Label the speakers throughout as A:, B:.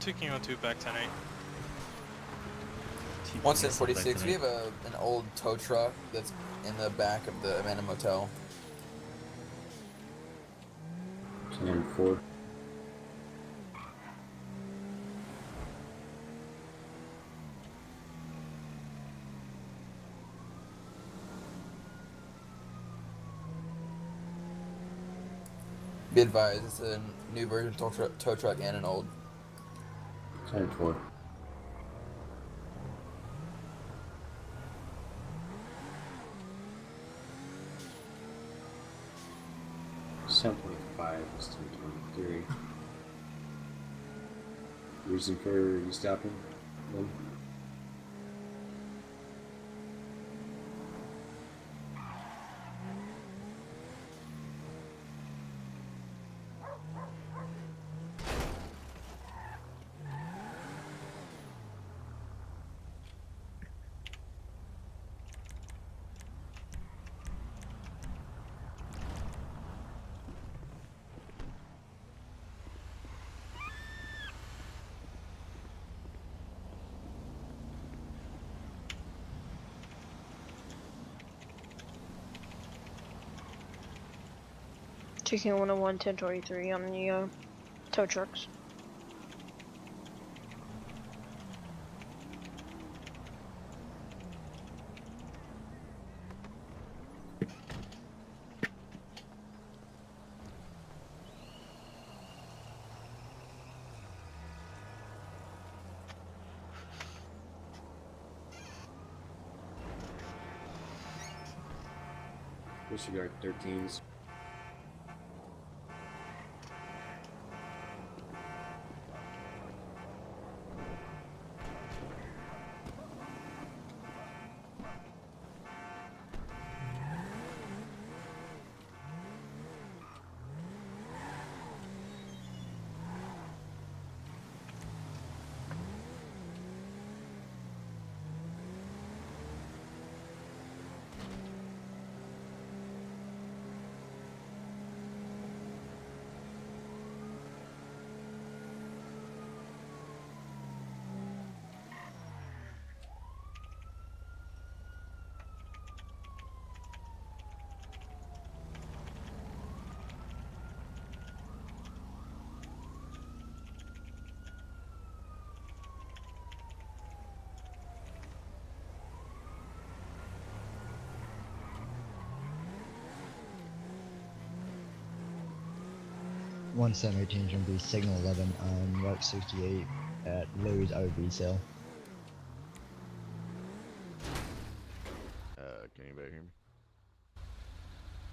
A: 2 Kilo 2 back 10-8.
B: 1746. We have an old tow truck that's in the back of the Amanda Motel.
C: 10-4.
B: Be advised, it's a new version tow truck and an old.
C: 10-4. Sample 5 is 1023. Reason for you stopping them?
D: Taking 101 1023 on the tow trucks.
C: Disregard 13s.
E: One 718 is going to be signal 11 on Route 68 at Louis OB sale.
F: Can anybody hear me?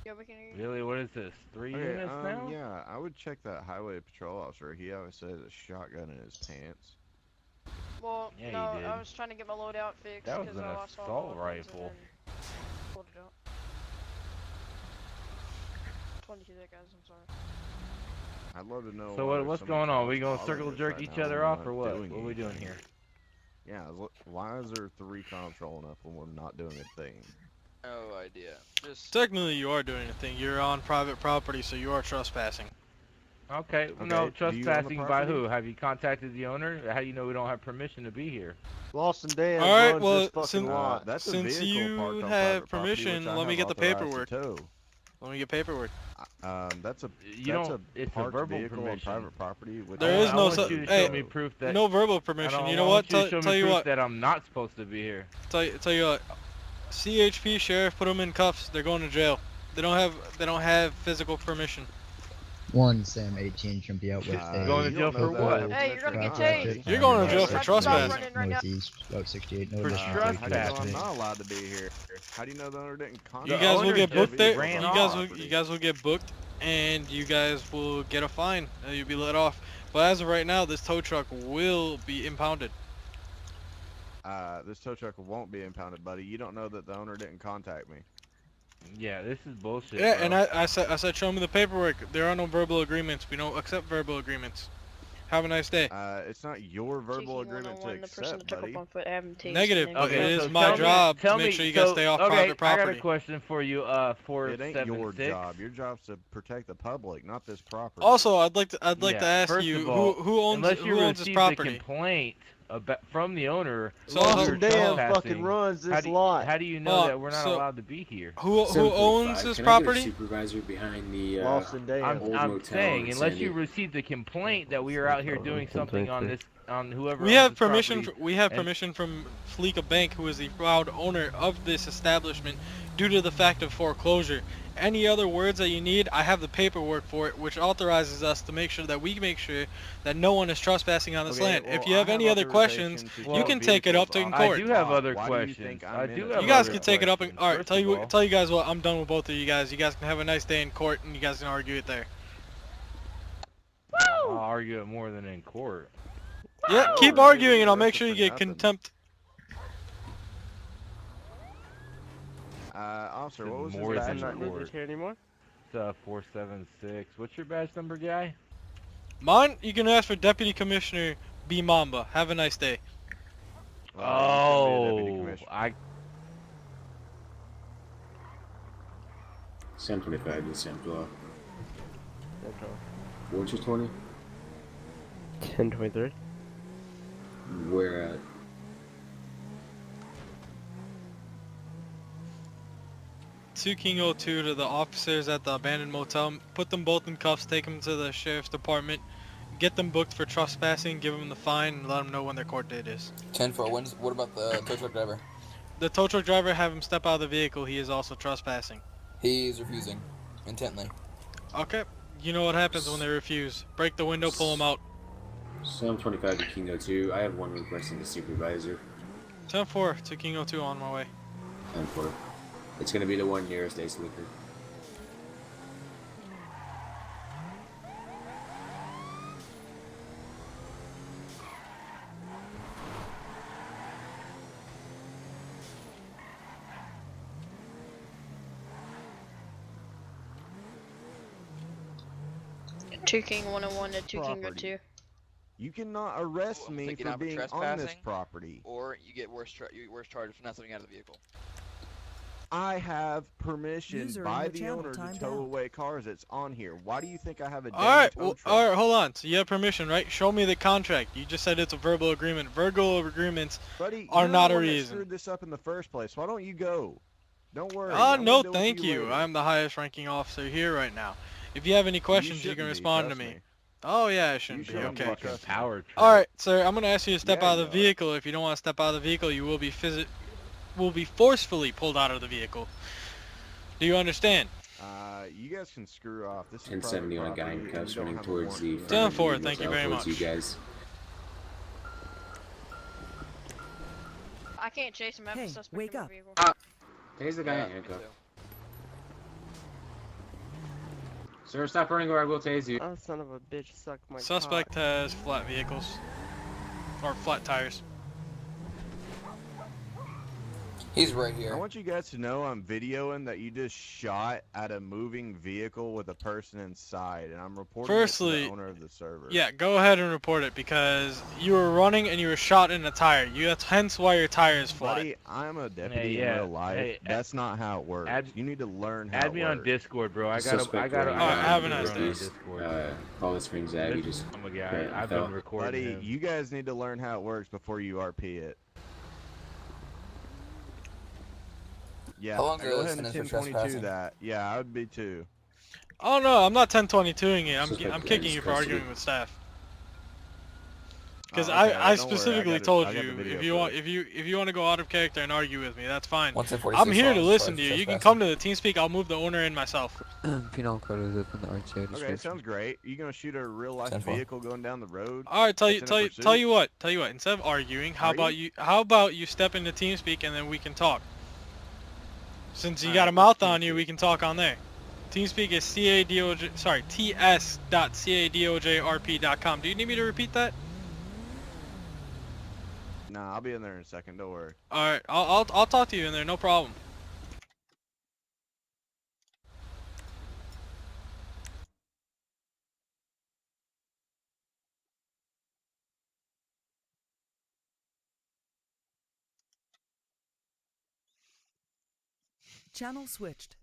D: Yeah, we can hear you.
G: Really, what is this? 3 units now?
F: Yeah, I would check that highway patrol officer. He always says a shotgun in his pants.
D: Well,
G: Yeah,
D: no,
G: you did.
D: I was trying to get my loadout fixed.
G: That was
D: 'cause
G: an
D: I lost all
G: assault
D: my weapons
G: rifle.
D: and then pulled it out. 22 that guys, I'm sorry.
F: I'd love to know.
G: So what's going on? We gonna circle jerk each other off or what? What are we doing here?
F: Yeah, why is there 3 cops rolling up when we're not doing a thing?
H: No idea. Just
A: Technically, you are doing a thing. You're on private property, so you are trespassing.
G: Okay, no,
F: do you own the
G: trespassing by
F: property?
G: who? Have you contacted the owner? How do you know we don't have permission to be here?
I: Lost and Dan
A: All right,
I: runs
A: well,
I: this fucking lot.
F: That's a
A: since
F: vehicle
A: you
F: parked on
A: have
F: private property,
A: permission,
F: which I
A: let me
F: have
A: get the
F: authorized
A: paperwork.
F: to tow.
A: Let me get paperwork.
F: That's a
G: It's a
F: parked
G: verbal
F: vehicle on
G: permission.
F: private property. Which
A: There is
G: I
A: no
G: want
A: su-
G: you to
A: hey,
G: show me proof that
A: No verbal permission. You know
G: I
A: what?
G: want you to show
A: Tell
G: me
A: you
G: proof
A: what.
G: that I'm not supposed to be here.
A: Tell you what. CHP sheriff, put them in cuffs. They're going to jail. They don't have physical permission.
E: One Sam 18 should be out with a
G: Going to jail for what?
D: Hey, you're gonna get
E: traffic
D: tased.
A: You're going to
D: Hey,
A: jail for
D: stop
A: trespassing.
D: running right now.
E: Northeast, Route 68, no
G: For
E: additional
G: trespassing.
F: I'm not allowed to be here. How do you know the owner didn't contact
A: You
G: The
A: guys will
G: owner
A: get
G: just
A: booked there. You
G: ran
A: guys will get booked, and you guys will get a fine. You'll be let off. But as of right now, this tow truck will be impounded.
F: This tow truck won't be impounded, buddy. You don't know that the owner didn't contact me.
G: Yeah, this is bullshit.
A: Yeah,
G: bro.
A: and I said show me the paperwork. There are no verbal agreements. We don't accept verbal agreements. Have a nice day.
F: It's not your verbal
D: Cheeky
F: agreement to
D: 101, the person
F: accept,
D: that took
F: buddy.
D: up on foot advantage.
A: Negative.
D: and then
A: It
G: Okay,
A: is
G: so
A: my
G: tell me-
A: job
G: tell
A: to make
G: me-
A: sure you guys
G: so-
A: stay off
G: okay,
A: private
G: I got a
A: property.
G: question for you.
F: It ain't
G: 476.
F: your job. Your job's to protect the public, not this property.
A: Also, I'd like to
G: Yeah,
A: ask
G: first
A: you
G: of all,
A: who owns
G: unless you
A: this
G: received
A: property.
G: a complaint from the owner,
A: So-
G: while
A: so-
G: we were
I: Damn
G: trespassing,
I: fucking runs this
G: how
I: lot.
G: do you know
A: Well,
G: that we're not
A: so-
G: allowed to be here?
A: Who
C: 7.5.
A: owns this
C: Can I get a
A: property?
C: supervisor behind the
I: Lost and damn.
C: old
G: I'm
C: motel
G: saying,
C: in
G: unless
C: Sandy?
G: you received a complaint that we are out here doing something on this, on whoever.
A: We
G: owns
A: have
G: this
A: permission.
G: property,
A: We have
G: and-
A: permission from Fleeka Bank, who is the proud owner of this establishment, due to the fact of foreclosure. Any other words that you need, I have the paperwork for it, which authorizes us to make sure that no one is trespassing on this
F: Okay,
A: land.
F: well,
A: If you
F: I
A: have any other
F: authorization
A: questions,
F: to
A: you
G: tow
A: can take it up
F: vehicles
A: in
F: off
G: I
A: court.
G: do have
F: lot.
G: other
F: Why do you
G: questions.
F: think
G: I
F: I'm in
G: do
F: it?
G: have
A: You guys
G: other
A: can take it up.
G: questions.
A: All right,
G: First
A: tell
G: of
A: you
G: all-
A: tell you guys what. I'm done with both of you guys. You guys can have a nice day in court, and you guys can argue it there.
G: I'll argue it more than in court.
A: Yeah,
F: Oh,
A: keep
F: really?
A: arguing, and I'll
F: That's
A: make sure you
F: for
A: get
F: nothing.
A: contempt.
F: Officer, what was
G: More
F: his
G: than
F: badge
G: in
F: number?
G: court. It's 476. What's your badge number, guy?
A: Mine, you can ask for Deputy Commissioner B. Mamba. Have a nice day.
F: You shouldn't be a deputy
G: Oh,
F: commissioner.
G: I
C: 725 to San Angelo. What's your 20?
I: 1023.
C: Where at?
A: Two King 02 to the officers at the abandoned motel. Put them both in cuffs. Take them to the sheriff's department. Get them booked for trespassing. Give them the fine and let them know when their court date is.
B: 10-4. What about the tow truck driver?
A: The tow truck driver, have him step out of the vehicle. He is also trespassing.
B: He's refusing intently.
A: Okay. You know what happens when they refuse. Break the window, pull them out.
C: 725 to King 02. I have one requesting the supervisor.
A: 10-4 to King 02 on my way.
C: 10-4. It's going to be the one nearest Ace Liquor.
D: Two King 101 to Two King
F: Property.
D: 02.
F: You cannot arrest
H: I'm
F: me
H: thinking
F: for
H: I'm
F: being on this
H: trespassing.
F: property.
H: Or you get worse charges for not stepping out of the vehicle.
F: I have permission
J: User in
F: by
J: your
F: the
J: channel
F: owner to
J: timed
F: tow
J: out.
F: away cars that's on here. Why do you think I have a
A: Alright,
F: tow truck?
A: alright, hold on. So you have permission, right? Show me the contract. You just said it's a verbal agreement. Verbal agreements
F: Buddy,
A: are
F: you're
A: not
F: the
A: a
F: one that
A: reason.
F: screwed this up in the first place. Why don't you go? Don't worry.
A: Ah,
F: I'm
A: no,
F: gonna deal with
A: thank you.
F: later.
A: I'm the highest ranking officer here right now. If you have any questions, you
F: shouldn't
A: can
F: be,
A: respond to
F: trust
A: me. Oh yeah, I shouldn't
F: You
A: be.
F: shouldn't
A: Okay.
F: be. Trust me.
G: power trip.
A: All right, sir. I'm gonna ask you to step
F: Yeah,
A: out of the
F: you are.
A: vehicle. If you don't want to step out of the vehicle, you will be forcefully pulled out of the vehicle. Do you understand?
F: You guys can screw off. This is
C: 1070 on a guy in
F: private
C: cuffs
F: property, and
C: running
F: you don't
C: towards
F: have a
C: the
F: warrant.
C: front of
A: 10-4,
C: the
A: thank you
C: motel
A: very
C: towards
A: much.
C: you guys.
D: I can't chase him. I have a
J: Hey,
D: suspect
J: wake
D: in my
J: up.
D: vehicle.
C: There's the guy in
H: me
C: handcuffs.
H: too.
C: Sir, stop running or I will tase you.
I: Oh, son of a bitch, suck my
A: Suspect has flat vehicles or flat tires.
B: He's right
F: I
B: here.
F: want you guys to know I'm videoing that you just shot at a moving vehicle with a person inside, and I'm reporting it to
A: Firstly,
F: the owner of the server.
A: Yeah, go ahead and report it because you were running and you were shot in a tire. That's hence why your tire is flat.
F: Buddy, I'm a deputy
G: yeah.
F: in real life.
G: Hey,
F: That's not how it works.
G: add-
F: You need to learn how
G: Add
F: it
G: me on
F: works.
G: Discord, bro. I
C: Suspect
G: gotta.
C: running
A: Alright,
C: down
A: have a
C: the
A: nice day.
C: east, Hollis Springs Ave. Just
G: I'm a guy.
C: Great,
G: I've
C: fell.
G: been recording
F: Buddy,
G: him.
F: you guys need to learn how it works before you RP it. Yeah,
B: How long
F: go
B: ago
F: ahead and
B: sentence for
F: 1022
B: trespassing?
F: that. Yeah, I would be too.
A: Oh no, I'm not 1022ing it.
C: Suspect
A: I'm
C: is
A: kicking you for
C: custody.
A: arguing with staff. Because
F: Oh, okay,
A: I
F: don't worry,
A: specifically
F: I got
A: told
F: the
A: you
F: video
A: if you want
F: footage.
A: if you want to go out of character and argue with me, that's fine.
B: 146
A: I'm here to
B: songs,
A: listen to
B: five
A: you. You can
B: trespassing.
A: come to the TeamSpeak. I'll move the owner in myself.
K: Penal code is open the RTO
F: Okay,
K: description.
F: sounds great. You gonna shoot a real life
B: 10-4.
F: vehicle going down the road?
A: All right, tell
F: That's in a
A: you
F: pursuit?
A: what. Instead of arguing,
F: Are
A: how about you step into TeamSpeak and then we can talk. Since you
F: All
A: got
F: right,
A: a mouth
F: what's
A: on you,
F: TeamSpeak?
A: we can talk on there. TeamSpeak is ts.cadojrp.com. Do you need me to repeat that?
F: Nah, I'll be in there in a second. Don't worry.
A: All right, I'll talk to you in there. No problem.
J: Channel switched.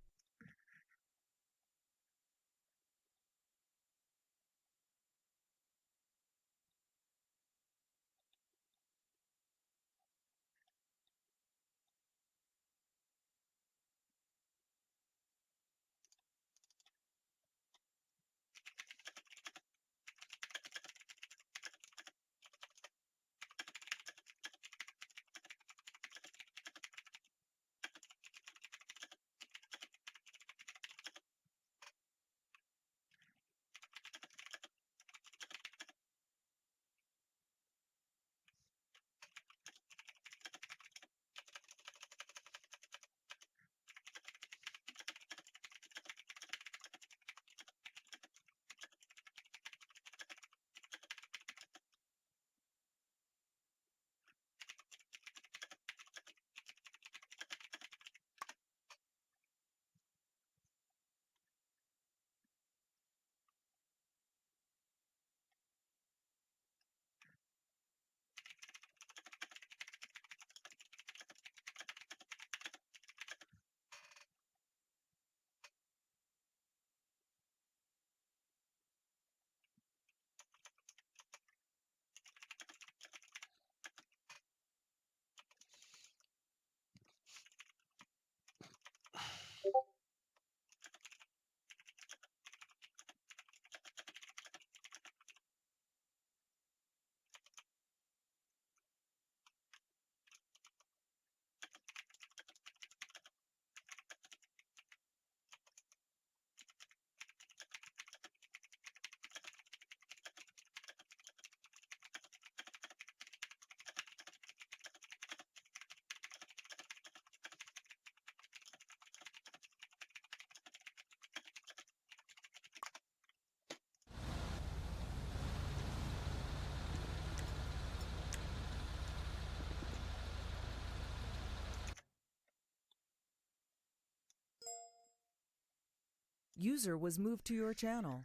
J: User was moved to your channel.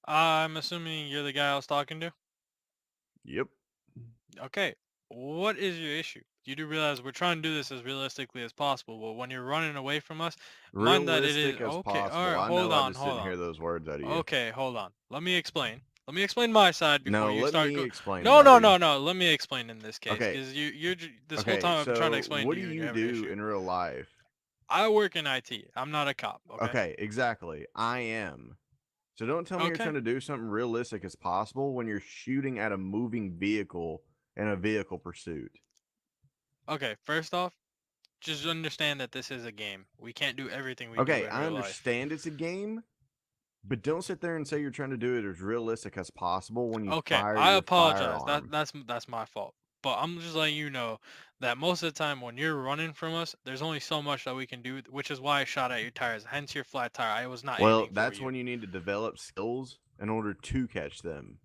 A: I'm assuming you're the guy I was talking to?
F: Yep.
A: Okay. What is your issue? You do realize we're trying to do this as realistically as possible, but when you're running away from us, mind that it is...
F: Realistic as
A: Okay,
F: possible.
A: alright,
F: I know
A: hold
F: I
A: on,
F: just
A: hold
F: didn't
A: on.
F: hear those words out of you.
A: Okay, hold on. Let me explain. Let me explain my side before
F: No,
A: you
F: let
A: start
F: me
A: go...
F: explain,
A: No, no,
F: buddy.
A: no, no. Let me explain in this case,
F: Okay.
A: because this whole
F: Okay,
A: time I've been trying to
F: so
A: explain
F: what
A: to
F: do
A: you and
F: you
A: you have an
F: do
A: issue.
F: in real life?
A: I work in IT. I'm not a cop, okay?
F: Okay, exactly. I am. So don't tell me you're
A: Okay.
F: trying to do something realistic as possible when you're shooting at a moving vehicle in a vehicle pursuit.
A: Okay, first off, just understand that this is a game. We can't do everything we do
F: Okay,
A: in
F: I
A: real life.
F: understand it's a game, but don't sit there and say you're trying to do it as realistic as possible when you
A: Okay,
F: fire
A: I
F: your
A: apologize.
F: firearm.
A: That's my fault. But I'm just letting you know that most of the time when you're running from us, there's only so much that we can do, which is why I shot at your tires. Hence your flat tire. I was not
F: Well,
A: aiming for
F: that's
A: you.
F: when you need to develop skills in order to catch them,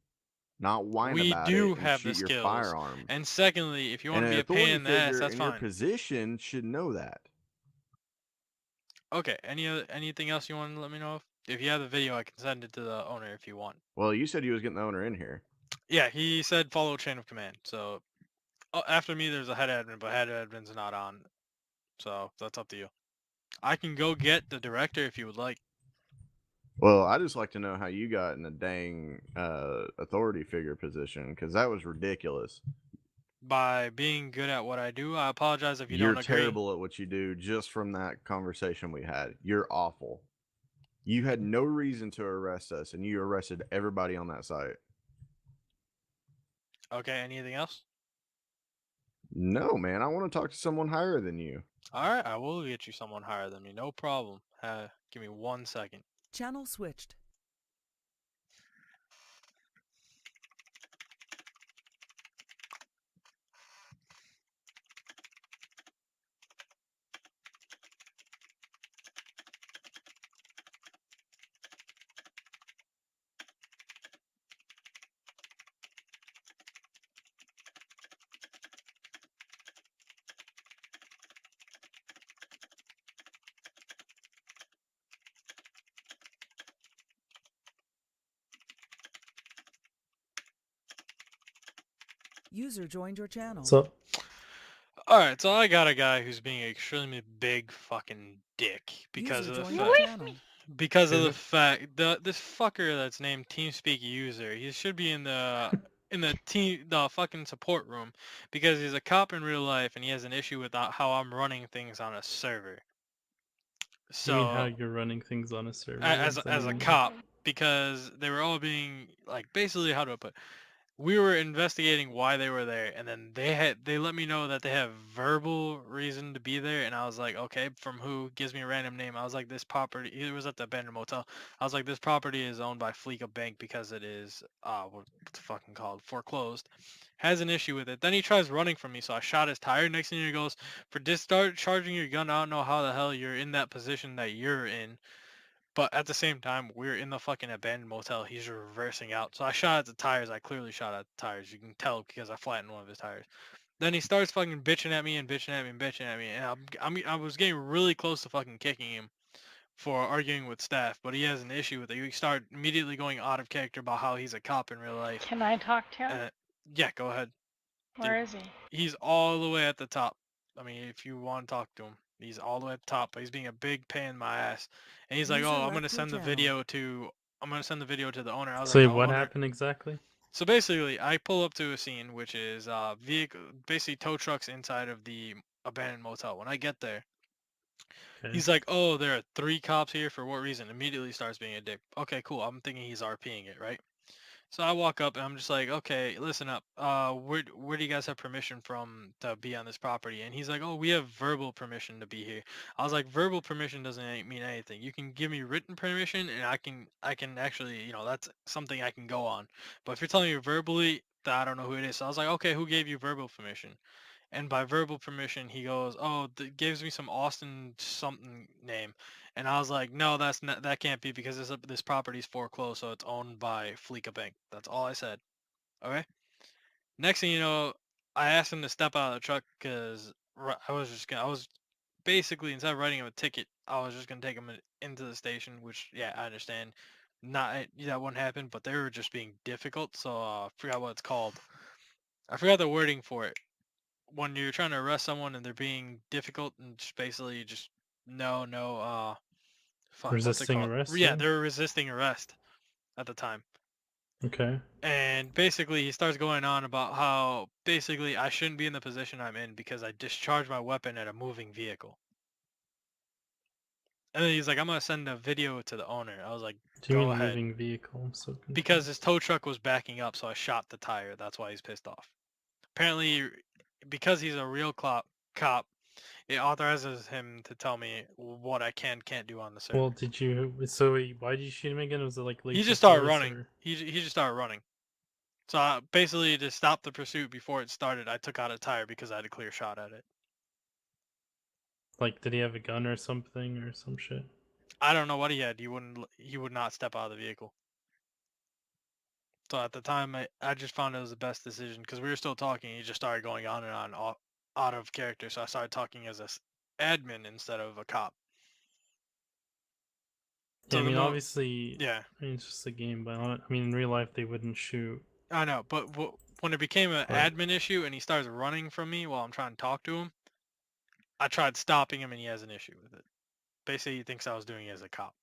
F: not whine
A: We
F: about
A: do
F: it and
A: have the
F: shoot your
A: skills.
F: firearms.
A: And secondly, if you want
F: And
A: to
F: an
A: be a pain
F: authority
A: in the ass,
F: figure
A: that's
F: in your
A: fine.
F: position should know that.
A: Okay, anything else you want to let me know of? If you have the video, I can send it to the owner if you want.
F: Well, you said you was getting the owner in here.
A: Yeah, he said follow chain of command. So after me, there's a head admin, but head admin's not on. So that's up to you. I can go get the director if you would like.
F: Well, I just like to know how you got in a dang authority figure position, because that was ridiculous.
A: By being good at what I do, I apologize if you
F: You're
A: don't agree.
F: terrible at what you do just from that conversation we had. You're awful. You had no reason to arrest us, and you arrested everybody on that site.
A: Okay, anything else?
F: No, man, I want to talk to someone higher than you.
A: Alright, I will get you someone higher than me, no problem. Give me 1 second.
J: Channel switched. User joined your channel.
L: So
A: Alright, so I got a guy who's being an extremely big fucking dick because
J: User
A: of the
J: joined your
A: fact
J: channel.
A: this fucker that's named TeamSpeak user, he should be in the fucking support room because he's a cop in real life and he has an issue with how I'm running things on a server.
L: You mean how
A: So
L: you're running things on a server?
A: as a cop, because they were all being like, basically, how do I put it? We were investigating why they were there, and then they let me know that they have verbal reason to be there, and I was like, okay, from who? Gives me a random name. I was like, this property, it was at the abandoned motel. I was like, this property is owned by Fleeka Bank because it is what's it fucking called, foreclosed. Has an issue with it. Then he tries running from me, so I shot his tire. Next thing he goes, for discharging your gun, I don't know how the hell you're in that position that you're in. But at the same time, we're in the fucking abandoned motel. He's reversing out. So I shot at the tires. I clearly shot at the tires. You can tell because I flattened one of his tires. Then he starts fucking bitching at me and bitching at me and bitching at me. And I was getting really close to fucking kicking him for arguing with staff. But he has an issue with it. He started immediately going out of character about how he's a cop in real life.
D: Can I talk to him?
A: Yeah, go ahead.
D: Where is he?
A: He's all the way at the top. I mean, if you want to talk to him, he's all the way at the top. But he's being a big pain in my ass, and he's like,
J: User
A: "Oh, I'm
J: left
A: gonna
J: your
A: send the
J: channel.
A: video to the owner." I was
L: So
A: like,
L: what
A: owner.
L: happened exactly?
A: So basically, I pull up to a scene which is vehicle, basically tow trucks inside of the abandoned motel. When I get there,
L: Okay.
A: he's like, "Oh, there are 3 cops here. For what reason?" Immediately starts being a dick. Okay, cool. I'm thinking he's RPing it, right? So I walk up and I'm just like, okay, listen up. Where do you guys have permission from to be on this property? And he's like, oh, we have verbal permission to be here. I was like, verbal permission doesn't mean anything. You can give me written permission, and I can actually, that's something I can go on. But if you're telling me verbally, I don't know who it is. So I was like, okay, who gave you verbal permission? And by verbal permission, he goes, oh, gives me some Austin something name. And I was like, no, that can't be because this property's foreclosed, so it's owned by Fleeka Bank. That's all I said. Okay. Next thing you know, I asked him to step out of the truck because I was basically, instead of writing him a ticket, I was just gonna take him into the station. Which, yeah, I understand. Not that wouldn't happen, but they were just being difficult. So I forgot what it's called. I forgot the wording for it. When you're trying to arrest someone and they're being difficult and just basically just fuck, what's it
L: Resisting
A: called?
L: arrest?
A: Yeah, they're resisting arrest at the time.
L: Okay.
A: And basically he starts going on about how basically I shouldn't be in the position I'm in because I discharged my weapon at a moving vehicle. And then he's like, I'm gonna send a video to the owner. I was like,
L: Do you
A: go
L: mean
A: ahead.
L: moving vehicle? I'm so confused.
A: Because his tow truck was backing up, so I shot the tire. That's why he's pissed off. Apparently, because he's a real cop, it authorizes him to tell me what I can't do on the server.
L: Well, why did you shoot him again? Was it like
A: He
L: lethal
A: just started
L: force,
A: running.
L: or-
A: He just started running. So basically, to stop the pursuit before it started, I took out a tire because I had a clear shot at it.
L: Like, did he have a gun or something or some shit?
A: I don't know what he had. He would not step out of the vehicle. So at the time, I just found it was the best decision because we were still talking. He just started going on and on, out of character. So I started talking as a admin instead of a cop.
L: Yeah,
A: So
L: I mean, obviously,
A: yeah,
L: I mean, it's just a game, but I mean, in real life, they wouldn't shoot.
A: I know, but when it became an admin issue and he starts running from me while I'm trying to talk to him, I tried stopping him and he has an issue with it. Basically, he thinks I was doing it as a cop.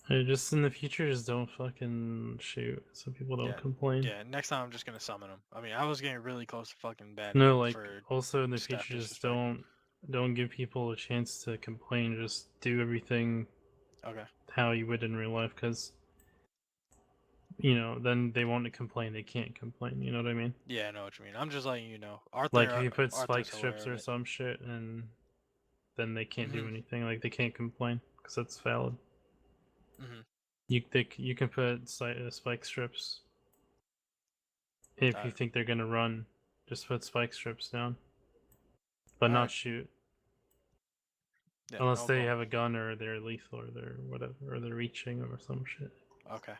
L: Hey, just in the future, just don't fucking shoot, so people don't complain.
A: Yeah, next time I'm just gonna summon him. I mean, I was getting really close to fucking bad.
L: No, like, also in the future, just don't give people a chance to complain. Just do everything how you would in real life, because then they want to complain. They can't complain. You know what I mean?
A: Yeah, I know what you mean. I'm just letting you know. Arthur,
L: Like if you put spike
A: Arthur's
L: strips
A: aware
L: or
A: of it.
L: some shit, and then they can't do anything. Like they can't complain because that's valid. You can put spike strips if you think they're gonna run. Just put spike strips down, but not shoot.
A: Yeah,
L: unless they have a gun or they're lethal or they're whatever or they're reaching or some shit.
A: Okay.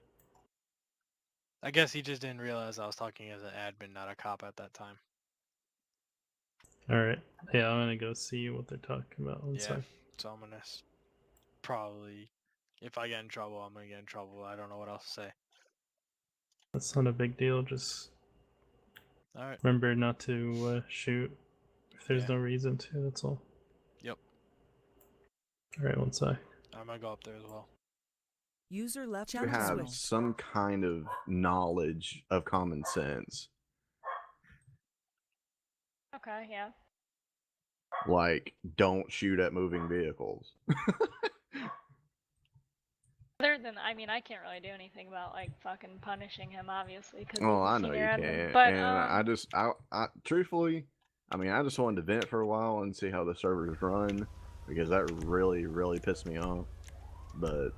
A: I guess he just didn't realize I was talking as an admin, not a cop at that time.
L: All right. Yeah, I'm gonna go see what they're talking about.
A: Yeah. So I'm gonna probably, if I get in trouble, I'm gonna get in trouble. I don't know what else to say.
L: That's not a big deal. Just
A: All right.
L: Remember not to shoot if there's
A: Yeah.
L: no reason to. That's all.
A: Yep.
L: All right, one sec.
A: I might go up there as well.
J: User left
F: You
J: channel
F: have
J: switched.
F: some kind of knowledge of common sense.
D: Okay, yeah.
F: Like, don't shoot at moving vehicles.
D: Other than, I mean, I can't really do anything about like fucking punishing him, obviously, because
F: Oh,
D: he's a
F: I know
D: senior
F: you
D: admin.
F: can't.
D: But
F: And I truthfully, I mean, I just wanted to vent for a while and see how the servers run because that really, really pissed me off. But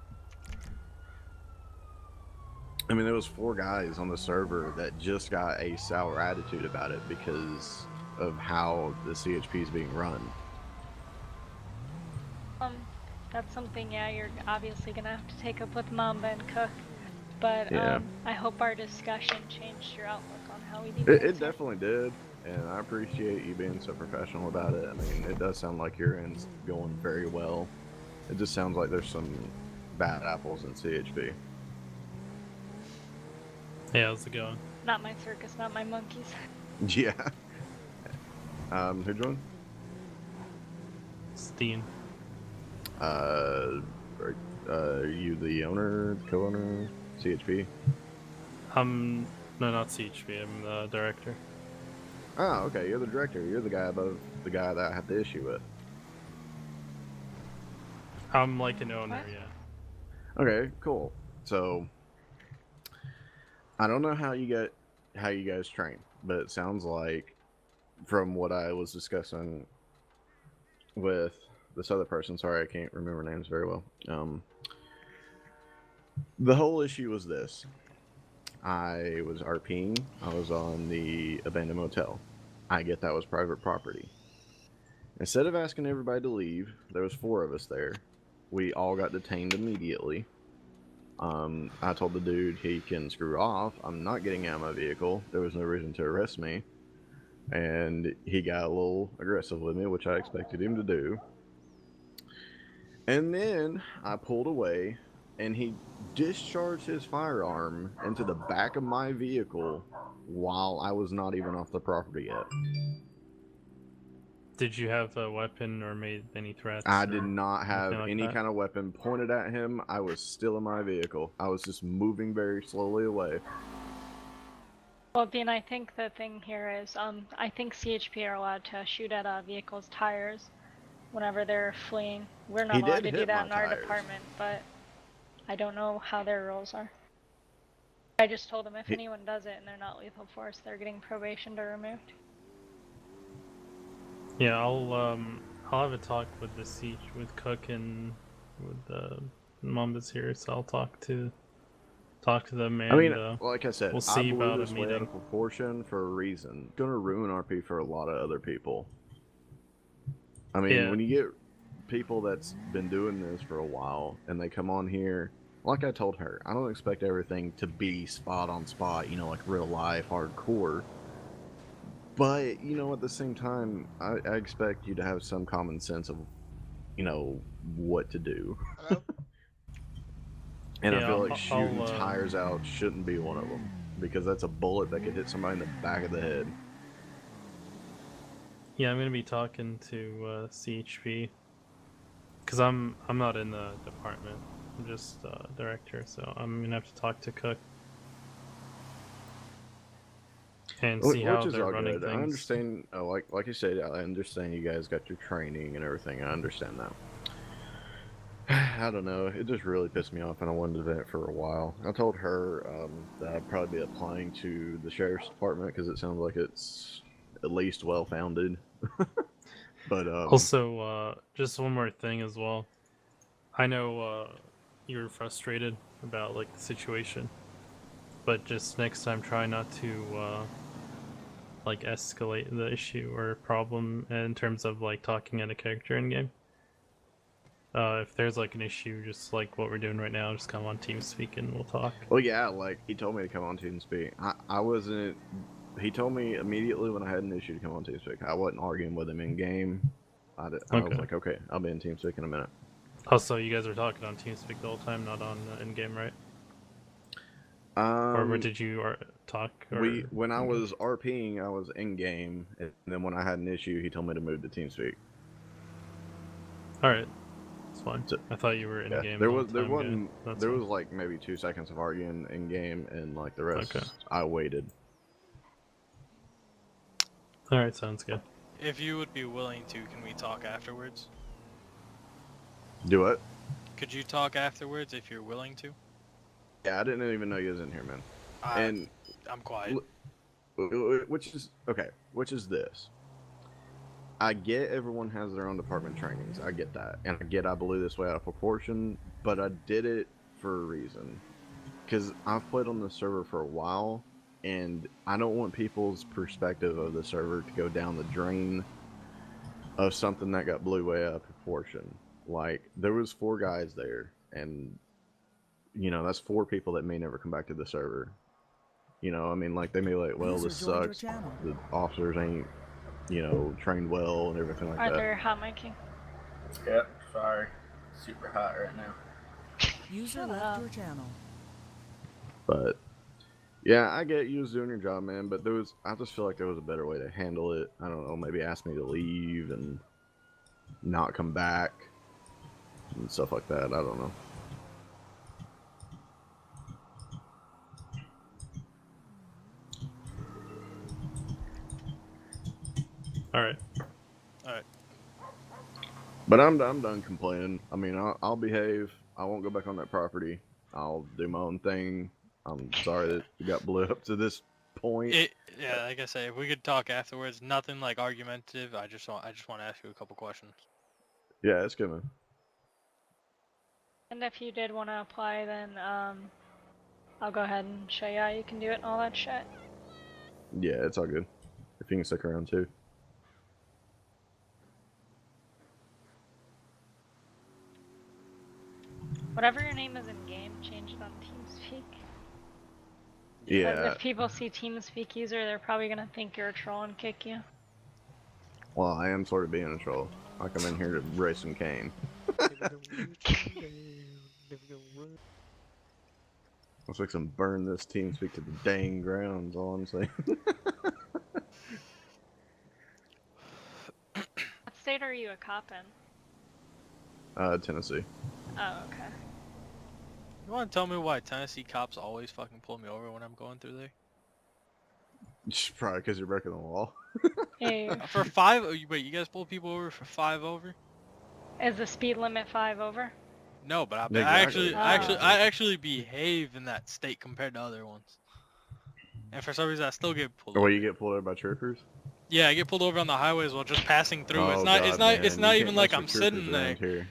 F: I mean, there was 4 guys on the server that just got a sour attitude about it because of how the CHP is being run.
D: that's something, yeah, you're obviously gonna have to take up with Mamba and Cook. But
F: Yeah.
D: I hope our discussion changed your outlook on how we do
F: It
D: things.
F: definitely did, and I appreciate you being so professional about it. I mean, it does sound like your end's going very well. It just sounds like there's some bad apples in CHP.
L: Hey, how's it going?
D: Not my circus, not my monkeys.
F: Yeah. Who joined?
L: Steen.
F: Are you the owner, the co-owner, CHP?
L: No, not CHP. I'm the director.
F: Oh, okay. You're the director. You're the guy above the guy that I had the issue with.
L: I'm like an owner,
D: What?
L: yeah.
F: Okay, cool. So I don't know how you guys train, but it sounds like from what I was discussing with this other person, sorry, I can't remember names very well. The whole issue was this. I was RPing. I was on the abandoned motel. I get that was private property. Instead of asking everybody to leave, there was 4 of us there. We all got detained immediately. I told the dude he can screw off. I'm not getting out of my vehicle. There was no reason to arrest me. And he got a little aggressive with me, which I expected him to do. And then I pulled away, and he discharged his firearm into the back of my vehicle while I was not even off the property yet.
L: Did you have a weapon or made any threats?
F: I did not have
L: like
F: any
L: that?
F: kind of weapon pointed at him. I was still in my vehicle. I was just moving very slowly away.
D: Well, Dean, I think the thing here is, I think CHP are allowed to shoot at vehicles' tires whenever they're fleeing. We're not
F: He
D: allowed
F: did
D: to do
F: hit
D: that
F: my
D: in our
F: tires.
D: department, but I don't know how their rules are. I just told them if
F: He-
D: anyone does it and they're not lethal force, they're getting probation removed.
L: Yeah, I'll have a talk with the siege with Cook and with Mambas here, so I'll talk to them and
F: I mean, like I said,
L: we'll
F: I
L: see
F: blew
L: about a
F: this way out
L: meeting.
F: of proportion for a reason. It's gonna ruin RP for a lot of other people. I mean,
L: Yeah.
F: when you get people that's been doing this for a while and they come on here, like I told her, I don't expect everything to be spot on spot, you know, like real life hardcore. But, you know, at the same time, I expect you to have some common sense of, you know, what to do.
H: Hello?
F: And I
L: Yeah,
F: feel like
L: I'll,
F: shooting tires out shouldn't be one of them, because that's a bullet that could hit somebody in the back of the head.
L: Yeah, I'm gonna be talking to CHP because I'm not in the department. I'm just director, so I'm gonna have to talk to Cook and see how
F: Which is
L: they're
F: all
L: running
F: good.
L: things.
F: I understand, like you said, I understand you guys got your training and everything. I understand that. I don't know. It just really pissed me off, and I wanted to vent for a while. I told her that I'd probably be applying to the sheriff's department because it sounds like it's at least well-founded. But
L: also, just one more thing as well. I know you were frustrated about like the situation, but just next time try not to like escalate the issue or problem in terms of like talking at a character in game. If there's like an issue, just like what we're doing right now, just come on TeamSpeak and we'll talk.
F: well, yeah, like he told me to come on TeamSpeak. I wasn't. He told me immediately when I had an issue to come on TeamSpeak. I wasn't arguing with him in game. I was like, okay, I'll be in TeamSpeak in a minute.
L: Also, you guys were talking on TeamSpeak the whole time, not on in game, right? Or did you talk? Or...
F: When I was RPing, I was in game, and then when I had an issue, he told me to move to TeamSpeak.
L: All right, that's fine.
F: So,
L: I thought you were in game.
F: There
L: the
F: was
L: whole
F: there
L: time,
F: wasn't
L: That's
F: there
L: fine.
F: was like maybe 2 seconds of arguing in game, and like the rest,
L: Okay.
F: I waited.
L: All right, sounds good.
A: If you would be willing to, can we talk afterwards?
F: Do what?
A: Could you talk afterwards if you're willing to?
F: Yeah, I didn't even know you was in here, man. And
A: I'm quiet.
F: which is okay. Which is this? I get everyone has their own department trainings. I get that, and I get I blew this way out of proportion, but I did it for a reason. Because I've played on the server for a while, and I don't want people's perspective of the server to go down the drain of something that got blew way out of proportion. Like, there was 4 guys there, and, you know, that's 4 people that may never come back to the server. You know, I mean, like, they may be like, well, this sucks, the officers ain't, you know, trained well and everything like that.
D: Arthur, hot micing.
C: Yep, sorry. Super hot right now.
J: User left your channel.
F: But yeah, I get you was doing your job, man. But I just feel like there was a better way to handle it. I don't know, maybe ask me to leave and not come back and stuff like that. I don't know.
L: All right.
F: But I'm done complaining. I mean, I'll behave. I won't go back on that property. I'll do my own thing. I'm sorry that it got blew up to this point.
A: Yeah, like I say, if we could talk afterwards, nothing like argumentative. I just want to ask you a couple questions.
F: Yeah, it's good, man.
D: And if you did want to apply, then I'll go ahead and show you how you can do it and all that shit.
F: Yeah, it's all good. If you can stick around too.
D: Whatever your name is in game, change it on TeamSpeak.
F: Yeah.
D: If people see TeamSpeak user, they're probably gonna think you're a troll and kick you.
F: Well, I am sort of being a troll. I come in here to race some cane. Let's fix and burn this TeamSpeak to the dang ground, is all I'm saying.
D: What state are you a cop in?
F: Tennessee.
D: Oh, okay.
A: You want to tell me why Tennessee cops always fucking pull me over when I'm going through there?
F: Probably because you're breaking the law.
D: Hey.
A: For 5? Wait, you guys pull people over for 5 over?
D: Is the speed limit 5 over?
A: No, but
F: Exactly.
A: I actually behave in that state compared to other ones. And for some reason, I still get pulled.
F: Or you get pulled over by troopers?
A: Yeah, I get pulled over on the highways while just passing through.
F: Oh,
A: it's
F: God, man.
A: not
F: You
A: even
F: can't
A: like
F: mess
A: I'm
F: with
A: sitting
F: troopers
A: there.
F: around here.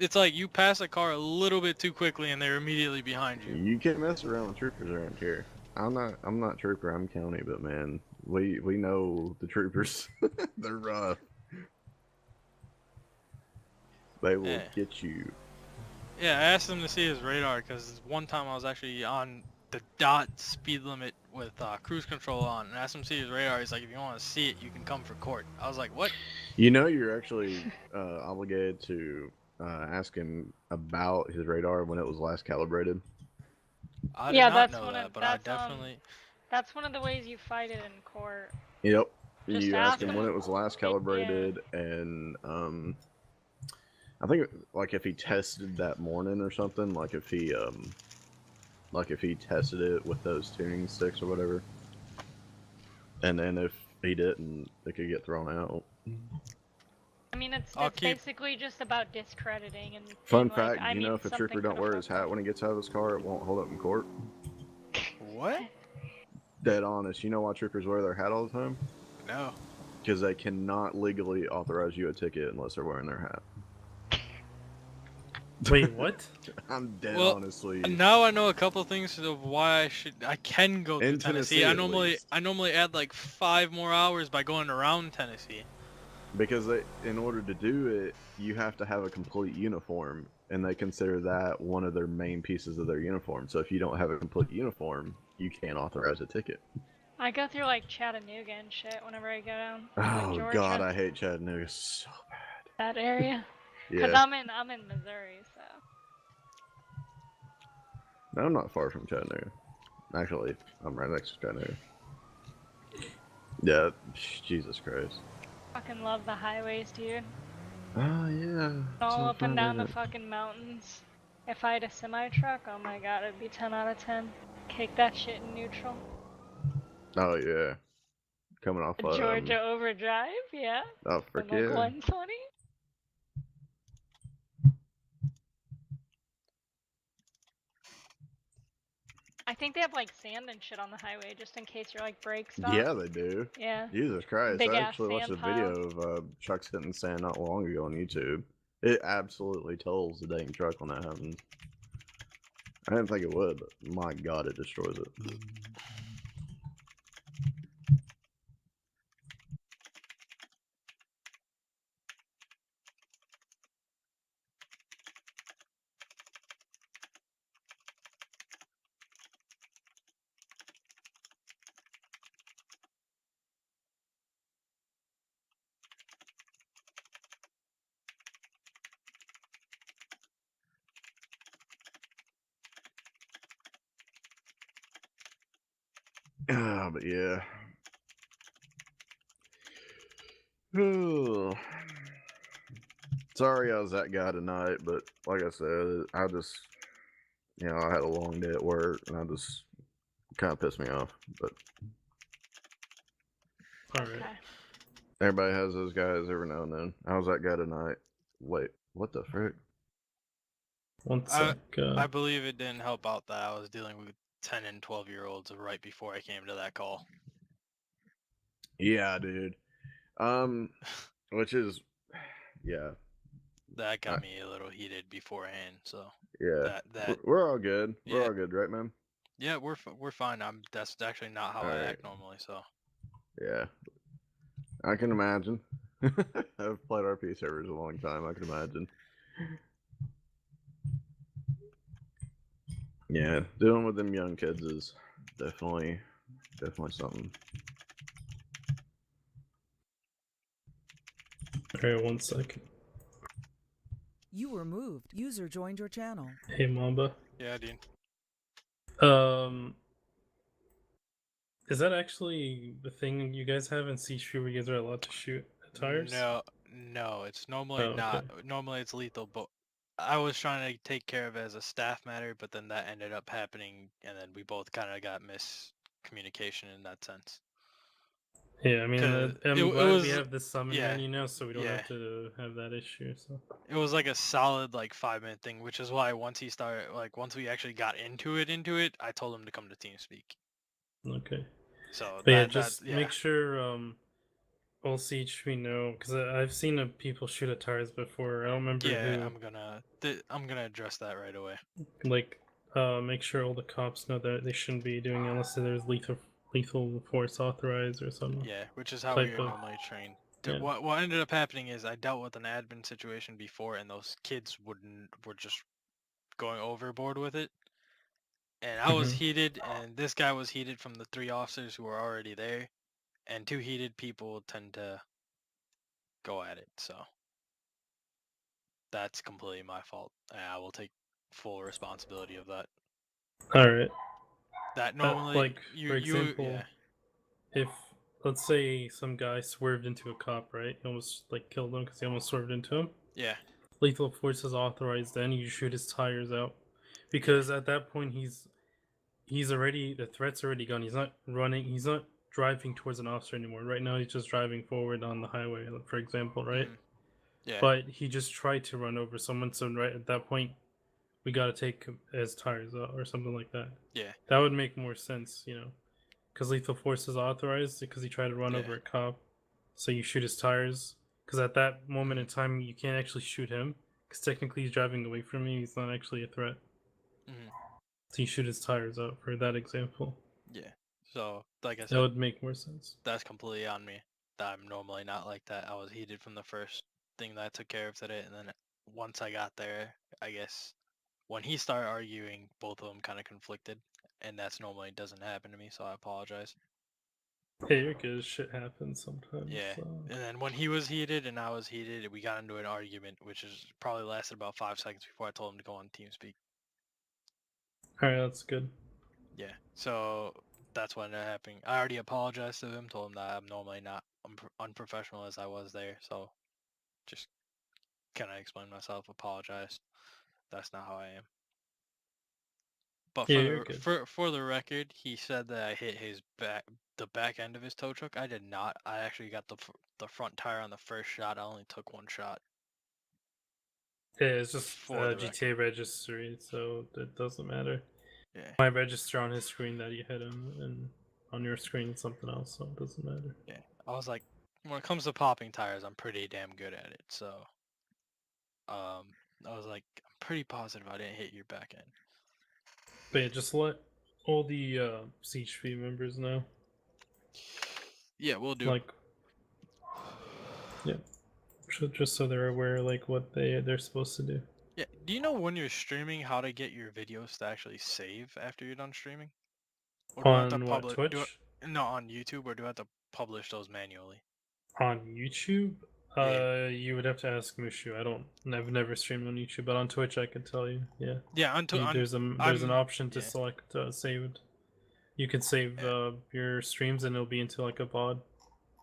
A: It's like you pass a car a little bit too quickly and they're immediately behind you.
F: You can't mess around with troopers around here. I'm not trooper, I'm county, but man, we know the troopers. They're rough. They will get you.
A: Yeah, I asked him to see his radar because one time I was actually on the dot speed limit with cruise control on, and I asked him to see his radar. He's like, if you want to see it, you can come for court. I was like, what?
F: You know, you're actually obligated to ask him about his radar when it was last calibrated.
A: I did not know that, but I definitely.
D: That's one of the ways you fight it in court.
F: Yep.
D: Just
F: You
D: ask
F: ask him
D: him.
F: when it was last calibrated, and I think like if he tested that morning or something, like if he tested it with those tuning sticks or whatever, and then if he didn't, it could get thrown out.
D: I mean, it's
A: keep-
D: basically just about discrediting and.
F: Fun
D: being like,
F: fact, you
D: mean,
F: know if a trooper
D: something
F: don't
D: could've
F: wear his
D: fucked up.
F: hat when he gets out of his car, it won't hold up in court.
A: What?
F: Dead honest. You know why troopers wear their hat all the time?
A: No.
F: Because they cannot legally authorize you a ticket unless they're wearing their hat.
L: Wait, what?
F: I'm dead
A: Well,
F: honestly.
A: Now I know a couple things of why I can go to
F: In
A: Tennessee.
F: Tennessee,
A: I
F: at
A: normally
F: least.
A: add like 5 more hours by going around Tennessee.
F: Because in order to do it, you have to have a complete uniform, and they consider that one of their main pieces of their uniform. So if you don't have a complete uniform, you can't authorize a ticket.
D: I go through like Chattanooga and shit whenever I go down.
F: Oh
D: Georgia,
F: God, I hate Chattanooga so bad.
D: that area. Cause
F: Yeah,
D: I'm in Missouri, so.
F: no, I'm not far from Chattanooga. Actually, I'm right next to Skyner. Yeah, Jesus Christ.
D: Fucking love the highways, dude.
F: Oh, yeah.
D: All
F: So
D: up and
F: fun,
D: down
F: isn't
D: the
F: it?
D: fucking mountains. If I had a semi truck, oh my god, it'd be 10 out of 10. Kick that shit in neutral.
F: Oh, yeah. Coming off,
D: Georgia Overdrive, yeah.
F: oh,
D: From
F: frick
D: like
F: yeah.
D: 120. I think they have like sand and shit on the highway just in case your like brakes stop.
F: Yeah, they do.
D: Yeah.
F: Jesus Christ.
D: Big
F: I
D: ass
F: actually watched
D: sand
F: a video
D: piles.
F: of trucks hitting sand not long ago on YouTube. It absolutely tolls the dang truck when that happens. I didn't think it would, but my god, it destroys it. Ah, but yeah. Ooh. Sorry I was that guy tonight, but like I said, I just, I had a long day at work, and I just kind of pissed me off. But
L: Alright.
D: Okay.
F: everybody has those guys every now and then. I was that guy tonight. Wait, what the frick?
L: One
A: I
L: sec.
A: I believe it didn't help out that I was dealing with 10 and 12-year-olds right before I came to that call.
F: Yeah, dude. Which is, yeah,
A: That got me a little heated beforehand. So
F: yeah.
A: that
F: We're all good. We're
A: yeah.
F: all good, right, man?
A: Yeah, we're fine. That's actually not how I
F: Alright.
A: act normally. So
F: Yeah, I can imagine. I've played RP servers a long time. I can imagine. Yeah, dealing with them young kids is definitely something.
L: Alright, 1 second.
J: You were moved. User joined your channel.
L: Hey, Mamba.
A: yeah, dude.
L: Is that actually the thing you guys have in C3 where you guys are allowed to shoot at tires?
A: No, it's normally
L: Oh,
A: not.
L: okay.
A: Normally it's lethal, but I was trying to take care of it as a staff matter, but then that ended up happening, and then we both kind of got miscommunication in that sense.
L: Yeah, I mean,
A: 'Cause
L: I'm
A: it
L: glad we
A: was
L: have this summon
A: yeah,
L: menu now, so we don't
A: yeah.
L: have to have that issue. So
A: It was like a solid like 5-minute thing, which is why once we actually got into it, I told him to come to TeamSpeak.
L: okay.
A: So
L: But yeah,
A: that
L: just
A: yeah.
L: make sure all CHP know, because I've seen people shoot at tires before. I don't remember
A: Yeah,
L: who.
A: I'm gonna address that right away.
L: Like, make sure all the cops know that they shouldn't be doing it unless there's lethal force authorized or something.
A: Yeah, which is how we
L: Type
A: are
L: of
A: normally trained.
L: yeah.
A: What ended up happening is I dealt with an admin situation before, and those kids were just going overboard with it. And I was
L: Mhm.
A: heated, and this guy was heated from the 3 officers who were already there, and 2 heated people tend to go at it. So that's completely my fault, and I will take full responsibility of that.
L: All right.
A: That normally
L: Like, for
A: you
L: example,
A: yeah.
L: if let's say some guy swerved into a cop, right? He almost like killed him because he almost swerved into him.
A: Yeah.
L: Lethal force is authorized. Then you shoot his tires out, because at that point he's already, the threat's already gone. He's not running. He's not driving towards an officer anymore. Right now he's just driving forward on the highway, for example, right?
A: Yeah.
L: But he just tried to run over someone. So right at that point, we got to take his tires out or something like that.
A: Yeah.
L: That would make more sense, because lethal force is authorized because he tried to run over a cop. So you shoot his tires, because at that moment in time you can't actually shoot him because technically he's driving away from you. He's not actually a threat. So you shoot his tires out for that example.
A: Yeah. So like I
L: That
A: said,
L: would make more sense.
A: that's completely on me. I'm normally not like that. I was heated from the first thing that I took care of today, and then once I got there, I guess when he started arguing, both of them kind of conflicted, and that's normally doesn't happen to me, so I apologize.
L: Hey, you're good. Shit happens sometimes.
A: Yeah.
L: So.
A: And then when he was heated and I was heated, we got into an argument, which is probably lasted about 5 seconds before I told him to go on TeamSpeak.
L: Alright, that's good.
A: Yeah. So that's what ended up happening. I already apologized to him, told him that I'm normally not unprofessional as I was there. So just kind of explain myself, apologize. That's not how I am. But
L: Yeah, you're good.
A: for the record, he said that I hit the back end of his tow truck. I did not. I actually got the front tire on the first shot. I only took one shot.
L: Yeah, it's just
A: For the
L: GTA registry, so it doesn't matter.
A: Yeah.
L: My register on his screen that you hit him, and on your screen it's something else, so it doesn't matter.
A: Yeah. I was like, when it comes to popping tires, I'm pretty damn good at it. So, I was like, I'm pretty positive I didn't hit your back end.
L: But yeah, just let all the CHP members know.
A: Yeah, we'll do.
L: Like, yeah, just so they're aware, like what they're supposed to do.
A: Yeah. Do you know when you're streaming how to get your videos to actually save after you're done streaming? Or do I have to
L: On what, Twitch?
A: No, on YouTube, or do I have to publish those manually?
L: On YouTube?
A: Yeah.
L: You would have to ask Mushu. I've never streamed on YouTube, but on Twitch I could tell you. Yeah.
A: Yeah,
L: There's an option to select saved. You can save your streams and it'll be into like a pod.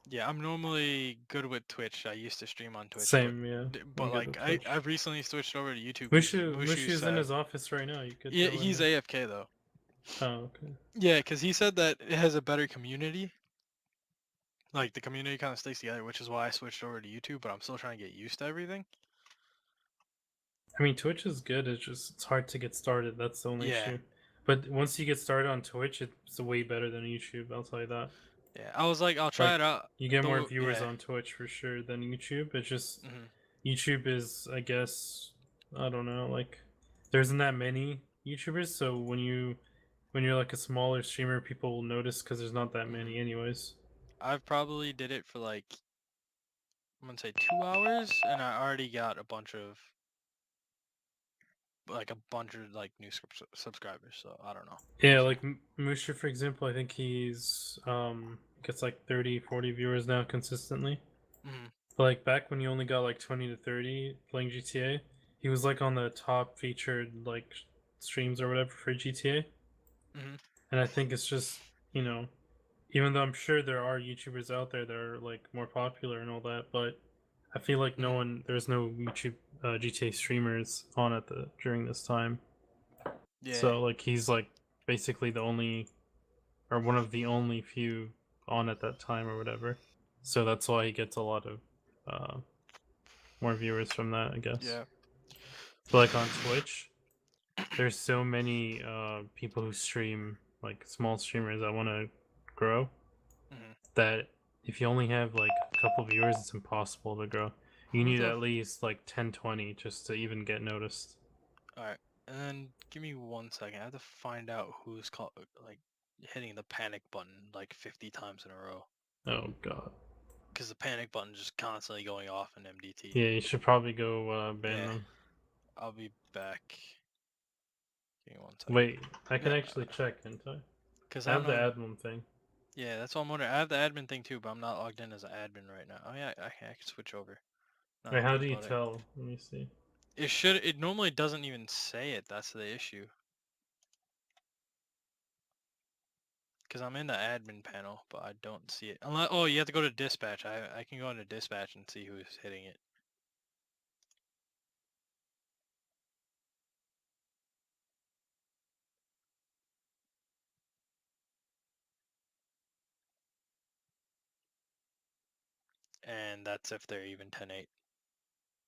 A: Yeah, I'm normally good with Twitch. I used to stream on Twitch.
L: Same, yeah.
A: But like I've recently switched over to YouTube.
L: Mushu's in his office right now. You could.
A: Yeah, he's AFK though.
L: Oh, okay.
A: Yeah, because he said that it has a better community. Like the community kind of sticks together, which is why I switched over to YouTube. But I'm still trying to get used to everything.
L: I mean, Twitch is good. It's hard to get started. That's the only issue. But once you get started on Twitch, it's way better than YouTube. I'll tell you that.
A: Yeah, I was like, I'll try it out.
L: You get more viewers on Twitch for sure than YouTube. It's just YouTube is, I guess, I don't know. Like, there isn't that many YouTubers, so when you're like a smaller streamer, people will notice because there's not that many, anyways.
A: I've probably did it for like, I'm gonna say 2 hours, and I already got a bunch of new subscribers. So I don't know.
L: Yeah, like Musha, for example, I think he's gets like 30-40 viewers now consistently. But like back when he only got like 20 to 30 playing GTA, he was like on the top featured like streams or whatever for GTA. And I think it's just, you know, even though I'm sure there are YouTubers out there that are like more popular and all that, but I feel like there's no YouTube GTA streamers on at during this time.
A: Yeah.
L: So like he's like basically the only, or one of the only few on at that time or whatever. So that's why he gets a lot of more viewers from that, I guess.
A: Yeah.
L: But like on Twitch, there's so many people who stream, like small streamers that want to grow, that if you only have like a couple viewers, it's impossible to grow. You need at least like 10-20 just to even get noticed.
A: Alright, and then give me 1 second. I have to find out who's hitting the panic button like 50 times in a row.
L: Oh god.
A: Because the panic button just constantly going off in MDT.
L: Yeah, you should probably go ban them.
A: I'll be back. Give me 1 second.
L: Wait, I can actually check, can't I?
A: Because
L: I have the admin thing.
A: Yeah, that's what I'm wondering. I have the admin thing too, but I'm not logged in as an admin right now. Oh yeah, I can switch over.
L: Wait, how do you tell? Let me see.
A: It normally doesn't even say it. That's the issue. Because I'm in the admin panel, but I don't see it. Oh, you have to go to dispatch. I can go into dispatch and see who's hitting it. And that's if they're even 10-8.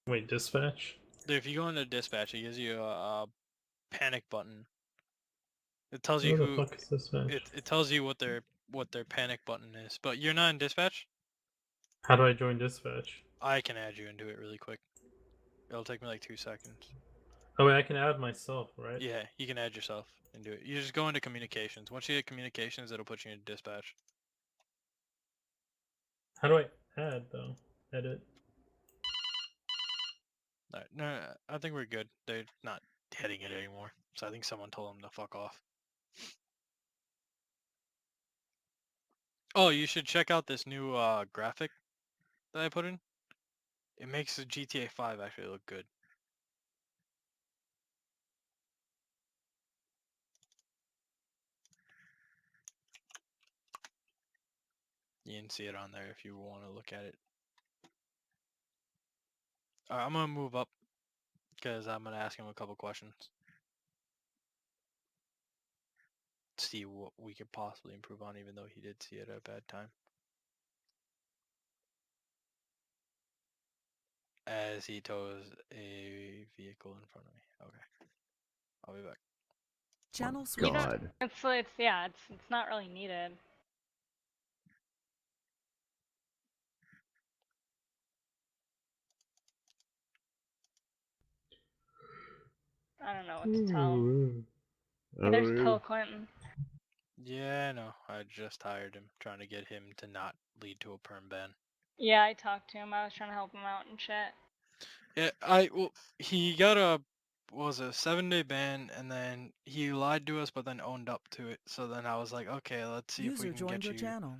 L: Wait, dispatch?
A: If you go into dispatch, it gives you a panic button. It tells you
L: Where the fuck is dispatch?
A: It tells you what their panic button is. But you're not in dispatch?
L: How do I join dispatch?
A: I can add you and do it really quick. It'll take me like 2 seconds.
L: Oh wait, I can add myself, right?
A: Yeah, you can add yourself and do it. You just go into communications. Once you hit communications, it'll put you in dispatch.
L: How do I add though? Edit.
A: Alright, no, I think we're good. They're not hitting it anymore. So I think someone told them to fuck off. Oh, you should check out this new graphic that I put in. It makes the GTA 5 actually look good. You can see it on there if you want to look at it. Alright, I'm gonna move up because I'm gonna ask him a couple questions. See what we could possibly improve on, even though he did see it at a bad time. As he tows a vehicle in front of me. Okay. I'll be back.
J: Channel switch.
F: God.
D: It's not really needed. I don't know what to tell him. Hey, there's Bill Clinton.
A: Yeah, no, I just hired him, trying to get him to not lead to a perm ban.
D: Yeah, I talked to him. I was trying to help him out and shit.
A: Yeah, he got a 7-day ban, and then he lied to us, but then owned up to it. So then I was like, okay, let's see if we
J: User
A: can
J: joined
A: get
J: your
A: you
J: channel.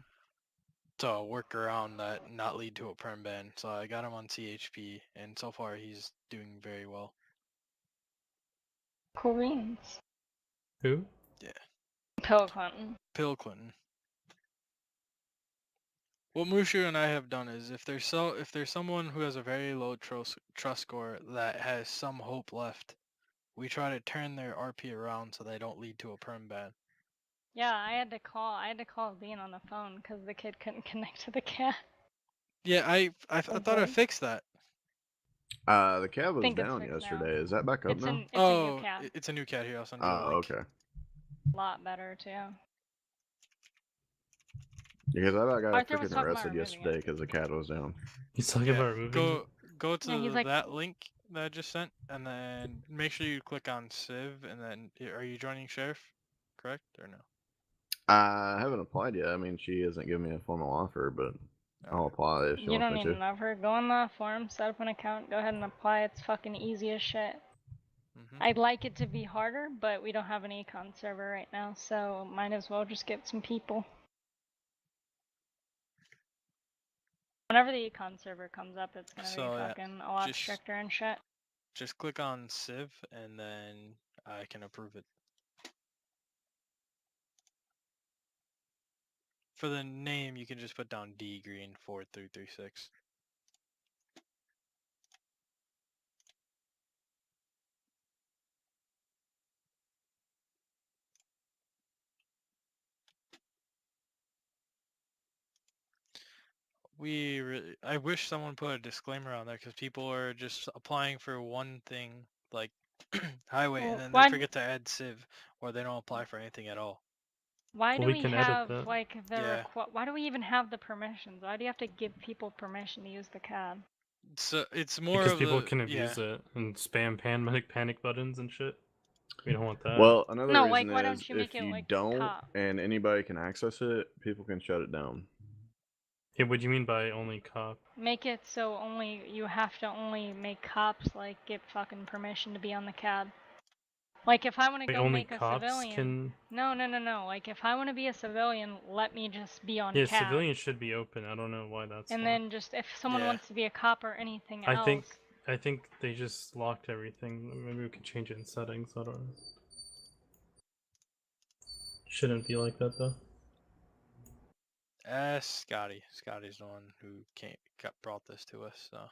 A: to work around that, not lead to a perm ban. So I got him on CHP, and so far he's doing very well.
D: Cool beans.
L: Who?
A: Yeah.
D: Bill Clinton.
A: Bill Clinton. What Mushu and I have done is, if there's someone who has a very low trust score that has some hope left, we try to turn their RP around so they don't lead to a perm ban.
D: Yeah, I had to call Dean on the phone because the kid couldn't connect to the cat.
A: Yeah, I thought I fixed that.
F: The cab was
D: think it's
F: down
D: fixed
F: yesterday.
D: now.
F: Is that back up
D: It's
F: now?
D: a new cat.
A: It's a new cat here. I'll send you the
F: Oh,
A: link.
F: okay.
D: A lot better too.
F: Because I got
D: Arthur was
F: freaking
D: talking about
F: arrested
D: removing
F: yesterday because the cat was down.
L: He's talking about removing.
A: Go to
D: Yeah, he's like-
A: that link that I just sent, and then make sure you click on Civ, and then are you joining Sheriff? Correct or no?
F: I haven't applied yet. I mean, she hasn't given me a formal offer, but I'll apply if she
D: You
F: wants
D: don't
F: me
D: need
F: to.
D: an offer. Go on the forum, set up an account, go ahead and apply. It's fucking easy as shit. I'd like it to be harder, but we don't have an econ server right now, so might as well just get some people. Whenever the econ server comes up, it's gonna be fucking a lot stricter and shit.
A: Just click on Civ, and then I can approve it. For the name, you can just put down D Green 4336. I wish someone put a disclaimer on there, because people are just applying for one thing, like highway,
D: Well,
A: and then
D: why-
A: they forget to add Civ, or they don't apply for anything at all.
D: Why do
L: we
D: we
L: can edit
D: have
L: that.
D: like the
A: Yeah.
D: why do we even have the permissions? Why do you have to give people permission to use the cab?
A: So it's more
L: Because
A: of
L: people
A: the,
L: can abuse it and spam panic buttons and shit. We don't want that.
F: Well, another
D: No,
F: reason
D: like, why
F: is
D: don't you make
F: if
D: it
F: you
D: like
F: don't
D: cop?
F: and anybody can access it, people can shut it down.
L: Hey, what do you mean by only cop?
D: Make it so you have to only make cops like get fucking permission to be on the cab. Like if I want to
L: Wait,
D: go
L: only
D: make a
L: cops
D: civilian. No. Like if I want to be a civilian, let me just be on
L: Yeah,
D: cab.
L: civilians should be open. I don't know why that's.
D: And
L: locked.
D: then just if someone wants to be a cop or anything
L: I
D: else.
L: think they just locked everything. Maybe we could change it in settings. I don't know. Shouldn't be like that though.
A: Scotty. Scotty's the one who brought this to us. So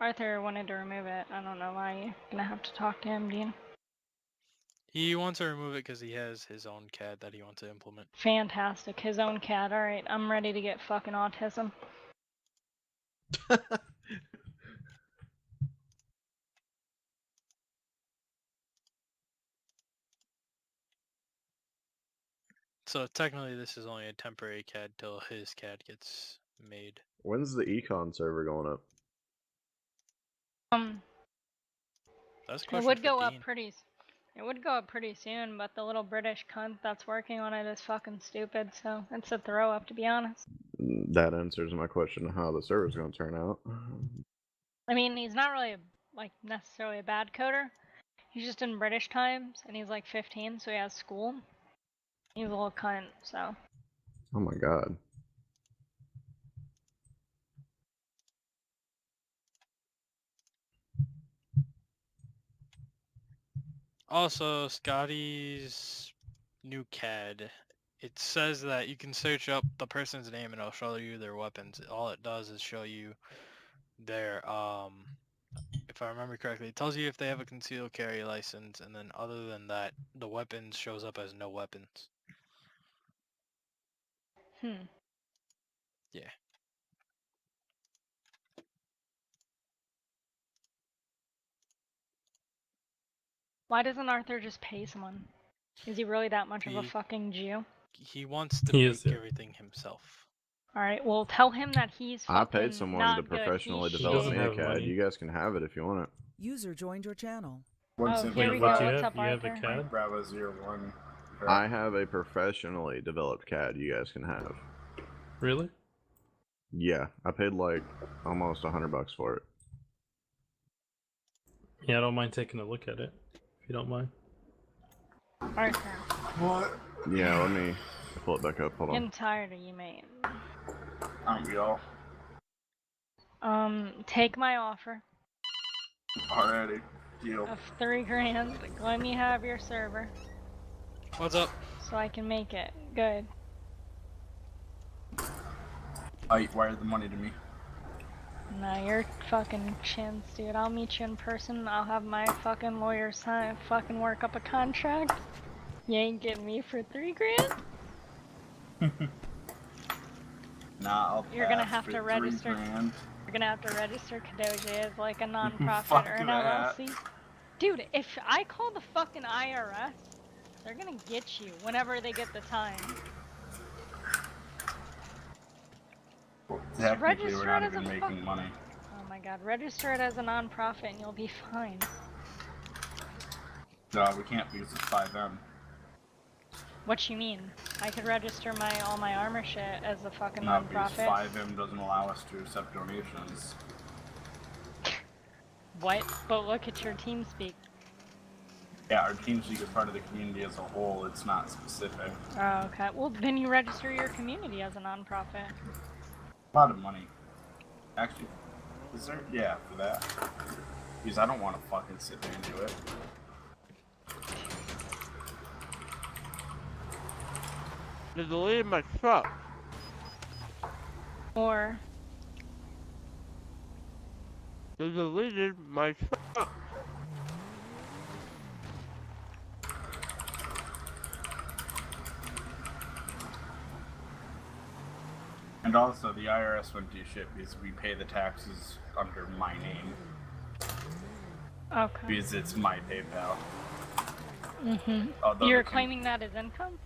D: Arthur wanted to remove it. I don't know why. You're gonna have to talk to him, Dean.
A: he wants to remove it because he has his own CAD that he wants to implement.
D: Fantastic. His own CAD. Alright, I'm ready to get fucking autism.
A: So technically, this is only a temporary CAD till his CAD gets made.
F: When's the econ server going up?
A: That's a
D: It
A: question
D: would
A: for
D: go up
A: Dean.
D: It would go up pretty soon, but the little British cunt that's working on it is fucking stupid, so it's a throw up, to be honest.
F: That answers my question of how the server's going to turn out.
D: I mean, he's not really necessarily a bad coder. He's just in British times, and he's like 15, so he has school. He's a little cunt, so.
F: Oh my god.
A: Also, Scotty's new CAD it says that you can search up the person's name and it'll show you their weapons. All it does is show you their if I remember correctly, it tells you if they have a concealed carry license, and then other than that, the weapons shows up as no weapons. Yeah.
D: Why doesn't Arthur just pay someone? Is he really that much of a fucking Jew?
A: He wants to
L: He
A: make
L: is, yeah.
A: everything himself.
D: Alright, well tell him that he's
F: I
D: fucking
F: paid someone
D: not
F: to
D: good.
F: professionally
D: He's
F: develop
L: doesn't
F: me a
L: have
F: CAD.
L: money.
F: You guys can have it if you want it.
J: User joined your channel.
D: Oh, here
L: Wait,
D: we
L: what
D: go.
L: do you
D: What's
L: have?
D: up,
L: You have a
D: Arthur?
L: CAD?
M: Bravo 01.
F: I have a professionally developed CAD you guys can have.
L: Really?
F: Yeah, I paid like almost $100 for it.
L: Yeah, I don't mind taking a look at it, if you don't mind.
D: Arthur.
M: What?
F: Yeah, let me pull it back up. Hold on.
D: Getting tired of you, mate.
M: Aren't we all?
D: Take my offer
M: Alrighty. Deal.
D: of 3 grand. Let me have your server.
A: What's up?
D: So I can make it. Good.
M: I wired the money to me.
D: Nah, you're fucking chins, dude. I'll meet you in person. I'll have my fucking lawyer sign, fucking work up a contract. You ain't getting me for 3 grand?
M: Nah, I'll
D: You're gonna
M: pass
D: have
M: for
D: to
M: 3
D: register.
M: grand.
D: You're gonna have to register Kadoji as like a non-profit
M: Fuck
D: or an
M: that.
D: LLC. Dude, if I call the fucking IRS, they're gonna get you whenever they get the time.
M: Technically,
D: register
M: we're not
D: it as
M: even
D: a
M: making money.
D: Oh my god, register it as a non-profit and you'll be fine.
M: No, we can't because it's 5M.
D: What you mean? I could register all my armor shit as a fucking
M: No, because
D: non-profit.
M: 5M doesn't allow us to accept donations.
D: What? But look at your team speak.
M: Yeah, our TeamSpeak is part of the community as a whole. It's not specific.
D: Oh, okay. Well, then you register your community as a non-profit.
M: A lot of money. Actually, is there? Yeah, for that. Because I don't want to fucking sit there and do it.
I: They deleted my truck.
D: Or
I: They deleted my truck.
M: And also, the IRS wouldn't do shit because we pay the taxes under my name.
D: okay.
M: Because it's my PayPal.
D: Mm-hmm. You're claiming that as income?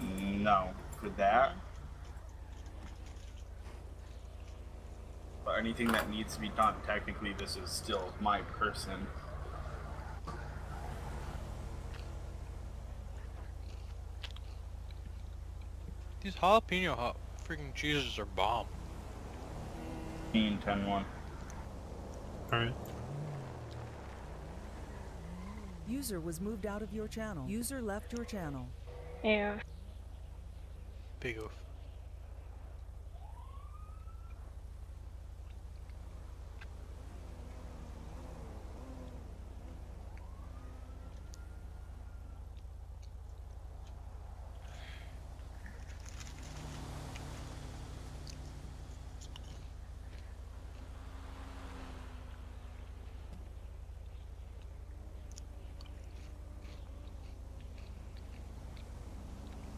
M: No, for that. But anything that needs to be done, technically, this is still my person.
A: These jalapeno freaking cheeses are bomb.
M: 10-1.
L: Alright.
J: User was moved out of your channel. User left your channel.
D: Yeah.
A: Big oof.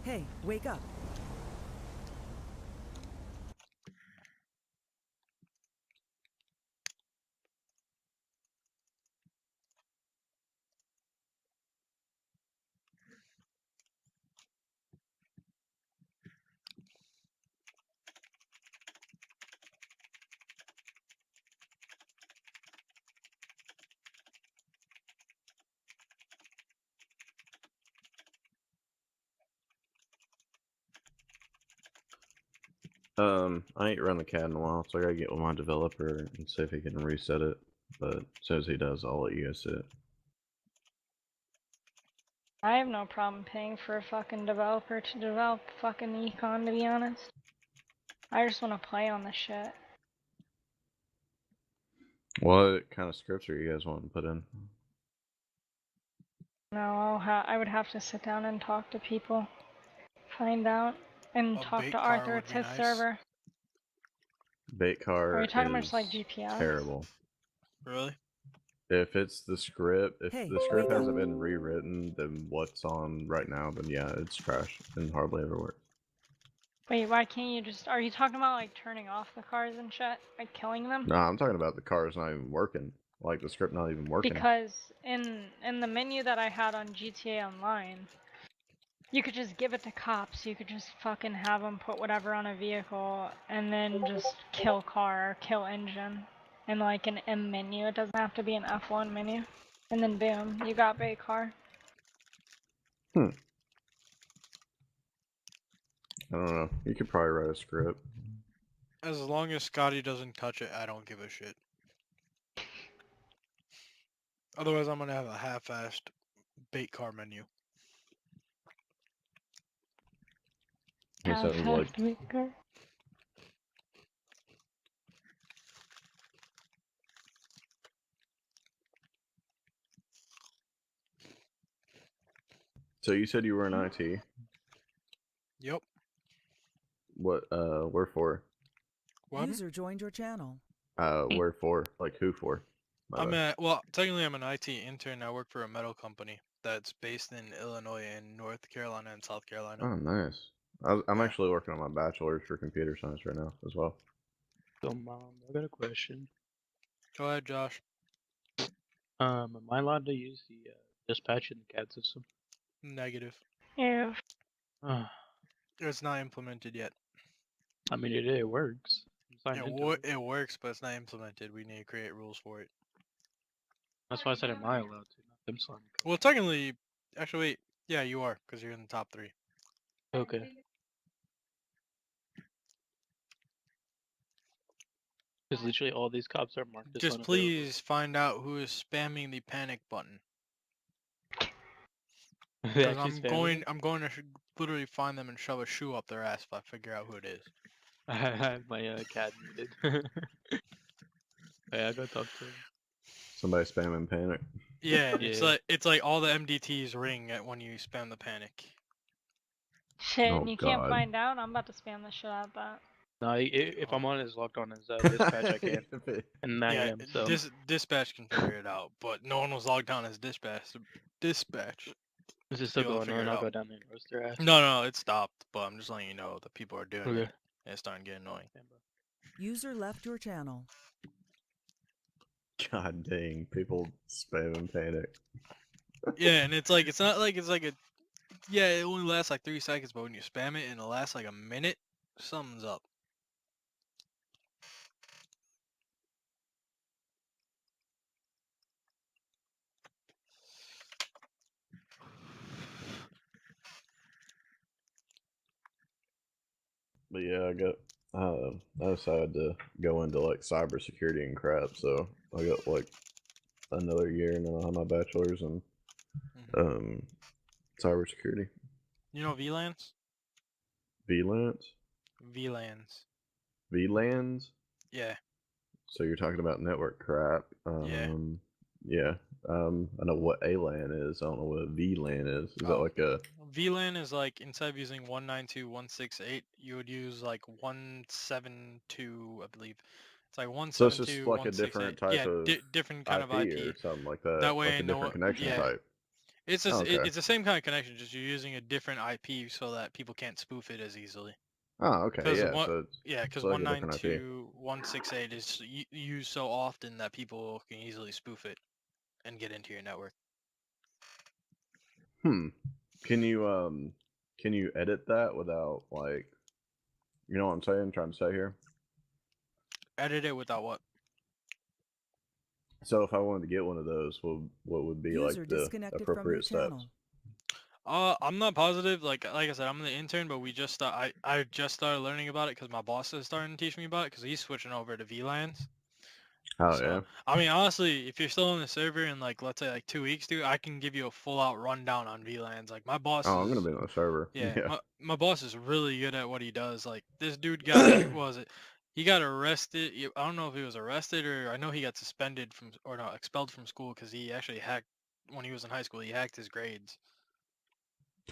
J: Hey, wake up.
F: I ain't run the CAD in a while, so I gotta get with my developer and see if he can reset it. But as soon as he does, I'll let you guys see it.
D: I have no problem paying for a fucking developer to develop fucking econ, to be honest. I just want to play on the shit.
F: What kind of scripts are you guys wanting to put in?
D: No, I would have to sit down and talk to people. Find out and
A: A
D: talk
A: bait
D: to
A: car
D: Arthur.
A: would
D: It's
A: be
D: his
A: nice.
D: server.
F: Bait
D: Are
F: car
D: you talking about just like
F: is
D: GPS?
F: terrible.
A: Really?
F: If it's the script, if
J: Hey,
F: the script
J: wake up.
F: hasn't been rewritten, then what's on right now, then yeah, it's trash and hardly ever works.
D: Wait, why can't you just? Are you talking about like turning off the cars and shit, like killing them?
F: No, I'm talking about the car's not even working. Like the script not even working.
D: Because in the menu that I had on GTA Online, you could just give it to cops. You could just fucking have them put whatever on a vehicle and then just kill car or kill engine in like an M menu. It doesn't have to be an F1 menu. And then boom, you got bait car.
F: I don't know. You could probably write a script.
A: As long as Scotty doesn't touch it, I don't give a shit. Otherwise, I'm gonna have a half-assed bait car menu.
F: He sounds like
D: bait car.
F: So you said you were in IT.
A: Yep.
F: What? Where for?
A: What?
J: User joined your channel.
F: Where for? Like who for?
A: Well, technically I'm an IT intern. I work for a metal company that's based in Illinois and North Carolina and South Carolina.
F: Oh, nice. I'm actually working on my bachelor's for computer science right now as well.
N: So, Mom, I got a question.
A: Go ahead, Josh.
N: Am I allowed to use the dispatch in the CAD system?
A: Negative.
D: Ew.
A: It's not implemented yet.
N: I mean, it works.
A: It works, but it's not implemented. We need to create rules for it.
N: That's why I said, am I allowed to? Not them slamming.
A: Well, technically, actually, wait. Yeah, you are, because you're in the top 3.
N: Okay. Because literally all these cops are marked as
A: Just
N: unavailable.
A: please find out who is spamming the panic button.
N: They
A: Because
N: actually
A: I'm going to literally find them and shove a shoe up their ass if I figure out who it is.
N: I have my CAD muted. Yeah, I gotta talk to him.
F: Somebody spamming panic.
A: Yeah, and it's like all the MDTs ring when you spam the panic.
D: Shit,
F: Oh,
D: and you
F: God.
D: can't find out? I'm about to spam the shit out of that.
N: No, if I'm on his logged on his dispatch, I can. And I am, so.
A: Dispatch can figure it out, but no one was logged on as dispatch. Dispatch.
N: Is it still going on? I'll go down there and roast their ass.
A: No, it stopped, but I'm just letting you know that people are doing it. And it's starting to get annoying.
J: User left your channel.
F: God dang, people spamming panic.
A: Yeah, and it's like, it's not like it's like a, yeah, it only lasts like 3 seconds, but when you spam it and it lasts like a minute, something's up.
F: But yeah, I decided to go into like cybersecurity and crap, so I got like another year and then I'll have my bachelor's in cybersecurity.
A: You know VLANs?
F: VLANs?
A: VLANs.
F: VLANs?
A: Yeah.
F: So you're talking about network crap. Yeah. I know what a LAN is. I don't know what a VLAN is. Is that like a
A: VLAN is like, instead of using 192.168, you would use like 172, I believe. It's like 172.168.
F: So it's just like a different type of
A: different kind of IP
F: or something like that.
A: That way,
F: like a different connection
A: yeah.
F: type.
A: It's just, it's the same kind of connection, just you're using a different IP so that people can't spoof it as easily.
F: Oh, okay, yeah.
A: Because
F: like
A: 192.168 is used so often that people can easily spoof it and get into your network.
F: Can you edit that without like, you know what I'm saying? I'm trying to say here.
A: Edit it without what?
F: So if I wanted to get one of those, what would be like the appropriate steps?
A: I'm not positive. Like I said, I'm the intern, but I just started learning about it because my boss is starting to teach me about it because he's switching over to VLANs.
F: Oh, yeah.
A: I mean, honestly, if you're still on the server in like, let's say like 2 weeks, dude, I can give you a full out rundown on VLANs. Like my boss.
F: Oh, I'm gonna be on the server.
A: Yeah. My boss is really good at what he does. Like this dude got, what was it? He got arrested. I don't know if he was arrested or I know he got suspended from, or no, expelled from school because he actually hacked, when he was in high school, he hacked his grades.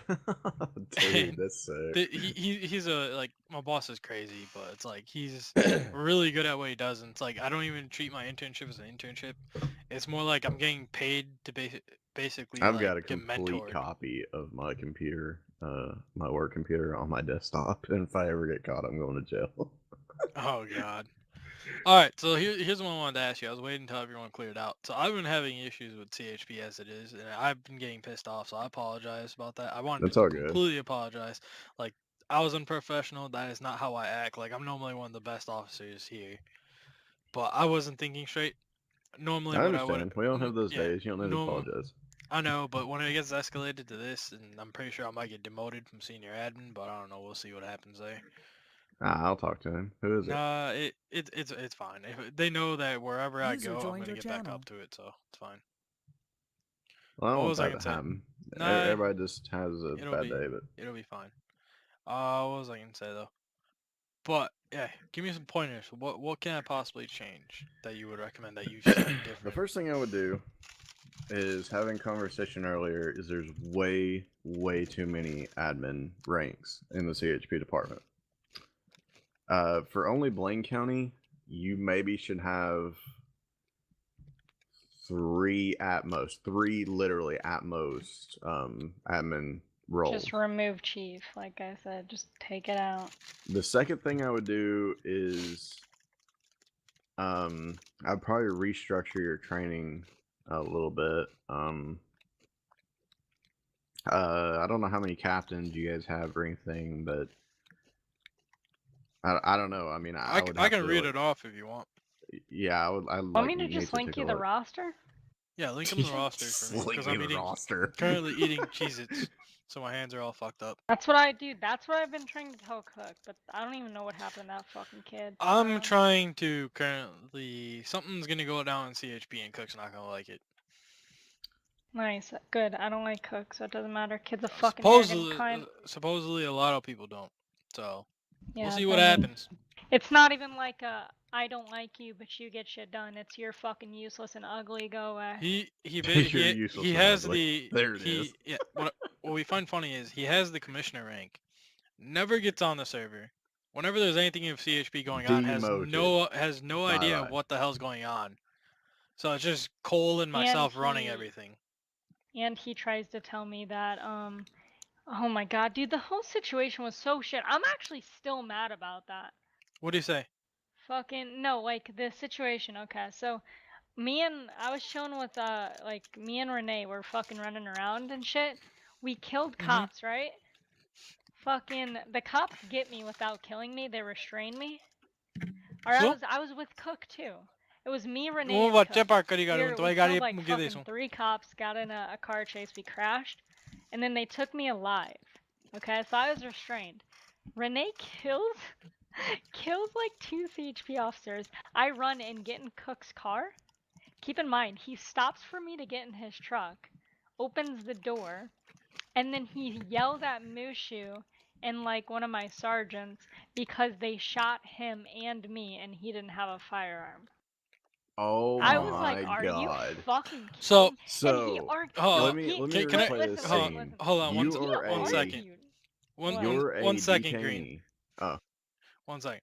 F: Dude, that's sick.
A: He's like my boss is crazy, but it's like he's really good at what he does, and it's like I don't even treat my internship as an internship. It's more like I'm getting paid to basically
F: I've
A: like
F: got a
A: get
F: complete
A: mentored.
F: copy of my computer, my work computer on my desktop, and if I ever get caught, I'm going to jail.
A: Oh god. All right, so here's what I wanted to ask you. I was waiting until everyone cleared out. So I've been having issues with CHP as it is, and I've been getting pissed off. So I apologize about that. I wanted
F: That's
A: to
F: all good.
A: completely apologize. Like I was unprofessional. That is not how I act. Like I'm normally one of the best officers here, but I wasn't thinking straight. Normally,
F: I
A: what I would,
F: understand. We don't have those
A: yeah,
F: days. You don't need to
A: normal.
F: apologize.
A: I know, but when it gets escalated to this, and I'm pretty sure I might get demoted from senior admin, but I don't know. We'll see what happens there.
F: I'll talk to him. Who is it?
A: Nah, it's fine. If they know that wherever I
J: User
A: go, I'm
J: joined
A: gonna
J: your
A: get back
J: channel.
A: up to it, so it's fine.
F: Well, I don't
A: What
F: want
A: was I
F: that
A: gonna
F: to
A: say?
F: happen.
A: Nah,
F: Everybody just has a
A: it'll
F: bad
A: be
F: day, but
A: it'll be fine. What was I gonna say though? But yeah, give me some pointers. What can I possibly change that you would recommend that you see
F: the
A: different?
F: first thing I would do is having conversation earlier is there's way too many admin ranks in the CHP department. For only Blaine County, you maybe should have 3 at most, 3 literally at most admin roles.
D: Just remove chief, like I said. Just take it out.
F: The second thing I would do is I'd probably restructure your training a little bit. I don't know how many captains you guys have or anything, but I don't know. I mean, I
A: can read it off if you want.
F: Yeah, I would.
D: Want me to just link you the roster?
A: Yeah, link them the roster for me because I'm eating currently eating Cheez-Its, so my hands are all fucked up.
D: That's what I do. That's what I've been trying to tell Cook, but I don't even know what happened to that fucking kid.
A: I'm trying to currently. Something's gonna go down in CHP, and Cook's not gonna like it.
D: Nice, good. I don't like Cook, so it doesn't matter. Kid's a fucking arrogant cunt.
A: Supposedly a lot of people don't. So
D: Yeah,
A: we'll see what happens.
D: It's not even like a I don't like you, but you get shit done. It's you're fucking useless and ugly. Go away.
A: He
F: has
A: the
F: there it is.
A: Yeah. What we find funny is he has the commissioner rank. Never gets on the server. Whenever there's anything of CHP going on, has no idea of what the hell's going on. So it's just Cole and myself running everything.
D: And he tries to tell me that oh my god, dude, the whole situation was so shit. I'm actually still mad about that.
A: What do you say?
D: Fucking no, like the situation. Okay, so I was chilling with like me and Renee were fucking running around and shit. We killed cops, right? Fucking the cops get me without killing me. They restrain me. Or I was with Cook too. It was me, Renee, and Cook. We killed like fucking 3 cops, got in a car chase, we crashed, and then they took me alive. Okay, so I was restrained. Renee kills like 2 CHP officers. I run and get in Cook's car. Keep in mind, he stops for me to get in his truck, opens the door, and then he yells at Mushu and like one of my sergeants because they shot him and me and he didn't have a firearm.
F: Oh
D: I was
F: my
D: like, are
F: god.
D: you fucking kidding?
F: So
D: let
F: me replay this scene.
A: Hold on, one second. One second, Green.
F: Oh.
A: 1 second.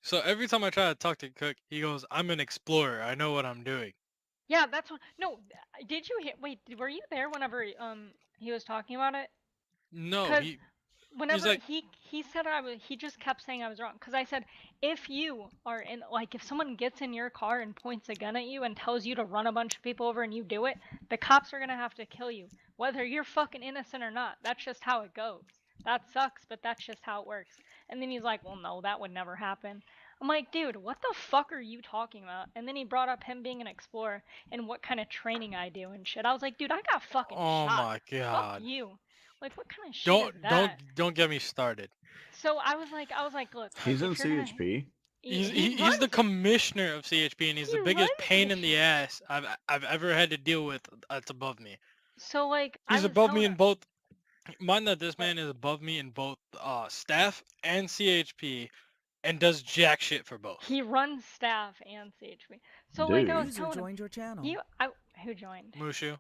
A: So every time I try to talk to Cook, he goes, "I'm an explorer. I know what I'm doing."
D: Yeah, that's what. No, did you hear? Wait, were you there whenever he was talking about it?
A: No,
D: whenever he said he just kept saying I was wrong because I said if you are in like if someone gets in your car and points a gun at you and tells you to run a bunch of people over and you do it, the cops are gonna have to kill you whether you're fucking innocent or not. That's just how it goes. That sucks, but that's just how it works. And then he's like, well, no, that would never happen. I'm like, dude, what the fuck are you talking about? And then he brought up him being an explorer and what kind of training I do and shit. I was like, dude, I got fucking shot.
A: Oh my god.
D: Fuck you. Like, what kind of shit is that?
A: Don't get me started.
D: So I was like, look.
F: He's in CHP.
A: He's the commissioner of CHP, and he's the biggest pain in the ass I've ever had to deal with. That's above me.
D: So like,
A: he's above me in both. Mind that this man is above me in both staff and CHP, and does jack shit for both.
D: He runs staff and CHP. So
J: Dude.
D: like, I was
J: User joined your channel.
D: Who joined?
A: Mushu.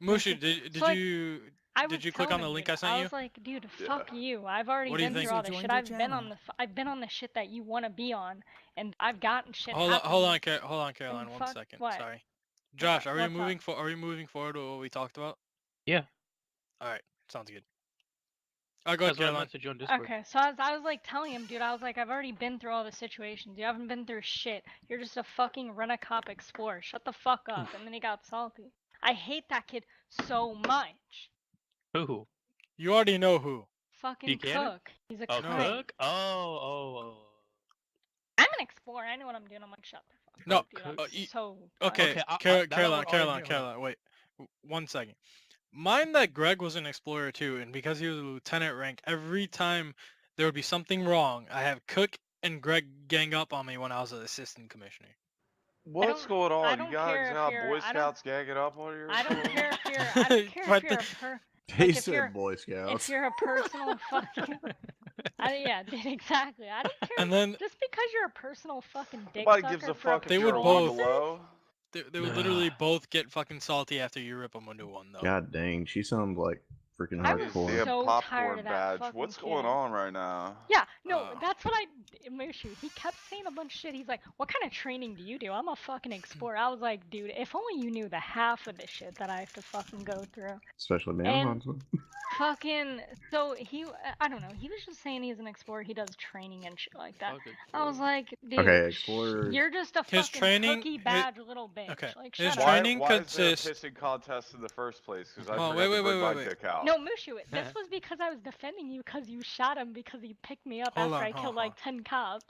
A: Mushu, did you? Did you click on the link I sent
D: I
A: you?
D: was like, dude, fuck you. I've already
A: What do you
D: been
A: think?
D: through all this
J: User
D: shit.
J: joined your
D: I've been on the shit that you want to be on, and I've gotten shit
A: Hold on,
D: happen.
A: hold on, Caroline,
D: And
A: 1
D: fuck
A: second.
D: what?
A: Sorry. Josh, are we
D: What's
A: moving
D: up?
A: Are we moving forward with what we talked about?
N: Yeah.
A: All right, sounds good. Go ahead,
N: That's why I
A: Caroline.
N: messaged you on Discord.
D: Okay, so I was like telling him, dude, I was like, I've already been through all the situations. You haven't been through shit. You're just a fucking rent-a-cop explorer. Shut the fuck up. And then he got salty. I hate that kid so much.
N: Who?
A: You already know who.
D: Fucking
N: Buchanan?
D: Cook. He's a
N: Oh,
D: cunt.
N: Cook? Oh.
D: I'm an explorer. I know what I'm doing. I'm like, shut the fuck
A: No.
D: up, dude. I'm so
A: Okay,
N: Okay,
A: Caroline, wait. 1 second. Mind that Greg was an explorer too, and because he was a lieutenant rank, every time there would be something wrong, I have Cook and Greg gang up on me when I was an assistant commissioner.
O: What's going on?
D: I
O: You
D: don't
O: guys
D: care if
O: got
D: you're-
O: Boy
D: I don't-
O: Scouts gagging up on your
D: I don't
O: school?
D: care if you're. I don't care if you're a per.
F: He
D: Like, if
F: said
D: you're,
F: Boy Scouts.
D: if you're a personal fucking. Yeah, dude, exactly. I don't care.
A: And then
D: just because you're a personal fucking dick
O: Nobody
D: sucker
O: gives a
D: for
O: fuck if
A: they
O: you're
A: would
O: a
A: both.
O: low.
A: They would literally both get fucking salty after you rip them a new one, though.
F: God dang, she sounds like freaking
D: I was
F: hardcore.
O: Damn
D: so
O: popcorn
D: tired of that
O: badge.
D: fucking
O: What's
D: kid.
O: going on right now?
D: Yeah, no, that's what Mushu, he kept saying a bunch of shit. He's like, what kind of training do you do? I'm a fucking explorer. I was like, dude, if only you knew the half of the shit that I have to fucking go through.
F: Especially
D: And
F: Manhunt.
D: fucking, so I don't know, he was just saying he's an explorer, he does training and shit like that. I was like, dude,
F: Okay, explorers.
D: you're just a
A: His
D: fucking
A: training-
D: hookie
A: his-
D: badge little bitch.
A: okay,
D: Like,
A: his
D: shut up.
A: training
O: Why is there a
A: consists-
O: pissing contest in the first place? Because I
A: Oh,
O: forgot to bring my
A: wait.
O: dick out.
D: No, Mushu, this was because I was defending you because you shot him because he picked me up
A: Hold
D: after
A: on,
D: I
A: hold
D: killed
A: on.
D: like 10 cops.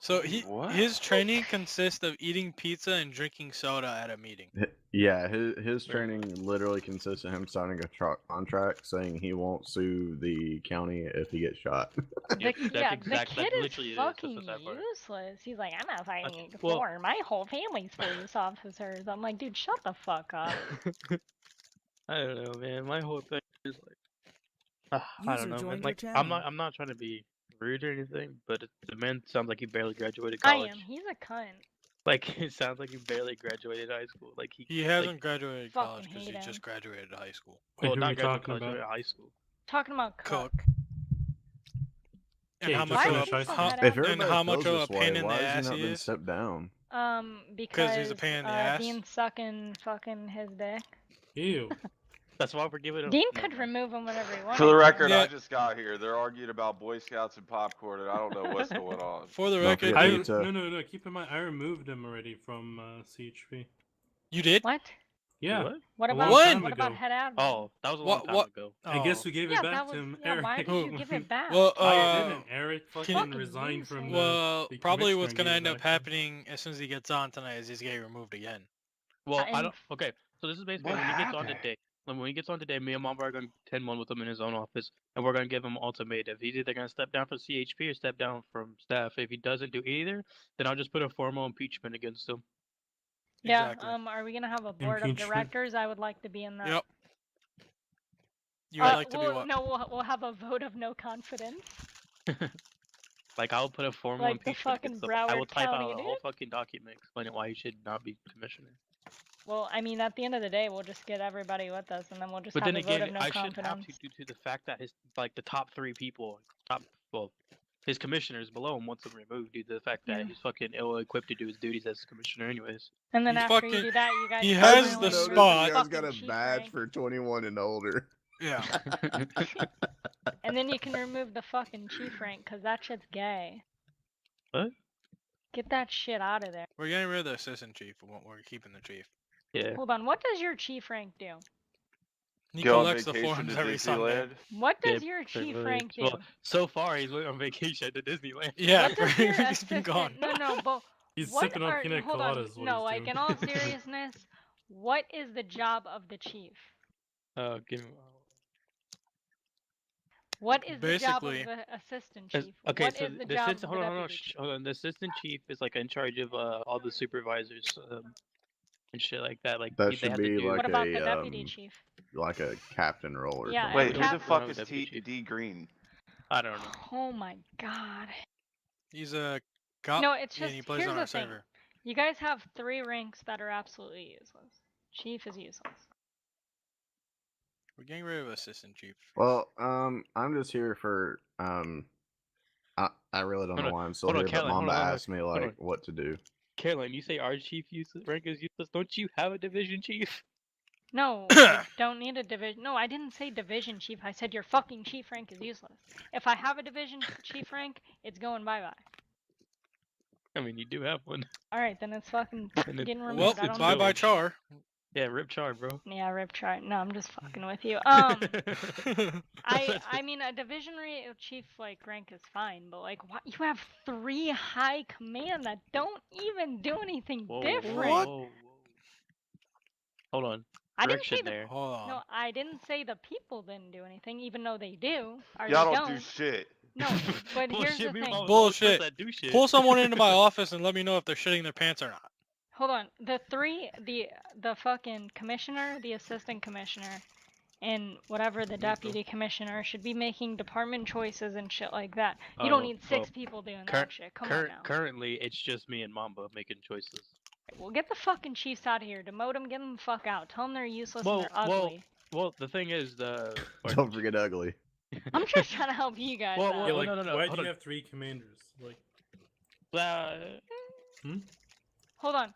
A: So
O: What?
A: his training consists of eating pizza and drinking soda at a meeting.
F: Yeah, his training literally consists of him signing a contract saying he won't sue the county if he gets shot.
D: The kid is fucking useless. He's like, I'm not fighting an explorer. My whole family's police officers. I'm like, dude, shut the fuck up.
N: I don't know, man. My whole thing is like, I
J: User
N: don't know, man.
J: joined
N: Like,
J: your
N: I'm
J: channel.
N: not trying to be rude or anything, but the man sounds like he barely graduated
D: I
N: college.
D: am. He's a cunt.
N: Like, it sounds like he barely graduated high school. Like
A: He hasn't graduated
D: Fucking
A: college because he
D: hate him.
A: just graduated high school.
N: Well,
L: Wait, who are
N: not
L: we
N: graduated
L: talking
N: college,
L: about?
N: high school.
D: Talking about Cook.
A: And
L: Yeah,
A: how
L: he
A: much
L: just
A: of
L: finished high
A: a,
L: school.
A: how,
F: If
A: and
F: everybody
A: how much
F: feels
A: of a
F: this
A: pain
F: way,
A: in the
F: why has he
A: ass
F: not
A: he
F: been
A: is.
F: stepped down?
D: Because
A: he's a pain in the ass?
D: Dean sucking fucking his dick.
L: Ew.
N: That's why we're giving him.
D: Dean could remove him whenever he wanted.
O: For the record,
A: Yeah.
O: I just got here. They're arguing about Boy Scouts and popcorn, and I don't know what's going on.
A: For the
F: Don't
A: record,
F: forget
A: Dean,
F: pizza.
L: No. Keep in mind, I removed him already from CHP.
A: you did?
D: What?
L: Yeah.
N: What?
D: What
L: A
D: about
L: long time
D: what about
L: ago.
D: head admin?
N: Oh, that was a long time ago.
L: I guess we gave
D: Yeah,
L: it back
D: that was.
L: to him.
D: Yeah,
L: Eric.
D: why did you give it back?
A: Well,
L: I didn't. Eric fucking
D: Fucking
L: resigned from
A: well,
L: the
A: probably
L: commissioner
A: what's
L: and
A: gonna
L: gave it
A: end up
L: back to him.
A: happening as soon as he gets on tonight is he's getting removed again.
N: Well, I
D: And-
N: don't. Okay, so this is basically
O: What
N: when he gets on
O: happened?
N: today. When he gets on today, me and Mom are going to 10-1 with him in his own office, and we're going to give him an ultimatum. He's either going to step down from CHP or step down from staff. If he doesn't do either, then I'll just put a formal impeachment against him.
D: Yeah.
A: Exactly.
D: Are we gonna have a board of
L: Impeachment.
D: directors? I would like to be in that.
A: Yep. You would like to be
D: we'll-
A: what?
D: No, we'll have a vote of no confidence.
N: Like, I'll put a formal
D: Like the
N: impeachment
D: fucking
N: against him. I will
D: Broward
N: type
D: County,
N: out a
D: dude.
N: whole fucking document explaining why he should not be commissioner.
D: Well, I mean, at the end of the day, we'll just get everybody with us, and then we'll just
N: But
D: have
N: then
D: a vote
N: again,
D: of no
N: I should
D: confidence.
N: have to due to the fact that the top 3 people, his commissioners below him wants him removed due to the fact that
D: Yeah.
N: he's fucking ill-equipped to do his duties as commissioner anyways.
D: And then
A: He's
D: after you
A: fucking-
D: do that, you guys.
A: he
D: can
A: has
D: finally
A: the
D: remove
A: spot.
F: You guys got
D: fucking
F: a
D: chief
F: badge
D: rank,
F: for 21 and older.
A: Yeah.
D: and then you can remove the fucking chief rank, cause that shit's gay.
N: What?
D: Get that shit out of there.
A: We're getting rid of the assistant chief. We're keeping the chief.
N: Yeah.
D: Hold on, what does your chief rank do?
A: He
O: Go on
A: collects the
O: vacation
A: forms
O: to
A: every Sunday.
O: Disneyland.
D: What does
N: Yeah,
D: your
N: pretty
D: chief
N: much.
D: rank do?
N: Well, so far he's went on vacation to Disneyland.
A: Yeah,
D: What does your
A: he's been
D: assistant?
A: gone.
D: No, but
L: He's
D: what
L: sipping on
D: are?
L: pina
D: Hold on,
L: coladas. What
D: no,
L: he's
D: like
L: doing.
D: in all seriousness, what is the job of the chief?
N: Give me.
D: What is the job of
A: Basically-
D: the assistant chief?
N: Okay,
D: What
N: so
D: is the
N: the
D: job
N: assistant,
D: of the
N: hold on,
D: deputy chief?
N: hold on. The assistant chief is like in charge of all the supervisors and shit like that. Like
F: That
N: they
F: should
N: have to
F: be
N: do.
F: like
D: What about
F: a
D: the deputy chief?
F: like a captain role or
D: Yeah,
F: something.
O: Wait, who the
D: Cap-
O: fuck is
N: Deputy
O: T
N: chief.
O: D Green?
N: I don't know.
D: Oh my god.
A: He's a cop.
D: No, it's
A: and
D: just
A: he plays
D: here's
A: on
D: the
A: our
D: thing.
A: server.
D: You guys have 3 ranks that are absolutely useless. Chief is useless.
A: We're getting rid of assistant chief.
F: Well, I'm just here for I really don't know why I'm still
N: hold on,
F: here, but
N: Caroline,
F: Mamba
N: hold on,
F: asked me
N: hold on.
F: like what to do.
N: Caroline, you say our chief rank is useless. Don't you have a division chief?
D: No, I don't need a division. No, I didn't say division chief. I said your fucking chief rank is useless. If I have a division chief rank, it's going bye-bye.
N: I mean, you do have one.
D: Alright, then it's fucking
N: And
D: getting
A: Well,
D: removed. I don't
A: bye
D: need
A: bye
D: it.
A: Char.
N: Yeah, rip Char, bro.
D: Yeah, rip chart. No, I'm just fucking with you. I mean a divisionary chief like rank is fine, but like what you have 3 high command that don't even do anything different.
N: Whoa. Hold on.
D: I didn't say
N: Correction
D: the
N: there.
A: Hold on.
D: No, I didn't say the people didn't do anything, even though they do. Or
O: Y'all
D: they
O: don't do shit.
D: No, but here's
N: Bullshit,
D: the
N: me
D: thing.
N: mama.
A: Bullshit.
N: That do shit.
A: Pull someone into my office and let me know if they're shitting their pants or not.
D: Hold on. The fucking commissioner, the assistant commissioner, and whatever the deputy commissioner should be making department choices and shit like that. You don't need 6 people doing that shit. Come on now.
N: Currently, it's just me and Mamba making choices.
D: Well, get the fucking chiefs out of here. Demote them, get them the fuck out. Tell them they're useless and they're ugly.
N: Well, the thing is,
F: Don't forget ugly.
D: I'm just trying to help you guys out.
L: Yeah, like,
N: no.
L: why do you have 3 commanders? Like,
D: Hold on.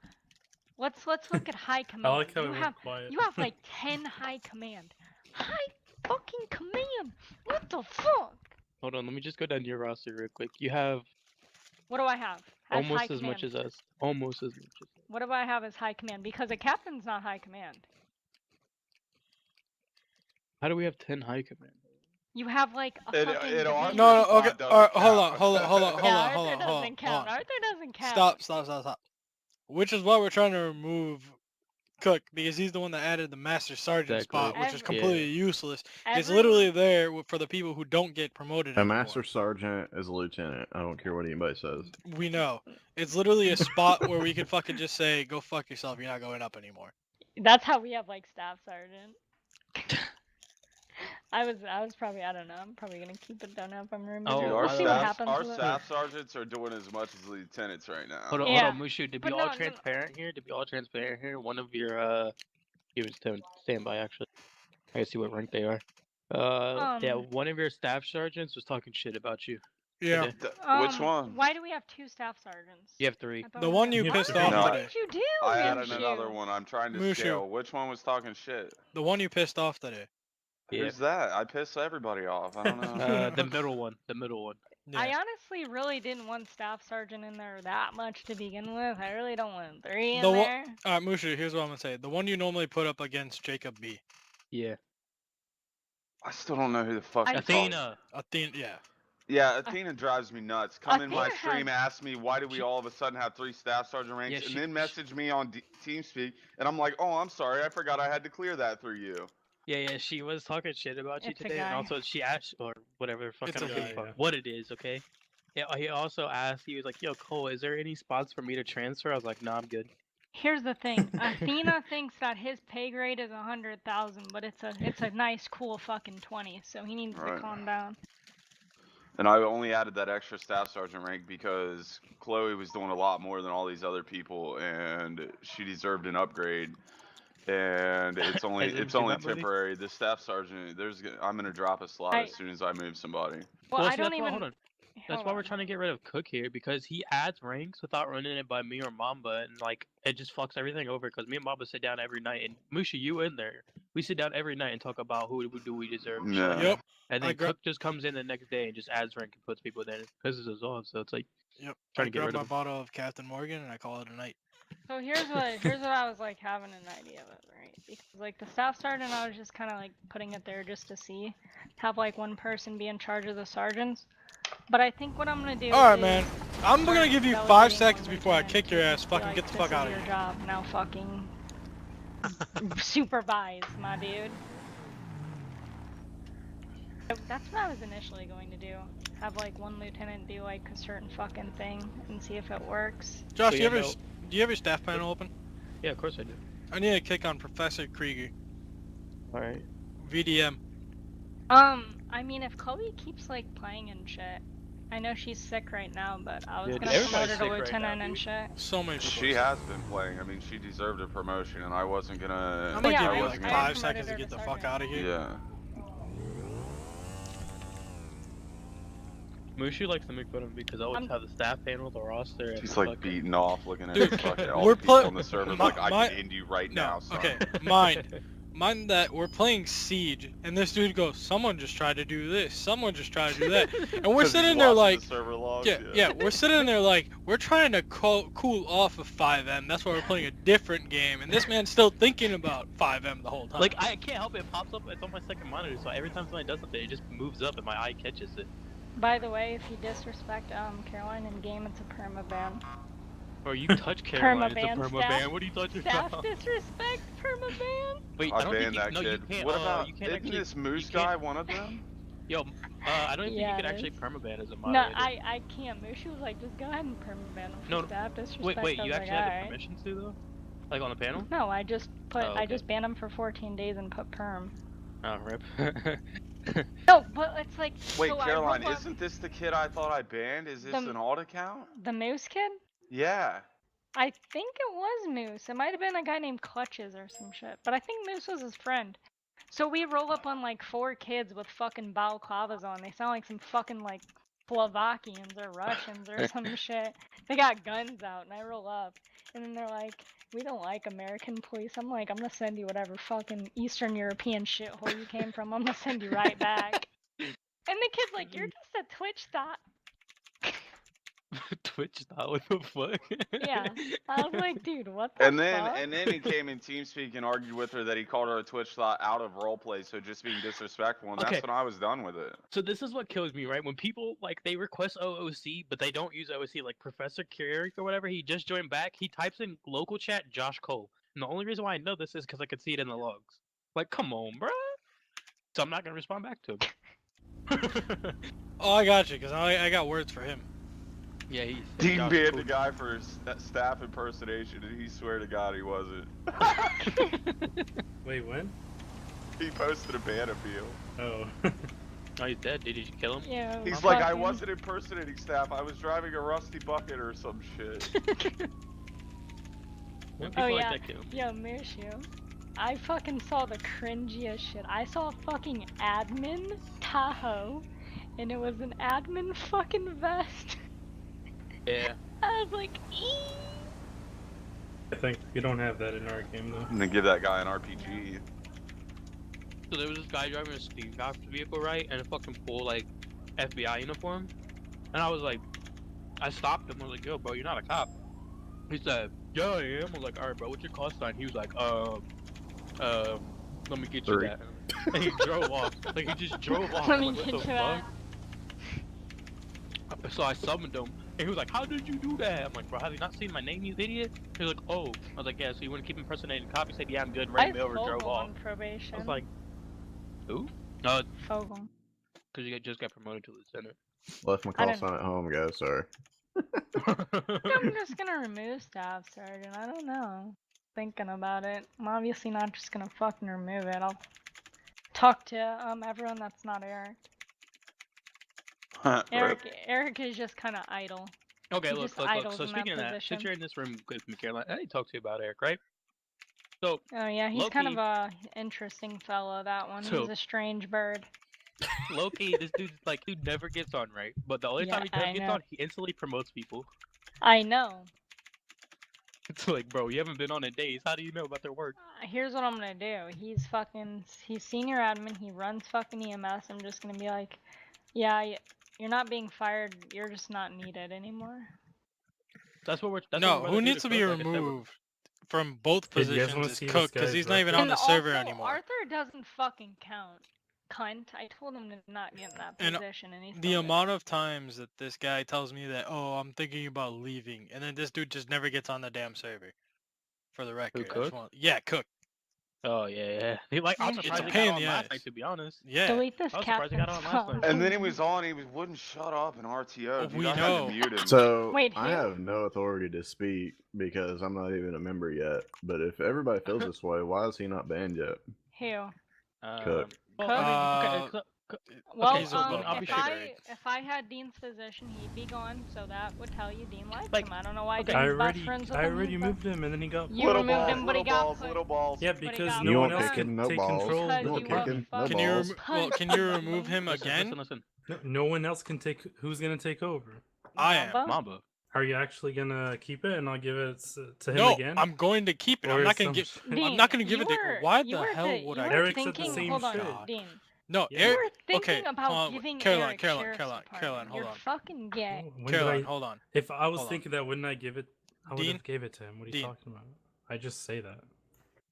D: Let's look at high command.
L: I like how it went quiet.
D: You have like 10 high command. High fucking command. What the fuck?
N: Hold on, let me just go down to your roster real quick. You have
D: What do I have? As high
N: almost as
D: command.
N: much as us. Almost as much as us.
D: What do I have as high command? Because a captain's not high command.
N: How do we have 10 high command?
D: You have like a fucking division.
A: No, okay. Alright, hold on.
D: Arthur doesn't count. Arthur doesn't count.
A: Stop. Which is why we're trying to remove Cook, because he's the one that added the master sergeant spot, which is completely useless. It's literally there for the people who don't get promoted
F: A
A: anymore.
F: master sergeant is a lieutenant. I don't care what anybody says.
A: We know. It's literally a spot where we can fucking just say, go fuck yourself, you're not going up anymore.
D: That's how we have like staff sergeant. I was probably, I don't know, I'm probably gonna keep it down if I'm removing it. We'll see what happens
O: Our
D: with it.
O: staff sergeants are doing as much as lieutenants right now.
N: Hold on, Mushu. To be all transparent here, one of your he was standby actually. I can see what rank they are. Yeah, one of your staff sergeants was talking shit about you.
A: Yeah.
O: Which one?
D: Why do we have 2 staff sergeants?
N: You have 3.
A: The one you pissed off
O: No,
A: today.
D: What did you do?
O: I added another one. I'm trying to
A: Mushu.
O: scale. Which one was talking shit?
A: The one you pissed off today.
O: Who's that? I piss everybody off. I don't know.
N: The middle one. The middle one.
D: I honestly really didn't want staff sergeant in there that much to begin with. I really don't want 3 in there.
A: Alright, Mushu, here's what I'm gonna say. The one you normally put up against Jacob B.
N: Yeah.
O: I still don't know who the fuck.
N: Athena.
A: Athena, yeah.
O: Yeah, Athena drives me nuts. Come in my
D: Athena
O: stream, ask me why do we all of a sudden have 3 staff sergeant ranks,
N: Yeah,
O: and then message me on TeamSpeak, and I'm like, oh, I'm sorry, I forgot I had to clear that through you.
N: Yeah, she was talking shit about you
D: It's a
N: today, and
D: guy.
N: also she asked, or whatever, fucking
A: It's a guy, yeah.
N: what it is, okay? Yeah, he also asked, he was like, yo, Cole, is there any spots for me to transfer? I was like, nah, I'm good.
D: Here's the thing. Athena thinks that his pay grade is 100,000, but it's a nice, cool fucking 20. So he needs to calm down.
O: And I only added that extra staff sergeant rank because Chloe was doing a lot more than all these other people, and she deserved an upgrade. And it's only temporary. The staff sergeant, I'm gonna drop a slot as soon as I move somebody.
D: Well, I
N: see,
D: don't
N: that's
D: even.
N: why, hold on. That's why we're trying to get rid of Cook here, because he adds ranks without running it by me or Mamba, and like it just fucks everything over. Because me and Mamba sit down every night, and Musha, you in there? We sit down every night and talk about who do we deserve.
O: Yeah.
A: Yep.
N: And then Cook just comes in the next day and just adds rank and puts people there. Pisses us off. So it's like,
A: Yep.
N: trying
A: I
N: to get rid
A: grabbed
N: of
A: my
N: him.
A: bottle of Captain Morgan and I call it a night.
D: So here's what I was like having an idea of it, right? Because like the staff sergeant, I was just kind of like putting it there just to see, have like one person be in charge of the sergeants. But I think what I'm gonna do.
A: Alright,
D: is
A: man. I'm gonna give you 5 seconds before I kick your ass. Fucking
D: like,
A: get the fuck out of
D: Your
A: here.
D: job now, fucking supervise, my dude. That's what I was initially going to do. Have like one lieutenant do like a certain fucking thing and see if it works.
A: Josh, do you have your staff panel open?
N: Yeah, of course I do.
A: I need a kick on Professor Krieger.
N: Alright.
A: VDM.
D: I mean, if Chloe keeps like playing and shit, I know she's sick right now, but I was
N: Dude,
D: gonna promote
N: everybody's
D: her to
N: sick right
D: lieutenant
N: now,
D: and
N: dude.
D: shit.
A: So many people.
O: She has been playing. I mean, she deserved a promotion, and I wasn't gonna.
A: I'm gonna
D: yeah,
A: give
D: I-
A: you
O: wasn't
A: like
D: I
O: gonna.
A: 5 seconds to
D: promoted her
A: get
D: to
A: the fuck
D: sergeant.
A: out of here.
O: Yeah.
N: Mushu likes to make fun of me because I always have the staff panel, the roster, and
O: She's
N: the
O: like
N: fucking...
O: beating off, looking at
A: Dude,
O: fucking all
A: we're
O: the people
A: play-
O: on the server.
A: my-
O: Like, I
A: my-
O: can end you right
A: No,
O: now, son.
A: okay, mind that we're playing Siege, and this dude goes, someone just tried to do this, someone just tried to do that, and we're
O: 'Cause he's
A: sitting there
O: watching
A: like,
O: the server logs,
A: yeah, we're sitting there like, we're trying to cool off of 5M, that's why we're playing a different game, and this man's still thinking about 5M the whole time.
N: Like, I can't help it. It pops up. It's on my second monitor, so every time somebody does something, it just moves up and my eye catches it.
D: By the way, if you disrespect Caroline in game, it's a permaban.
N: Or you touch Caroline, it's a
D: Permaban,
N: permaban.
D: staff-
N: What are you talking
D: Staff
N: about?
D: disrespect, permaban.
N: Wait,
O: I
N: I don't think
O: banned
N: you,
O: that
N: no,
O: kid.
N: you can't.
O: What about?
N: You can't
O: Isn't
N: actually,
O: this Moose
N: you can't-
O: guy one of them?
N: Yo, I don't even
D: Yeah,
N: think you
D: it
N: can actually
D: is.
N: permaban as a
D: No,
N: moderator.
D: I can't. Mushu was like, just go ahead and permaban him for
N: No,
D: staff disrespect.
N: wait,
D: I
N: you
D: was
N: actually
D: like,
N: have the
D: alright.
N: permissions to though? Like on the panel?
D: No, I just put,
N: Oh,
D: I
N: okay.
D: just banned him for 14 days and put perm.
N: Oh, rip.
D: No, but it's like,
O: Wait,
D: so
O: Caroline,
D: I roll up
O: isn't this the kid I thought I banned? Is this an alt account?
D: the Moose kid?
O: Yeah.
D: I think it was Moose. It might have been a guy named Clutches or some shit, but I think Moose was his friend. So we roll up on like 4 kids with fucking balaclavas on. They sound like some fucking like Slovakians or Russians or some shit. They got guns out, and I roll up, and then they're like, "We don't like American police." I'm like, "I'm gonna send you whatever fucking Eastern European shithole you came from. I'm gonna send you right back." And the kid's like, "You're just a Twitch thought."
N: Twitch thought, what the fuck?
D: Yeah, I was like, dude, what the
O: And then
D: fuck?
O: he came in TeamSpeak and argued with her that he called her a Twitch thought out of roleplay, so just being disrespectful, and
N: Okay.
O: that's when I was done with it.
N: So this is what kills me, right? When people like they request OOC, but they don't use OOC, like Professor Carrick or whatever. He just joined back. He types in local chat Josh Cole, and the only reason why I know this is because I could see it in the logs. Like, come on, bruh. So I'm not gonna respond back to him.
A: Oh, I got you, because I got words for him.
N: Yeah, he's
O: Dean
N: Josh
O: banned
N: Cole.
O: the guy for staff impersonation, and he swear to God he wasn't.
L: Wait, when?
O: He posted a ban appeal.
L: Oh.
N: Oh, he's dead. Did you kill him?
D: Yeah.
O: He's like, I wasn't impersonating staff. I was driving a rusty bucket or some shit.
N: When
D: Oh
N: people like
D: yeah,
N: that kill him.
D: yo, Mushu. I fucking saw the cringiest shit. I saw a fucking admin Tahoe, and it was an admin fucking vest.
N: Yeah.
D: I was like, eee.
L: I think you don't have that in our game though.
O: And then give that guy an RPG.
N: So there was this guy driving a speed cop vehicle, right, and a fucking full like FBI uniform, and I was like, I stopped him. I was like, yo, bro, you're not a cop. He said, yeah, I am. I was like, alright, bro, what's your call sign? He was like, let me get you
F: 3.
N: that. And he drove off. Like, he just drove off.
D: Let
N: I'm
D: me
N: like, what
D: get
N: the
D: you that.
N: fuck? So I summoned him, and he was like, how did you do that? I'm like, bro, have you not seen my name, you idiot? He was like, oh. I was like, yeah, so you want to keep impersonating cops? He said, yeah, I'm good.
D: I
N: Ran me over, drove
D: Fogel
N: off.
D: on probation.
N: I was like, who? No,
D: Fogel.
N: because you just got promoted to lieutenant.
F: Left my
D: I
F: call
D: don't-
F: sign at home, guys. Sorry.
D: I'm just gonna remove staff sergeant. I don't know. Thinking about it. I'm obviously not just gonna fucking remove it. I'll talk to everyone that's not Eric. Eric is just kind of idle.
N: Okay,
D: He
N: look.
D: just
N: So
D: idles in
N: speaking of that,
D: position.
N: since you're in this room with me, Caroline, I need to talk to you about Eric, right? So,
D: Oh yeah, he's kind of
N: Loki-
D: a interesting fellow. That one.
N: So-
D: He's a strange bird.
N: Loki, this dude never gets on, right? But the only
D: Yeah,
N: time he does
D: I
N: get
D: know.
N: on, he instantly promotes people.
D: I know.
N: It's like, bro, you haven't been on in days. How do you know about their work?
D: Here's what I'm gonna do. He's senior admin. He runs fucking EMS. I'm just gonna be like, yeah, you're not being fired. You're just not needed anymore.
N: That's what we're. That's
A: No,
N: what we're
A: who
N: about
A: needs
N: do
A: to be
N: Cook, like I said, we're-
A: removed from both
L: Hey, do you guys
A: positions
L: wanna
A: is
L: see this
A: Cook, because
L: guy's
A: he's not even
L: record?
A: on the server
D: also,
A: anymore.
D: Arthur doesn't fucking count. Cunt. I told him to not get in that
A: And
D: position, and he
A: the
D: still did.
A: amount of times that this guy tells me that, oh, I'm thinking about leaving, and then this dude just never gets on the damn server. For the record, I just
N: Cook?
A: yeah, Cook.
N: Oh yeah. He, like, I'm
A: It's a
N: surprised he
A: pain
N: got
A: in
N: on
A: the
N: last
A: ass.
N: night. To be honest.
A: Yeah.
D: Delete this
N: I was surprised he got on last night.
O: And then he was on, he wouldn't shut up in RTO. Dude,
A: We
O: I had
A: know.
O: to mute him.
F: So
D: Wait,
F: I
D: who?
F: have no authority to speak because I'm not even a member yet. But if everybody feels this way, why is he not banned yet?
D: Who?
F: Cook.
N: Well,
D: Cook?
N: I mean, okay,
D: Well,
A: He's a little
N: I'll be
A: upgrade.
D: if I had Dean's position, he'd be gone, so that would tell you Dean likes
N: Like,
D: him. I don't know why
N: okay.
D: Dean's best friends with
L: I
D: him.
L: already
D: He's
L: moved him, and then he got.
D: You removed him, but he got put.
O: little balls.
L: Yeah,
D: but he
L: because
D: got
L: no
F: You
L: one
F: won't
L: else
F: kick
L: can
F: him, no
L: take
F: balls.
L: control of
F: You
L: the
F: won't kick
L: department.
F: him, no
A: Can you
F: balls.
A: can you remove him again?
N: Listen.
L: No one else can take. Who's gonna take over?
A: I am.
N: Mamba.
L: Are you actually gonna keep it and I'll give it to him
A: No,
L: again?
A: I'm going to keep it.
L: Or
A: I'm not
L: some
A: gonna give.
L: shit?
D: Dean,
A: I'm not gonna give
D: you
A: it to.
D: were-
A: Why
D: you
A: the
D: were
A: hell
D: th-
A: would
D: you
A: I?
D: were
L: Eric said the
D: thinking,
L: same
D: hold on,
L: shit.
D: Dean.
A: No,
L: Yeah.
D: You
A: Eric.
D: were thinking
A: Okay,
D: about
A: hold on,
D: giving
A: Caroline,
D: Eric
A: Caroline,
D: sheriff's
A: Caroline,
D: department.
A: Caroline, hold
D: You're
A: on.
D: fucking gay.
L: When did
A: Caroline,
L: I-
A: hold on.
L: If I was
A: Hold on.
L: thinking that, wouldn't I give it? I would
A: Dean?
L: have gave it to him. What are you
A: Dean.
L: talking about? I just say that.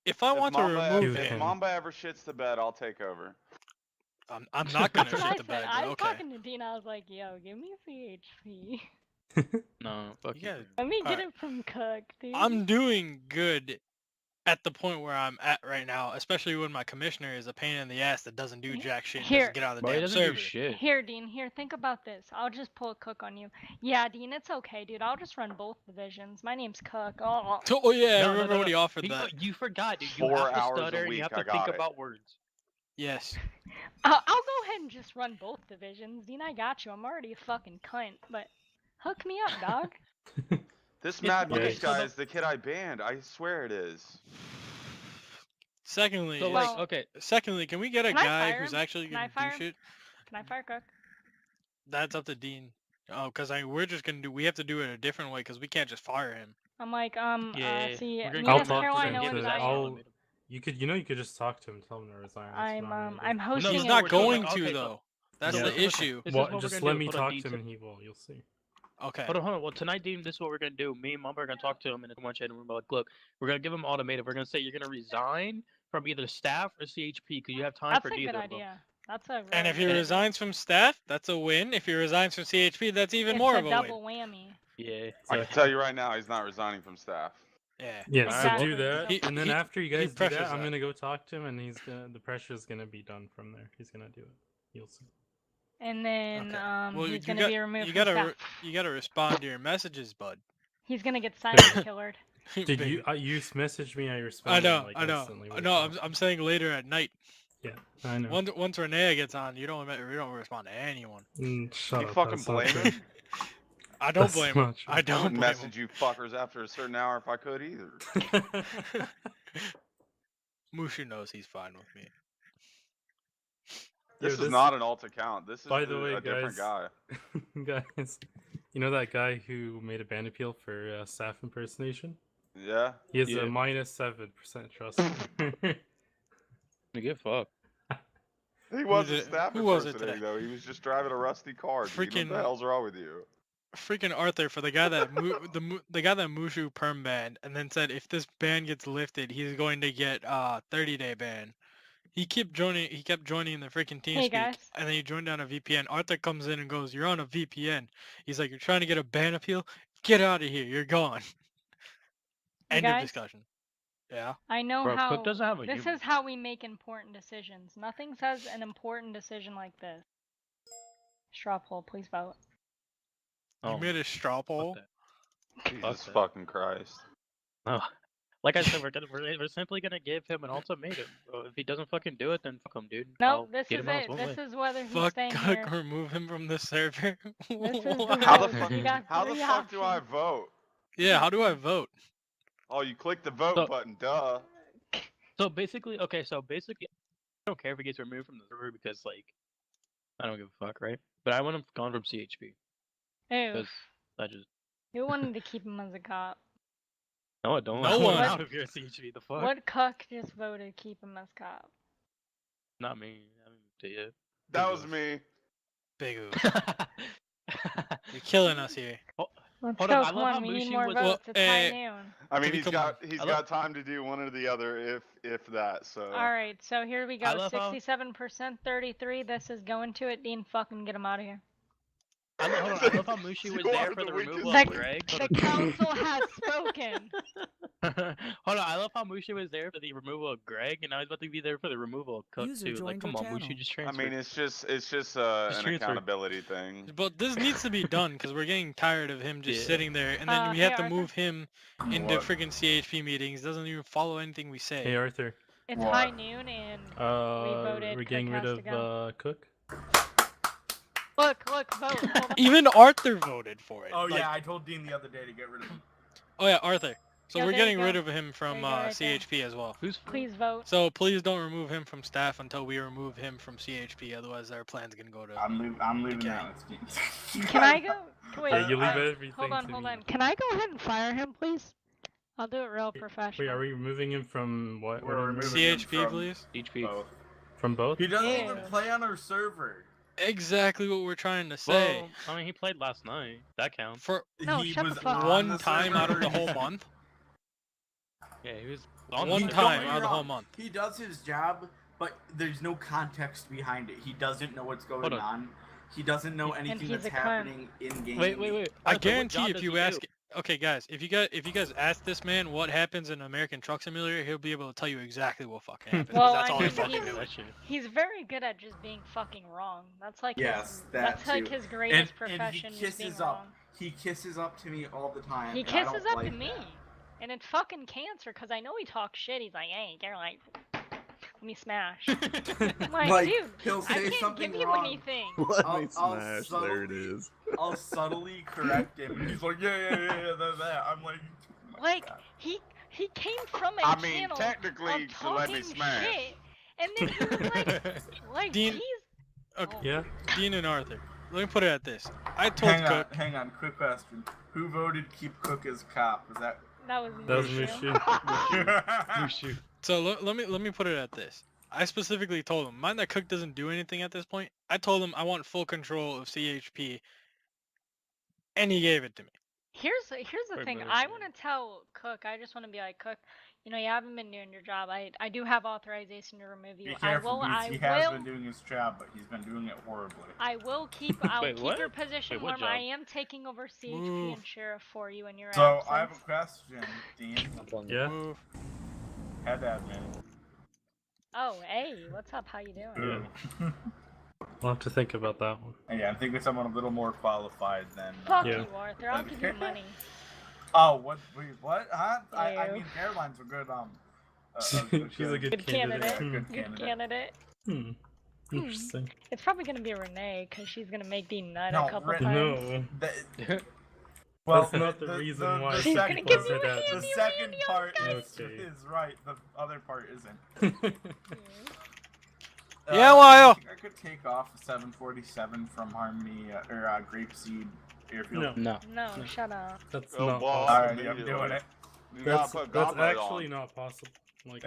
A: If I want to remove
O: if
A: him,
O: Mamba ever shits the bed, I'll take over.
A: I'm not gonna
D: That's what I
A: shit the
D: said.
A: bed,
D: I
A: but
D: was
A: okay.
D: talking to Dean. I was like, "Yo, give me CHP.
N: No, fuck you.
D: Let me get
A: Alright.
D: it from Cook, dude."
A: I'm doing good at the point where I'm at right now, especially when my commissioner is a pain in the ass that doesn't do jack shit and
D: Here.
A: doesn't get out of the
N: Bro, he
A: damn
N: doesn't do
A: server.
N: shit.
D: Here, Dean. Here, think about this. I'll just pull Cook on you. Yeah, Dean, it's okay, dude. I'll just run both divisions. My name's Cook. Oh.
A: Oh yeah, I
N: No,
A: remember when he offered that.
N: You forgot, dude. You
O: 4
N: have to
O: hours a
N: stutter and you
O: week,
N: have
O: I
N: to think
O: got it.
N: about words.
A: Yes.
D: I'll go ahead and just run both divisions. Dean, I got you. I'm already a fucking cunt, but hook me up, dog.
O: This Mad
N: okay,
O: Moose
N: so
O: guy is the kid I banned. I swear it is.
A: Secondly,
N: So, like, okay.
A: Secondly, can we get a
D: Can I
A: guy
D: fire
A: who's
D: him?
A: actually
D: Can I
A: gonna
D: fire
A: do
D: him?
A: shit?
D: Can I fire Cook?
A: That's up to Dean. Oh, because we're just gonna do. We have to do it a different way because we can't just fire him.
D: I'm like,
N: Yeah,
D: see,
N: we're gonna
D: me
L: I'll
D: as
L: talk
D: Caroline
L: to
D: know
L: him.
D: what
L: To,
D: I
L: I'll. You could, you could just talk to him and tell him to resign. That's what I'm
D: I'm hosting.
A: He's
D: a-
A: not
N: we're doing.
A: going to
N: Okay,
A: though. That's
N: so
A: the
N: listen,
A: issue.
N: this is
L: What?
N: what
L: Just
N: we're gonna
L: let
N: do.
L: me
N: Hold on,
L: talk
N: Dean,
L: to him
N: so-
L: and he will. You'll see.
A: Okay.
N: Hold on. Well, tonight, Dean, this is what we're gonna do. Me and Mamba are gonna talk to him in one chat, and we're like, look, we're gonna give him ultimatum. We're gonna say you're gonna resign from either staff or CHP because you have time
D: That's
N: for
D: a
N: neither
D: good
N: of them.
D: idea. That's a.
A: And if he
D: really good
A: resigns from staff, that's a win. If he resigns from CHP, that's even
D: It's
A: more
D: a
A: of a
D: double
A: win.
D: whammy.
N: Yeah.
O: I can tell you right now, he's not resigning from staff.
A: Yeah.
L: Yeah,
D: Exactly.
L: so do that,
A: He-
L: and then
A: he-
L: after you
A: he
L: guys do
A: pressures
L: that, I'm
A: that.
L: gonna go talk to him, and he's gonna. The pressure's gonna be done from there. He's gonna do it. You'll see.
D: And then
A: Well,
D: he's
A: you
D: gonna be removed
A: you
D: from
A: gotta
D: staff.
A: you gotta respond to your messages, bud.
D: He's gonna get silent killered.
L: Did you? You messaged me. I responded. Like, instantly with
A: I know.
L: that.
A: I'm saying later at night.
L: Yeah, I know.
A: Once Renee gets on, you don't respond to anyone.
L: Shut
O: You
L: up.
O: fucking
L: that's not
O: blame
L: true.
O: him?
A: I don't
L: That's
A: blame
L: not
A: him.
L: true.
A: I
O: I
A: don't
O: wouldn't
A: blame
O: message you fuckers after a certain hour if I could either.
A: Mushu knows he's fine with me.
O: This
L: Yo,
O: is not an alt account. This is
L: By the way,
O: a different guy.
L: guys, you know that guy who made a ban appeal for staff impersonation?
O: Yeah.
L: He has
N: Yeah.
L: a -7% trust.
N: You get fucked.
O: He wasn't
A: did it-
O: staff
A: who was it
O: impersonating
A: today?
O: though. He was just driving a rusty car. Dude. What
A: Freaking-
O: the hell's wrong with you?
A: Freaking Arthur for the guy that the guy that Mushu perm banned and then said if this ban gets lifted, he's going to get 30-day ban. He kept joining the freaking TeamSpeak,
D: guys.
A: and then he joined on a VPN. Arthur comes in and goes, "You're on a VPN." He's like, "You're trying to get a ban appeal? Get out of here! You're gone." End of
D: guys?
A: discussion. Yeah.
D: I know
N: Bro,
D: how.
N: Cook doesn't have a
D: This
N: human.
D: is how we make important decisions. Nothing says an important decision like this. Straw poll, please vote.
A: You made a straw poll.
O: Jesus fucking Christ.
N: Oh. Like I said, we're simply gonna give him an ultimatum. If he doesn't fucking do it, then fuck him, dude.
D: No,
N: I'll
D: this
N: get
D: is
N: him out
D: it.
N: one
D: This
N: way.
D: is whether he's
A: Fuck,
D: staying
A: Cook,
D: here.
A: remove him from the server.
D: This is the
O: How the
D: vote.
O: fuck?
D: You got
O: How the
D: three
O: fuck do I
D: options.
O: vote?
A: Yeah, how do I vote?
O: Oh, you click the vote
N: So-
O: button. Duh.
N: So basically, I don't care if he gets removed from the server because, like, I don't give a fuck, right? But I want him gone from CHP.
D: Ew.
N: Because I just
D: You wanted to keep him as a cop.
N: no, I don't.
A: No
N: I want him
A: one.
N: out of here, CHP. The fuck?
D: What cuck just voted keep him as cop?
N: Not me. I mean, to you.
O: That was me.
A: Big oof. You're killing us here.
D: Let's
N: Hold
D: go,
N: on, I
D: come
N: love
D: on,
N: how
D: we need
N: Mushi
D: more
N: was-
D: votes. It's high
A: eh,
D: noon.
O: I mean,
A: He's
O: he's got time to do one or the other, if that. So.
D: Alright, so here we
N: I
D: go.
N: love how-
D: 67%, 33. This is going to it. Dean, fucking get him out of here.
N: Hold on, I love how Mushi was
O: You
N: there
O: are
N: for
O: the
N: the
O: weakest
N: removal
D: link.
N: of Greg.
D: The council has spoken.
N: Hold on, I love how Mushi was there for the removal of Greg, and now he's about to be there for the removal of Cook
J: User
N: too. Like,
J: joined
N: come
J: your
N: on,
J: channel.
N: Mushi just
O: I
N: transferred.
O: mean, it's just
N: Just
O: an
N: transfer.
O: accountability thing.
A: But this needs to be done because we're getting tired of him just
N: Yeah.
A: sitting there, and then we
D: Hey,
A: have to
D: Arthur.
A: move him into
O: What?
A: freaking CHP meetings. Doesn't even follow anything we say.
L: Hey Arthur.
D: It's
O: What?
D: high noon and we voted
L: we're getting
D: Cook
L: rid
D: has
L: of
D: to go.
L: Cook.
D: Look, vote. Hold on.
A: Even Arthur voted for it.
M: Oh
A: Like,
M: yeah, I told Dean the other day to get rid of him.
A: oh yeah, Arthur. So
D: Yeah,
A: we're
D: there you
A: getting rid
D: go.
A: of him from
D: There you go, right there.
A: CHP as well.
D: Please vote.
A: So please don't remove him from staff until we remove him from CHP. Otherwise, our plan's gonna go to.
M: I'm leaving that with Dean.
D: Can I go? Wait,
L: Yeah, you leave everything
D: hold on.
L: to me.
D: Can I go ahead and fire him, please? I'll do it real professional.
L: Wait, are we removing him from what?
M: We're removing him
A: CHP,
M: from
A: please.
M: both.
L: From both?
M: He doesn't even play on our server.
A: Exactly what we're trying to say.
N: Well, I mean, he played last night. That counts.
A: For
D: No,
M: he
D: shut
M: was
D: the fuck up.
A: one time out of the whole month.
N: Yeah, he was
A: One time out of the whole month.
M: He does his job, but there's no context behind it. He doesn't know what's going on. He doesn't know anything
D: he's
M: that's
D: a cunt.
M: happening in game.
N: Wait.
A: I
N: Arthur, what
A: guarantee
N: job
A: if
N: does
A: you
N: he
A: ask,
N: do?
A: okay, guys, if you guys ask this man what happens in American Truck Simulator, he'll be able to tell you exactly what fucking happens.
D: Well,
A: that's all
D: I
A: he
D: mean,
A: fucking knows.
D: he's very good at just being fucking wrong. That's like
M: that's
D: like
M: too.
D: his greatest
M: And
D: profession,
M: he
D: just being
M: kisses
D: wrong.
M: up. He kisses up to me all the time.
D: He
M: and I
D: kisses
M: don't
D: up to
M: like
D: me,
M: that.
D: and it's fucking cancer because I know he talks shit. He's like, hey, you're like, let me smash. I'm like, dude,
M: he'll say
D: I can't
M: something
D: give you
M: wrong.
D: anything.
F: Let me smash. There it is.
M: I'll subtly correct him, and he's like, yeah, that. I'm like, oh my
D: Like
M: God.
D: he came from a
O: I mean,
D: channel
O: technically,
D: of
O: to let me
D: talking
O: smash.
D: shit, and then he was like
A: Dean-
D: he's.
A: Okay,
L: Yeah.
A: Dean and Arthur. Let me put it at this. I told Cook.
M: Hang on, quick question. Who voted keep Cook as cop? Was that?
D: That was
L: That was
D: Mushu.
L: Mushu.
A: So let me put it at this. I specifically told him, mind that Cook doesn't do anything at this point. I told him I want full control of CHP, and he gave it to me.
D: Here's the
N: Wait,
D: thing.
N: but-
D: I want to tell Cook. I just want to be like, Cook, you know, you haven't been doing your job. I do have authorization to remove you.
M: Be careful,
D: I
M: because he
D: will.
M: has been doing his job, but he's been doing it horribly.
D: I will keep. I'll
N: Wait,
D: keep
N: what?
D: your position
N: Wait, what
D: warm. I
N: job?
D: am taking over CHP
A: Move.
D: and sheriff for you in your
M: So
D: absence.
M: I have a question, Dean.
L: Yeah.
A: Move.
M: Head admin.
D: Oh, hey, what's up? How you doing?
L: Yeah. We'll have to think about that one.
M: Yeah, I'm thinking someone a little more qualified than.
D: Fuck
L: Yeah.
D: you, Arthur. I'll give you money.
M: Oh, what? Wait, what? Huh? I
D: Ew.
M: mean, Caroline's a good
L: She's a good
D: Good candidate.
L: candidate.
M: Good
D: Good candidate.
L: Hmm. Interesting.
D: It's probably gonna be Renee, cause she's gonna make Dean nut
M: No,
D: a couple
M: Ren-
D: times.
L: No.
M: Well,
L: That's not the reason why
D: She's
M: second,
D: gonna give you a
L: that.
M: the
D: handy
M: second
D: randy
M: part
D: on
M: is,
L: Okay.
M: is right. The other part isn't.
A: Yeah,
M: I
A: Wyo.
M: think I could take off a 747 from Harmony or Grapeseed Airfield.
L: No.
N: No.
D: No, shut up.
L: That's
O: Oh,
L: not
O: well,
L: possible.
M: Alright, I'm doing it.
O: You
L: That's,
O: gotta put
L: that's
O: gauntlet
L: actually
O: on.
L: not possible. Like,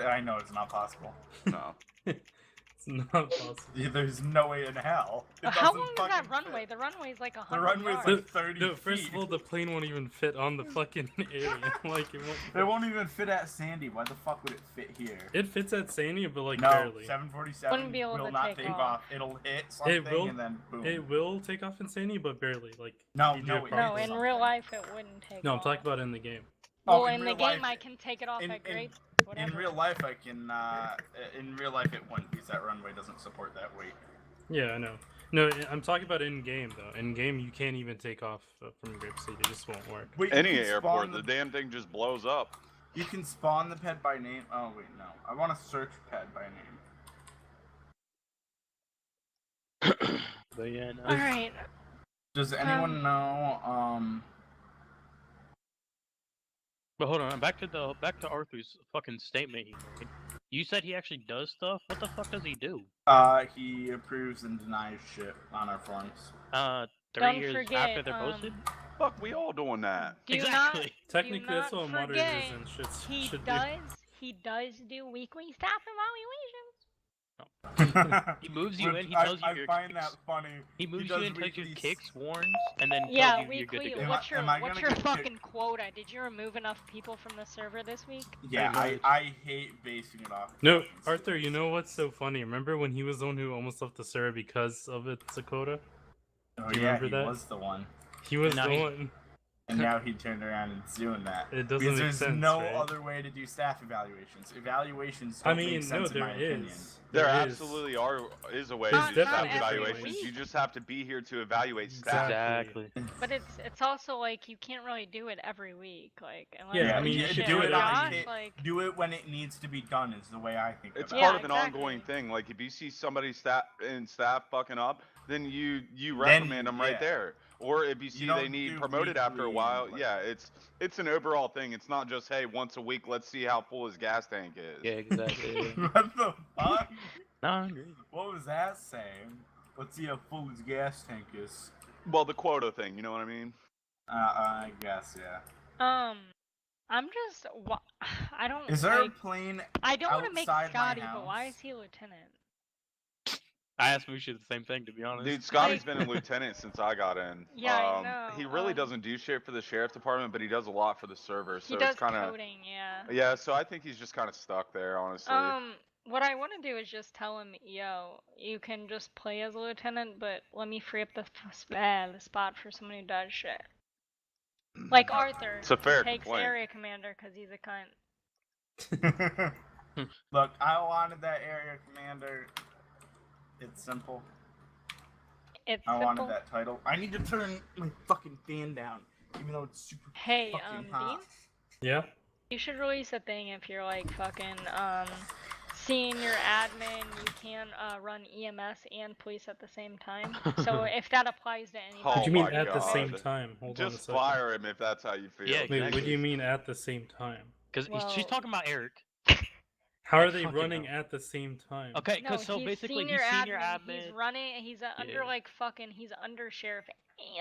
M: I know it's not possible.
O: No.
L: it's not possible.
M: There's no way in hell. It
D: How
M: doesn't
D: long is that
M: fucking
D: runway?
M: fit.
D: The runway's like 100
M: The runway's
D: yards.
M: like 30
L: No, first
M: feet.
L: of all, the plane won't even fit on the fucking area. Like, it won't.
M: It won't even fit at Sandy. Why the fuck would it fit here?
L: It fits at Sandy, but like
M: No,
L: barely.
M: 747
D: Wouldn't be able
M: will
D: to
M: not
D: take
M: take
D: off.
M: off. It'll hit something
L: will-
M: and then boom.
L: It will take off in Sandy, but barely. Like,
M: No,
L: you do
M: no,
L: it
M: it
L: properly.
D: No, in
M: something.
D: real life it wouldn't take
L: No, I'm
D: off.
L: talking about in the game.
M: Oh,
D: Well,
M: in
D: in the
M: real
D: game
M: life,
D: I can take it off
M: in-
D: at Grape. Whatever.
M: In real life, I can. In real life, it wouldn't because that runway doesn't support that weight.
L: Yeah, I know. No, I'm talking about in game though. In game, you can't even take off from Grapeseed. It just won't work.
M: Wait, you
O: Any
M: can
O: airport,
M: spawn
O: the damn thing just blows up.
M: You can spawn the pet by name. Oh wait, no. I want to search pet by name.
N: But yeah, no.
D: All right.
M: Does anyone know?
N: But hold on, back to Arthur's fucking statement. You said he actually does stuff. What the fuck does he do?
M: He approves and denies shit on our forms.
N: 3
D: Don't
N: years
D: forget,
N: after they're posted.
O: Fuck, we all doing that.
D: Do
N: Exactly.
D: not,
L: Technically,
D: do
L: that's
D: not
L: what moderators
D: forget,
L: and shit
D: he
L: should
D: does do weekly staff evaluations.
N: He moves you
M: Which
N: in. He tells you
M: I
N: your
M: find
N: kicks.
M: that funny.
N: He moves
M: does
N: you in, tells you
M: weekly
N: kicks, warns, and then
D: Yeah,
N: tells you you're good to
D: weekly.
N: go.
D: What's your
M: Am I
D: what's
M: gonna
D: your
M: get
D: fucking
M: kicked?
D: quota? Did you remove enough people from the server this week?
M: Yeah,
N: Pretty much.
M: I hate basing it off.
L: No,
M: fucking
L: Arthur, you know what's so funny? Remember when he was the one who almost left the server because of its quota?
M: Oh
L: Do you
M: yeah,
L: remember
M: he
L: that?
M: was the one.
L: He was
N: And now
L: the
N: he-
L: one.
M: And now he turned around and is doing that.
L: It doesn't
M: because
L: make
M: there's
L: sense,
M: no
L: right?
M: other way to do staff evaluations. Evaluations
L: I
M: don't
L: mean,
M: make sense
L: no,
M: in my
L: there
M: opinion.
L: is.
O: There
L: There is.
O: absolutely is a way
L: There's
O: to do
L: definitely
O: staff
L: different
O: evaluations.
L: ways.
O: You just have to be here to evaluate staff.
N: Exactly.
D: But it's also like you can't really do it every week, like unless
L: Yeah, I
D: it's
L: mean, you
D: shit
L: should
M: do
D: with
M: it
L: every-
D: Josh,
M: on
D: like
M: do it when it needs to be done is the way I think
O: It's
M: about
O: part
M: it.
O: of an
D: exactly.
O: ongoing thing. Like if you see somebody staff fucking up, then you
M: Then,
O: reprimand them right
M: yeah.
O: there. Or if you see they
M: don't
O: need
M: do
O: promoted after a
M: weekly
O: while,
M: and,
O: yeah, it's an overall thing. It's not just hey once a week let's see how full his gas tank is.
N: Yeah, exactly.
M: What the fuck?
N: No, I agree.
M: What was that saying? Let's see how full his gas tank is.
O: Well, the quota thing, you know what I mean?
M: I guess, yeah.
D: I'm just I don't.
M: Is there
D: like,
M: a plane
D: I don't want to make
M: outside my
D: Scotty, but why
M: house?
D: is he lieutenant?
N: I asked Musha the same thing, to be honest.
O: Dude, Scotty's been a lieutenant since I got in.
D: Yeah, I know.
O: He really doesn't do shit for the sheriff department, but he does a lot for the server. So
D: He does
O: it's kind of
D: coding, yeah.
O: yeah. So I think he's just kind of stuck there, honestly.
D: What I want to do is just tell him, yo, you can just play as a lieutenant, but let me free up the spot for someone who does shit. Like Arthur,
O: It's a fair
D: takes
O: complaint.
D: area commander because he's a cunt.
M: Look, I wanted that area commander. It's simple.
D: It's
M: I
D: simple.
M: wanted that title. I need to turn my fucking fan down, even though it's super
D: Hey,
M: fucking hot.
D: Dean,
L: Yeah.
D: you should release a thing if you're like fucking senior admin, you can run EMS and police at the same time. So if that applies to anybody.
O: Oh
L: What do you mean
O: my
L: at the
O: God.
L: same time? Hold on a
O: Just
L: second.
O: fire him if that's how you feel.
N: Yeah,
L: Wait, what do
N: exactly.
L: you mean at the same time?
N: Because she's
D: Well-
N: talking about Eric.
L: How are
N: Like,
L: they
N: fucking
L: running
N: hell.
L: at the same time?
N: Okay,
D: No,
N: because so
D: he's
N: basically
D: senior
N: he's senior
D: admin,
N: admin.
D: he's running, he's under
N: Yeah.
D: like fucking, he's under sheriff,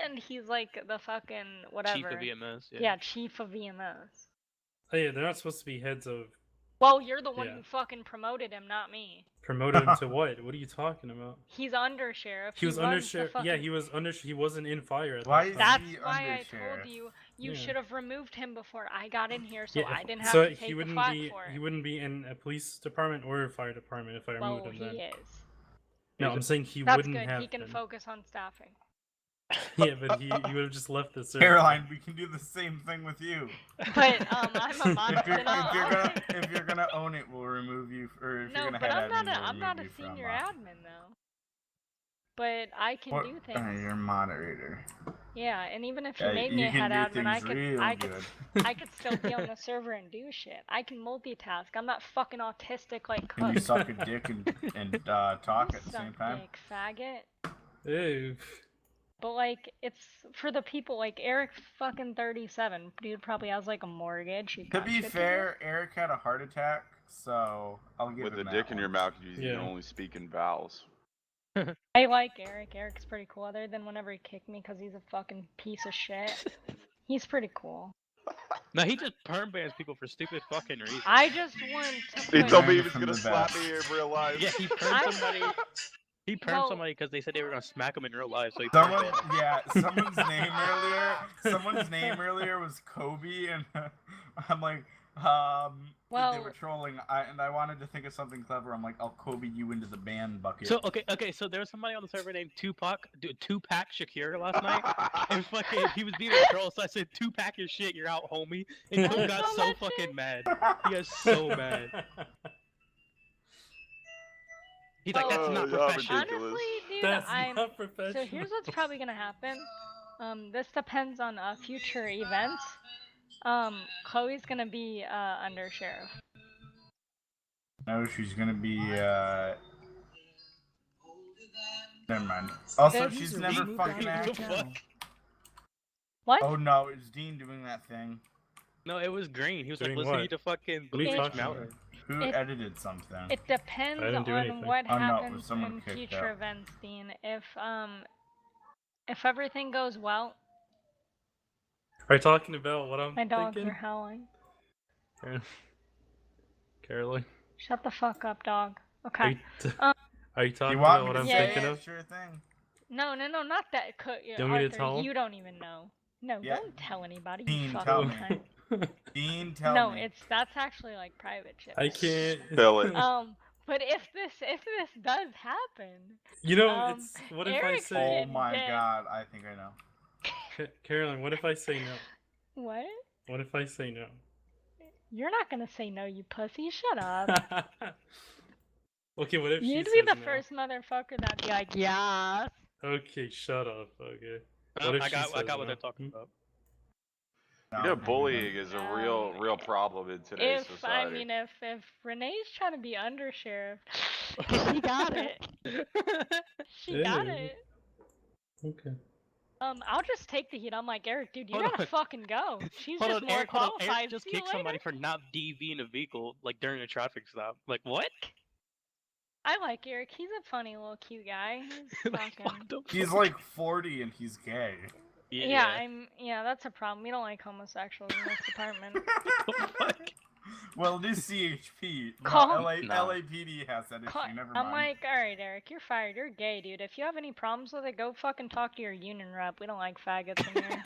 D: and he's like the fucking whatever.
N: Chief of EMS. Yeah.
D: Yeah, chief of EMS.
L: Oh yeah, they're not supposed to be heads of.
D: Well, you're the one
L: Yeah.
D: who fucking promoted him, not me.
L: Promoted him to what? What are you talking about?
D: He's under sheriff.
L: He was under
D: runs the
L: sheriff. Yeah,
D: fucking-
L: he was under. He wasn't in fire at
M: Why
L: that
M: is
L: time.
D: That's
M: he
D: why
M: under
D: I
M: sheriff?
D: told you
L: Yeah.
D: should have removed him before I got in here, so
L: Yeah,
D: I didn't have
L: so
D: to
L: he
D: take the
L: wouldn't
D: flak
L: be.
D: for it.
L: He wouldn't be in a police department or a fire department if I removed
D: Well,
L: him.
D: he
L: Then.
D: is.
L: No, I'm saying he
D: That's
L: wouldn't
D: good.
L: have.
D: He can
L: been.
D: focus on staffing.
L: Yeah, but he would have just left the server.
M: Caroline, we can do the same thing with you.
D: But I'm a monitor.
M: If you're gonna own it, we'll remove you. Or if
D: No,
M: you're gonna
D: but
M: head
D: I'm
M: admin, we'll
D: not
M: remove
D: a
M: you from,
D: senior admin though. But I can do things.
M: You're a moderator.
D: Yeah, and even if you
M: Yeah,
D: made
M: you
D: me a
M: can
D: head
M: do
D: admin, I
M: things
D: could,
M: real
D: I could,
M: good.
D: I could still be on the server and do shit. I can multitask. I'm not fucking autistic like
M: Can you
D: Cook.
M: suck a dick and talk
D: You
M: at the
D: suck
M: same time?
D: dick, faggot.
L: Ew.
D: But like, it's for the people like Eric, fucking 37. Dude probably has like a mortgage. He
M: To
D: got
M: be
D: shit do.
M: fair, Eric had a heart attack, so I'll give
O: With
M: him
O: the
M: that
O: dick in
M: one.
O: your mouth, you
L: Yeah.
O: can only speak in vowels.
D: I like Eric. Eric's pretty cool. Other than whenever he kicked me because he's a fucking piece of shit. He's pretty cool.
N: No, he just perm bans people for stupid fucking reasons.
D: I just want to
O: He
D: put...
O: told me he was
M: From
O: gonna
M: the
O: slap
M: best.
O: me in real life.
N: Yeah, he permed somebody. He permed
D: Well-
N: somebody because they said they were gonna smack him in real life. So he permed
M: Someone,
N: them.
M: yeah, someone's name earlier was Kobe, and I'm like, they
D: Well-
M: were trolling, and I wanted to think of something clever. I'm like, I'll Kobe you into the ban bucket.
N: So okay, so there was somebody on the server named Tupac Shakur last night, and fucking he was being a troll. So I said, "Tupac your shit, you're out, homie." And he got so fucking mad. He got so mad. He's like, "That's not
O: Oh, y'all
N: professional."
O: ridiculous.
D: Honestly, dude,
L: That's
D: I'm...
L: not professional.
D: So here's what's probably gonna happen. This depends on future events. Chloe's gonna be under sheriff.
M: No, she's gonna be. Never mind. Also,
D: There's-
M: she's
J: User
M: never
J: was moved out
M: fucking
J: of your
M: acted.
J: channel.
D: What?
M: Oh no, it's Dean doing that thing.
N: No, it was Green. He was like,
L: Doing
N: "Listen,
L: what?
N: you need to fucking
L: What are you
N: bleach
L: talking
N: me out."
L: about?
M: Who
D: It-
M: edited something?
D: It depends
L: I didn't do
D: on
L: anything.
D: what
M: Oh, no,
D: happens
M: someone
D: in
M: kicked
D: future
M: out.
D: events, Dean. If everything goes well,
L: Are you talking about what I'm
D: my dogs
L: thinking?
D: are howling.
L: Caroline,
D: Shut the fuck up, dog.
L: are
D: Okay.
L: you, are you talking
M: You want
L: about
M: me
L: what
M: to
L: I'm
M: say
L: thinking
M: it?
L: of?
M: Sure thing.
D: No, not that.
L: You want me to
D: Arthur,
L: tell him?
D: you don't even know. No,
M: Yeah.
D: don't tell anybody.
M: Dean,
D: You fucking
M: tell me.
D: cunt.
M: Dean, tell
D: No,
M: me.
D: that's actually like private shit.
L: I can't.
O: Fill it.
D: But if this does happen,
L: You know, it's what if I
D: Eric
L: say?
M: Oh my
D: dead.
M: god, I think I know.
L: Caroline, what if I say no?
D: What?
L: What if I say no?
D: You're not gonna say no, you pussy. Shut up.
L: Okay, what if she
D: You'd
L: says
D: be the
L: no?
D: first motherfucker that'd be like, yeah.
L: Okay, shut up. Okay.
N: Oh,
L: What if
N: I
L: she
N: got
L: says
N: what
L: no?
N: they're talking about.
O: Bullying is a real problem in today's
D: If
O: society.
D: I mean, if Renee's trying to be undersheriff, she got it. She got
L: Ew.
D: it.
L: Okay.
D: I'll just take the heat. I'm like, Eric, dude, you
N: Hold
D: gotta
N: on.
D: fucking go. She's
N: Hold
D: just
N: on,
D: more
N: Eric, hold on.
D: qualified.
N: Eric just
D: See you
N: kicked
D: later.
N: somebody for not DVing a vehicle, like during a traffic stop. Like, what?
D: I like Eric. He's a funny little cute guy. He's fucking.
M: He's like 40 and he's gay.
D: Yeah, that's a problem. We don't like homosexuals in this department.
M: Well, it is CHP. No,
D: Call-
M: LAPD has that issue. Never mind.
D: I'm like, alright, Eric, you're fired. You're gay, dude. If you have any problems with it, go fucking talk to your union rep. We don't like faggots in here.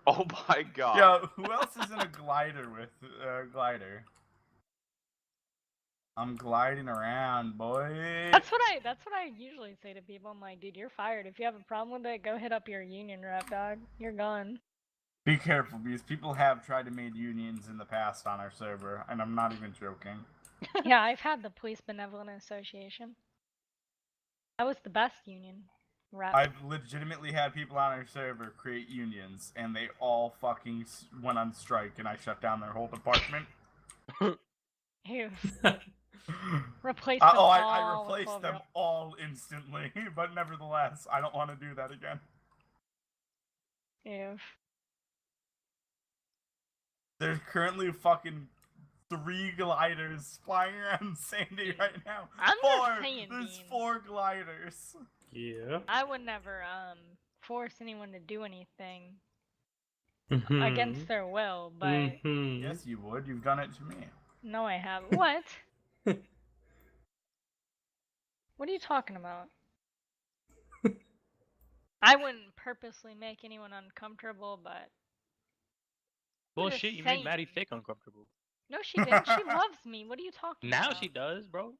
O: Oh my god.
M: Yo, who else is in a glider with glider? I'm gliding around, boy.
D: That's what I usually say to people. I'm like, dude, you're fired. If you have a problem with it, go hit up your union rep, dog. You're gone.
M: Be careful, because people have tried to make unions in the past on our server, and I'm not even joking.
D: Yeah, I've had the Police Benevolent Association. That was the best union rep.
M: I've legitimately had people on our server create unions, and they all fucking went on strike, and I shut down their whole department.
D: Ew. Replace them all.
M: I replaced them all instantly, but nevertheless, I don't want to do that again.
D: Ew.
M: There's currently fucking 3 gliders flying around Sandy right now.
D: I'm
M: 4!
D: just saying,
M: There's
D: Dean.
M: 4 gliders.
L: Yeah.
D: I would never force anyone to do anything
L: Mhm.
D: against their will, but
L: Mhm.
M: Yes, you would. You've done it to me.
D: no, I haven't. What? What are you talking about? I wouldn't purposely make anyone uncomfortable, but
N: Bullshit, you made Maddie Thick uncomfortable.
D: no, she didn't. She loves me. What are you talking
N: Now
D: about?
N: she does, bro.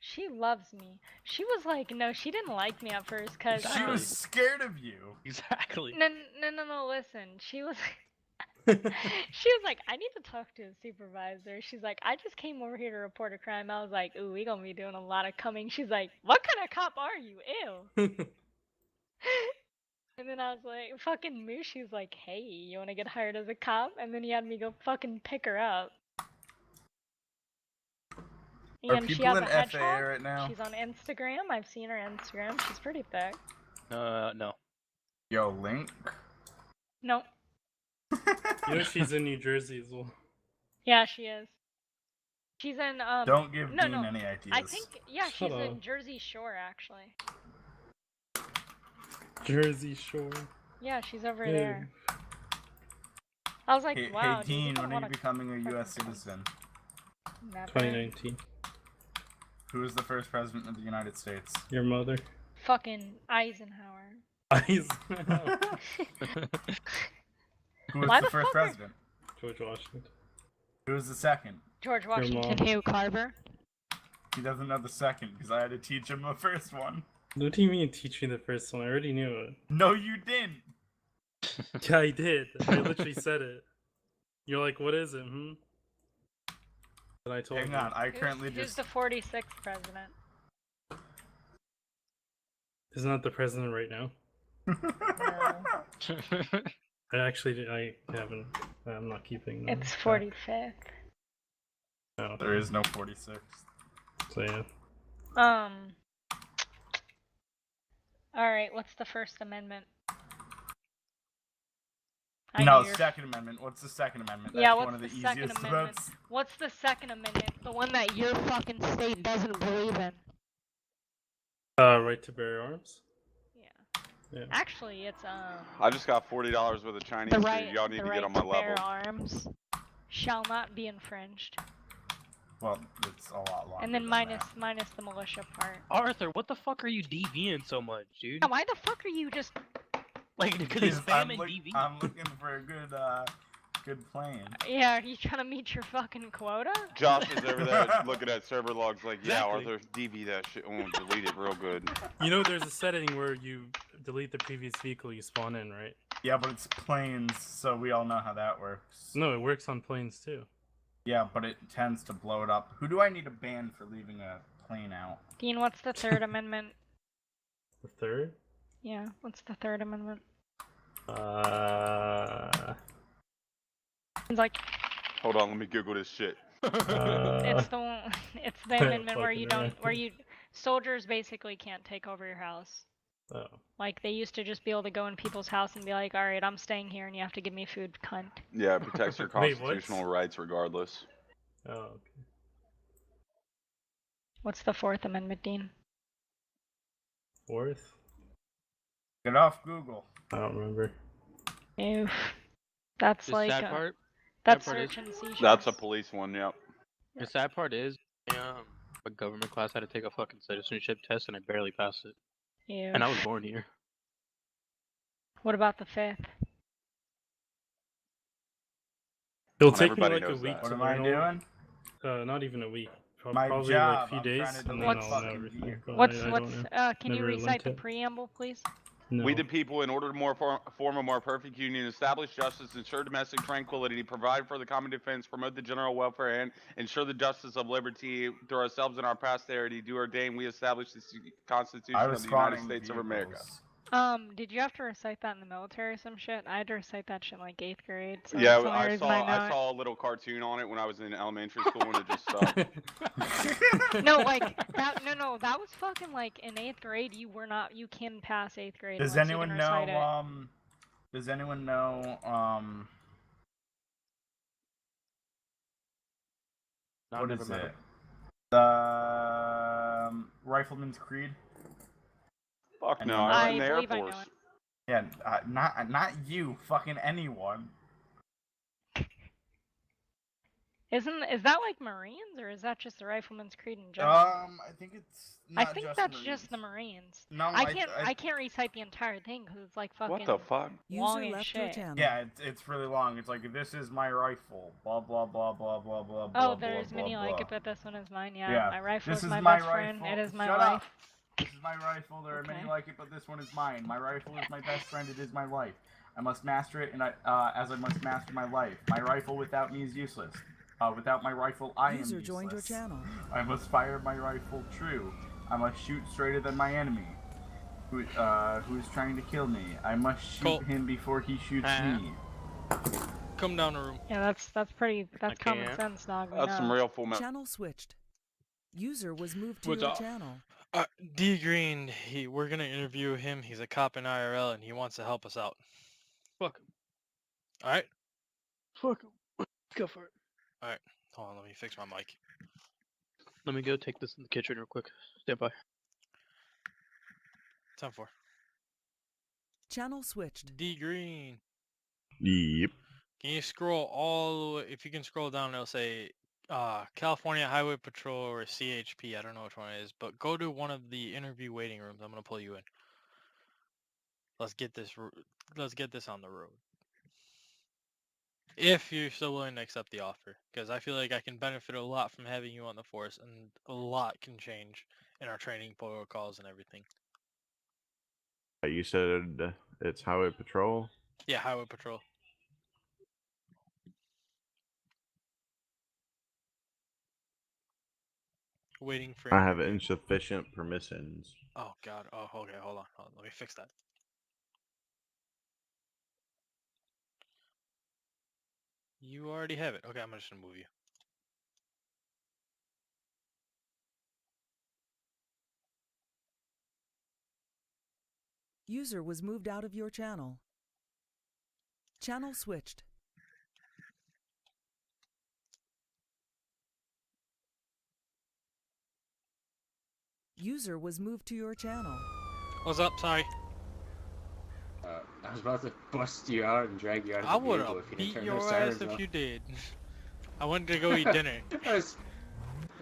D: She loves me. She was like, no, she didn't like me at first because
M: She was scared of you.
N: Exactly.
D: No, listen. She was she was like, I need to talk to a supervisor. She's like, I just came over here to report a crime. I was like, ooh, we gonna be doing a lot of coming. She's like, what kind of cop are you? Ew. And then I was like, fucking Moose, she's like, hey, you wanna get hired as a cop? And then he had me go fucking pick her up.
M: Are
D: And she
M: people
D: has
M: in
D: a
M: FAA
D: hedgehog.
M: right now?
D: She's on Instagram. I've seen her Instagram. She's pretty thick.
N: No.
M: Yo, Link?
D: No.
L: You know she's in New Jersey as well.
D: Yeah, she is. She's in
M: Don't give
D: no,
M: Dean
D: no.
M: any ideas.
D: I think
L: Shut
D: she's
L: up.
D: in Jersey Shore actually.
L: Jersey Shore.
D: Yeah, she's over
L: Ew.
D: there. I was like,
M: Hey,
D: wow,
M: hey
D: dude, you
M: Dean,
D: don't
M: when are
D: wanna
M: you becoming a U.S.
D: fucking come.
M: citizen?
D: Never.
L: 2019.
M: Who was the first president of the United States?
L: Your mother.
D: Fucking Eisenhower.
L: Eisenhower.
M: Who was
D: Why
M: the
D: the
M: first
D: fuck are-
M: president?
L: George Washington.
M: Who was the second?
D: George
L: mom.
D: Washington who, Carver?
M: He doesn't know the second because I had to teach him the first one.
L: What do you mean teach me the first one? I already knew it.
M: No, you didn't.
L: Yeah, I did. I literally said it. You're like, what is it? And I told
M: Hang
L: you.
M: on, I currently
D: Who's
M: just...
D: the 46th president?
L: Isn't that the president right now? I haven't. I'm not keeping. them.
D: It's 45th.
L: No.
M: There is no 46th.
L: So yeah.
D: Alright, what's the First Amendment?
M: No, Second Amendment. What's the Second Amendment? That's
D: Yeah,
M: one
D: what's
M: of the
D: the Second
M: easiest
D: Amendment?
M: votes.
D: What's the Second Amendment? The one that your fucking state doesn't believe in.
L: Right to bear arms. Yeah.
D: Actually, it's
O: I just got $40 worth of Chinese
D: the
O: food.
D: right,
O: Y'all need
D: the
O: to
D: right
O: get on my
D: to bear
O: level.
D: arms shall not be infringed.
M: Well, it's a lot longer.
D: And then
M: than
D: minus
M: that.
D: the militia part.
N: Arthur, what the fuck are you DVing so much, dude?
D: Yeah, why the fuck are you just
N: Like, because he's
M: I'm,
N: spamming DV.
M: I'm looking for a good plan.
D: Yeah, are you trying to meet your fucking quota?
O: Josh is over there looking at server logs like, yeah,
N: Exactly.
O: Arthur, DV that shit. Oh, delete it real good.
L: You know, there's a setting where you delete the previous vehicle you spawn in, right?
M: Yeah, but it's planes, so we all know how that works.
L: No, it works on planes too.
M: Yeah, but it tends to blow it up. Who do I need to ban for leaving a plane out?
D: Dean, what's the Third Amendment?
L: The third?
D: Yeah, what's the Third Amendment? It's like
O: Hold on, let me Google this shit.
D: it's the one, it's the amendment where
L: Fucking
D: you don't
L: right.
D: where you soldiers basically can't take over your house.
L: Oh.
D: Like they used to just be able to go in people's house and be like, "All right, I'm staying here and you have to give me food, cunt."
O: Yeah, it protects your
L: Wait, what?
O: constitutional rights regardless.
L: Oh, okay.
D: What's the Fourth Amendment, Dean?
L: Fourth?
M: Get off Google.
L: I don't remember.
D: Oof. That's
N: The
D: like
N: sad part.
D: that's
N: sad part is-
D: search and seizure.
O: That's a police one, yep.
N: The sad part is, a government class had to take a fucking citizenship test and I barely passed it.
D: Ew.
N: And I was born here.
D: What about the Fifth?
L: It'll
O: Not
L: take me
O: everybody
L: like a
O: knows
L: week
O: that.
L: to
M: What am I
L: learn
M: doing?
L: Not even a week.
M: My
L: Probably
M: job,
L: like a few
M: I'm
L: days,
M: trying to
L: and then
M: delete
L: I'll know
M: fucking
L: everything.
M: vehicles.
L: But
D: What's
L: I
D: what's
L: don't know.
D: can you
L: Never
D: recite
L: learned
D: the
L: it.
D: preamble, please?
L: No.
O: We the people, in order to form a more perfect union, establish justice, ensure domestic tranquility, provide for the common defense, promote the general welfare, and ensure the justice of liberty through ourselves and our posterity, do ordain we establish the Constitution
M: I
O: of
M: was
O: the United
M: spawning
O: States of America.
M: vehicles.
D: Did you have to recite that in the military or some shit? I had to recite that shit in like 8th grade. So
O: Yeah,
D: that's the only reason I know
O: I saw a little cartoon on it when I was in elementary school, and it just stuck.
D: it. No, like that. No, that was fucking like in 8th grade. You can pass 8th grade.
M: Does
D: unless you
M: anyone
D: can
M: know?
D: recite it.
M: Does anyone know?
N: No,
M: What
N: never
M: is
N: met
M: it?
N: him.
M: The Rifleman's Creed.
O: Fuck no,
M: Anyone know
O: I was
D: I
O: in the Air
D: believe I know
O: Force.
D: it.
M: Yeah, not you. Fucking anyone.
D: Is that like Marines or is that just the Rifleman's Creed in general?
M: I think it's.
D: I
M: Not
D: think
M: just
D: that's
M: Marines.
D: just the Marines.
M: No,
D: I can't recite the entire thing because it's like fucking
O: What the fuck?
D: long
J: User
D: as
J: left your
D: shit.
J: channel.
M: Yeah, it's really long. It's like, this is my rifle. Blah blah blah blah blah blah.
D: Oh,
M: blah,
D: there's
M: blah,
D: many
M: blah,
D: like
M: blah.
D: it, but this one is mine. Yeah,
M: Yeah,
D: my rifle
M: this
D: is
M: is
D: my
M: my
D: best friend.
M: rifle.
D: It is my
M: Shut
D: life.
M: up. This is my rifle. There are many
D: Okay.
M: like it, but this one is mine. My rifle is my best friend. It is my life. I must master it, and as I must master my life. My rifle without me is useless. Without my rifle, I am
J: User
M: useless.
J: joined your channel.
M: I must fire my rifle true. I must shoot straighter than my enemy, who is trying to kill me. I must shoot
A: Colt.
M: him before he shoots me.
A: Come down the room.
D: Yeah, that's common
N: can't.
D: sense, dog. We
O: That's some
D: know.
O: real full metal.
J: Channel switched. User was moved to
A: What's
J: your
A: up?
J: channel.
A: D Green, we're gonna interview him. He's a cop in IRL and he wants to help us out.
N: Fuck him.
A: All right.
N: Fuck him. Go for it.
A: All right. Hold on. Let me fix my mic.
N: Let me go take this in the kitchen real quick. Stand by.
A: 10-4.
J: Channel switched.
A: D Green.
F: Yep.
A: Can you scroll all the way? If you can scroll down, it'll say California Highway Patrol or CHP. I don't know which one it is, but go to one of the interview waiting rooms. I'm gonna pull you in. Let's get this on the road. If you're still willing to accept the offer, because I feel like I can benefit a lot from having you on the force, and a lot can change in our training protocols and everything.
F: You said it's Highway Patrol?
A: Yeah, Highway Patrol. Waiting for.
F: I have insufficient permissions.
A: Oh God. Oh, okay. Hold on. Let me fix that. You already have it. Okay, I'm just gonna move you.
J: User was moved out of your channel. Channel switched. User was moved to your channel.
A: What's up? Sorry.
C: I was about to bust you out and drag you out
A: I
C: of the
A: would
C: vehicle
A: have
C: if you
A: beat
C: didn't turn
A: your
C: those
A: ass
C: sirens
A: if
C: off.
A: you did. I wanted to go eat dinner.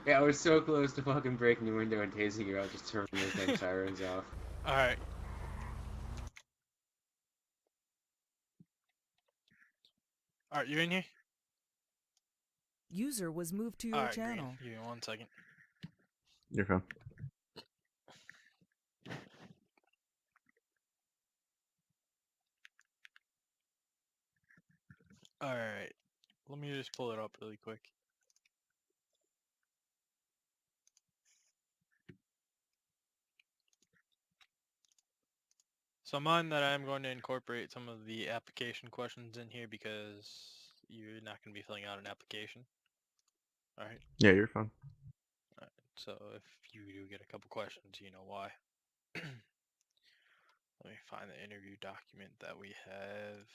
C: I was so close to fucking breaking the window and tasing you out, just turning those damn sirens off.
A: Alright. Alright, you in here?
J: User was moved to your
A: Alright,
J: channel.
A: Green. Give me 1 second.
F: You're fine.
A: Alright. Let me just pull it up really quick. So mind that I'm going to incorporate some of the application questions in here because you're not going to be filling out an application. Alright.
F: Yeah, you're fine.
A: Alright. So if you do get a couple questions, you know why. Let me find the interview document that we have.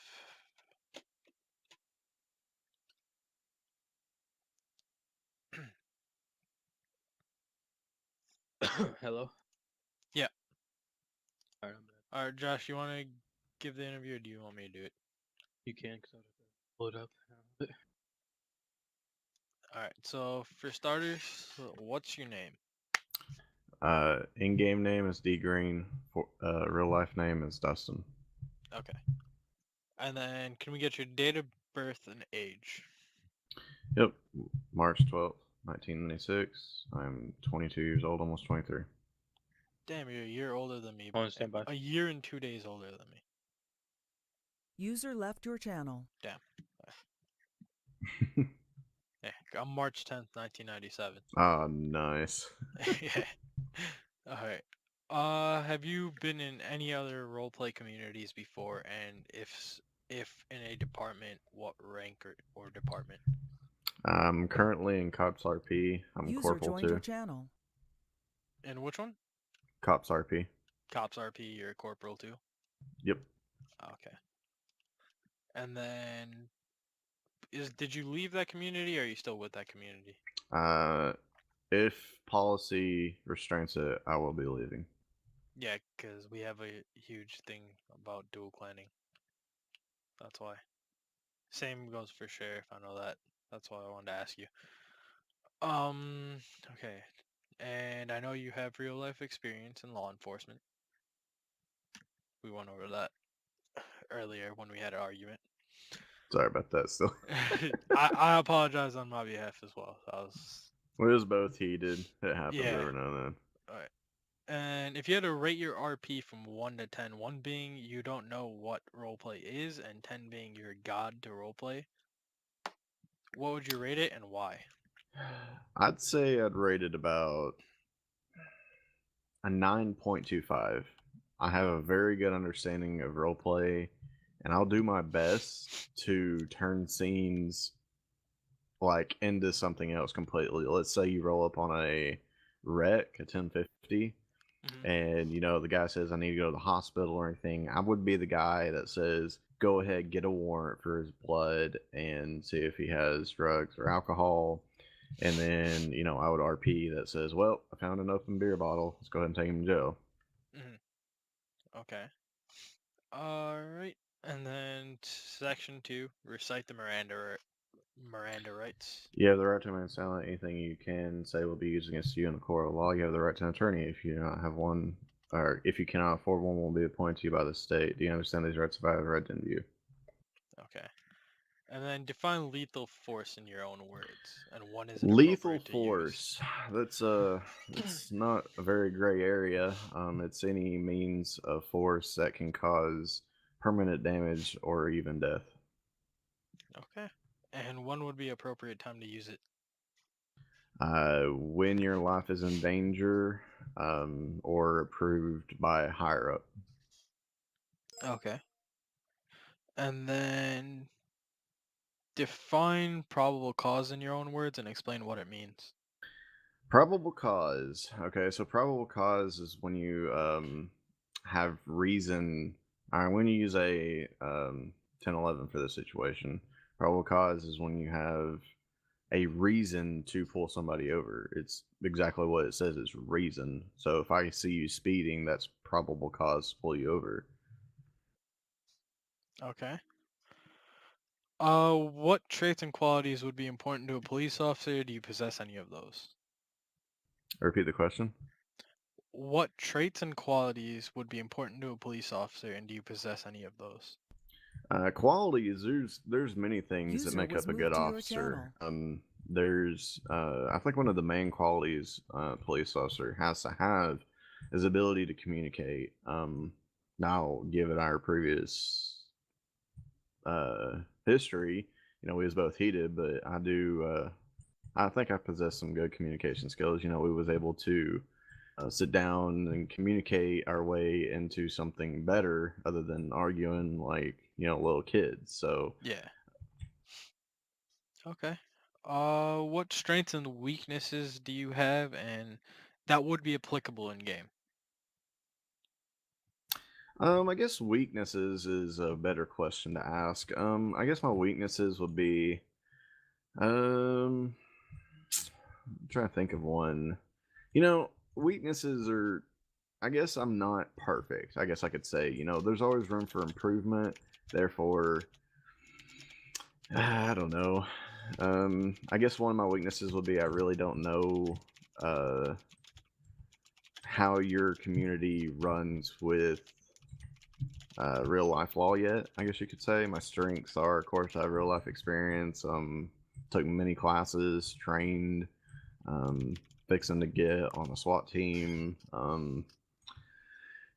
N: Hello.
A: Yeah.
N: Alright,
A: Alright, Josh, you want to give the interview or do you want me to do it?
N: You can, cause I have to pull it up.
A: Alright, so for starters, what's your name?
F: In-game name is D Green. Real life name is Dustin.
A: Okay. And then can we get your date of birth and age?
F: Yep, March 12th, 1996. I'm 22 years old, almost 23.
A: Damn, you're a year older than me.
N: On standby.
A: A year and 2 days older than me.
J: User left your channel.
A: Damn. Yeah, I'm March 10th, 1997.
F: Ah, nice.
A: Yeah. Alright. Have you been in any other roleplay communities before? And if in a department, what rank or department?
F: I'm currently in Cops RP. I'm
J: User
F: Corporal
J: joined your
F: 2.
J: channel.
A: And which one?
F: Cops RP.
A: Cops RP, you're a Corporal too?
F: Yep.
A: Okay. And then did you leave that community or are you still with that community?
F: If policy restrains it, I will be leaving.
A: Yeah, because we have a huge thing about dual clanning. That's why. Same goes for sheriff, I know that. That's why I wanted to ask you. Okay. And I know you have real life experience in law enforcement. We went over that earlier when we had an argument.
F: Sorry about that still.
A: I apologize on my behalf as well.
F: It was both heated. It happens
A: Yeah.
F: every now and then.
A: Alright. And if you had to rate your RP from 1 to 10, 1 being you don't know what roleplay is, and 10 being you're god to roleplay, what would you rate it and why?
F: I'd say I'd rate it about a 9.25. I have a very good understanding of roleplay, and I'll do my best to turn scenes like into something else completely. Let's say you roll up on a wreck, a 1050, and you know the guy says I need to go to the hospital or anything. I would be the guy that says go ahead, get a warrant for his blood and see if he has drugs or alcohol. And then, you know, I would RP that says, well, I found an open beer bottle. Let's go ahead and take him to jail.
A: Okay. Alright. And then section 2, recite the Miranda rights.
F: You have the right to remain silent. Anything you can say will be used against you in the court of law. You have the right to an attorney. If you do not have one, or if you cannot afford one, will be appointed to you by the state. Do you understand these rights if I have read them to you?
A: Okay. And then define lethal force in your own words. And when is it
F: Lethal
A: appropriate to
F: force. That's it's not a very gray area. It's any means of force that can cause permanent damage or even death.
A: Okay. And when would be appropriate time to use it?
F: When your life is in danger, or approved by a higher up.
A: Okay. And then define probable cause in your own words and explain what it means.
F: Probable cause. Okay, so probable cause is when you have reason, or when you use a 1011 for this situation. Probable cause is when you have a reason to pull somebody over. It's exactly what it says. It's reason. So if I see you speeding, that's probable cause to pull you over.
A: Okay. What traits and qualities would be important to a police officer? Do you possess any of those?
F: Repeat the question.
A: What traits and qualities would be important to a police officer, and do you possess any of those?
F: Qualities. There's many things that
J: User
F: make
J: was
F: up a
J: moved
F: good
J: to your
F: officer. There's I think one of the main qualities a police officer has to have is ability to communicate. Now, given our previous history, we was both heated, but I think I possess some good communication skills. We was able to sit down and communicate our way into something better other than arguing like, little kids. So,
A: Yeah. Okay. What strengths and weaknesses do you have, and that would be applicable in game?
F: I guess weaknesses is a better question to ask. I guess my weaknesses would be, I'm trying to think of one. Weaknesses are, I guess I'm not perfect. I guess I could say, there's always room for improvement. Therefore, I don't know. I guess one of my weaknesses would be I really don't know how your community runs with real life law yet. I guess you could say my strengths are, of course, I have real life experience. Took many classes, trained, fixing to get on a SWAT team.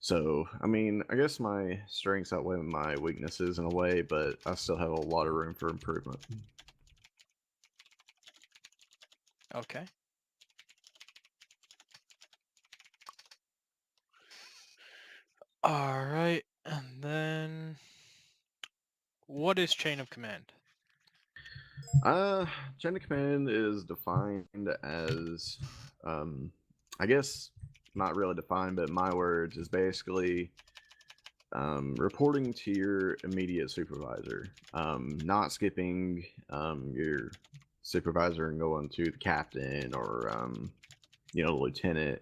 F: So, I mean, I guess my strengths outweigh my weaknesses in a way, but I still have a lot of room for improvement.
A: Okay. All right, and then what is chain of command?
F: Chain of command is defined as, I guess not really defined, but in my words is basically reporting to your immediate supervisor, not skipping your supervisor and going to the captain or the lieutenant.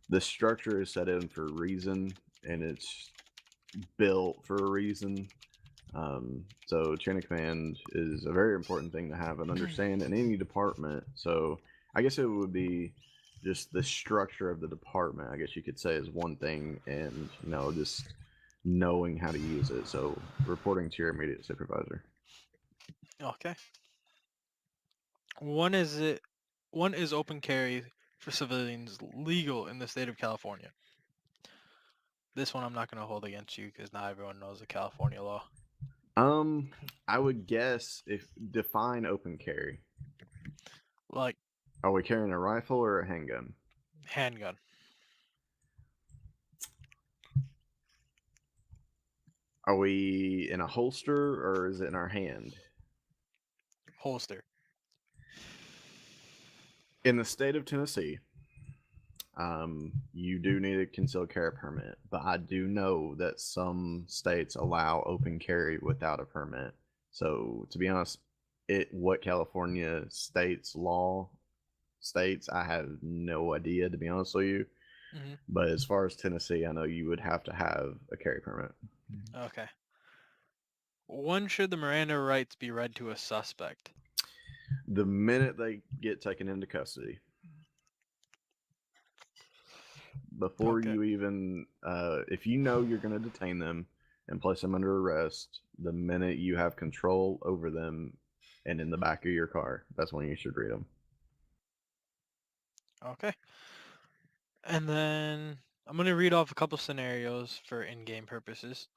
F: The structure is set in for a reason, and it's built for a reason. So chain of command is a very important thing to have and understand in any department. So I guess it would be just the structure of the department, I guess you could say, is one thing, and just knowing how to use it. So reporting to your immediate supervisor.
A: Okay. One is open carry for civilians legal in the state of California? This one I'm not going to hold against you because not everyone knows the California law.
F: I would guess if define open carry.
A: Like,
F: are we carrying a rifle or a handgun?
A: Handgun.
F: Are we in a holster or is it in our hand?
A: Holster.
F: In the state of Tennessee, you do need a concealed carry permit, but I do know that some states allow open carry without a permit. So to be honest, what California state's law states, I have no idea, to be honest with you.
A: Mm-hmm.
F: But as far as Tennessee, I know you would have to have a carry permit.
A: Okay. When should the Miranda rights be read to a suspect?
F: The minute they get taken into custody. Before you even, if you know you're going to detain them and place them under arrest, the minute you have control over them and in the back of your car, that's when you should read them.
A: Okay. And then I'm going to read off a couple scenarios for in-game purposes.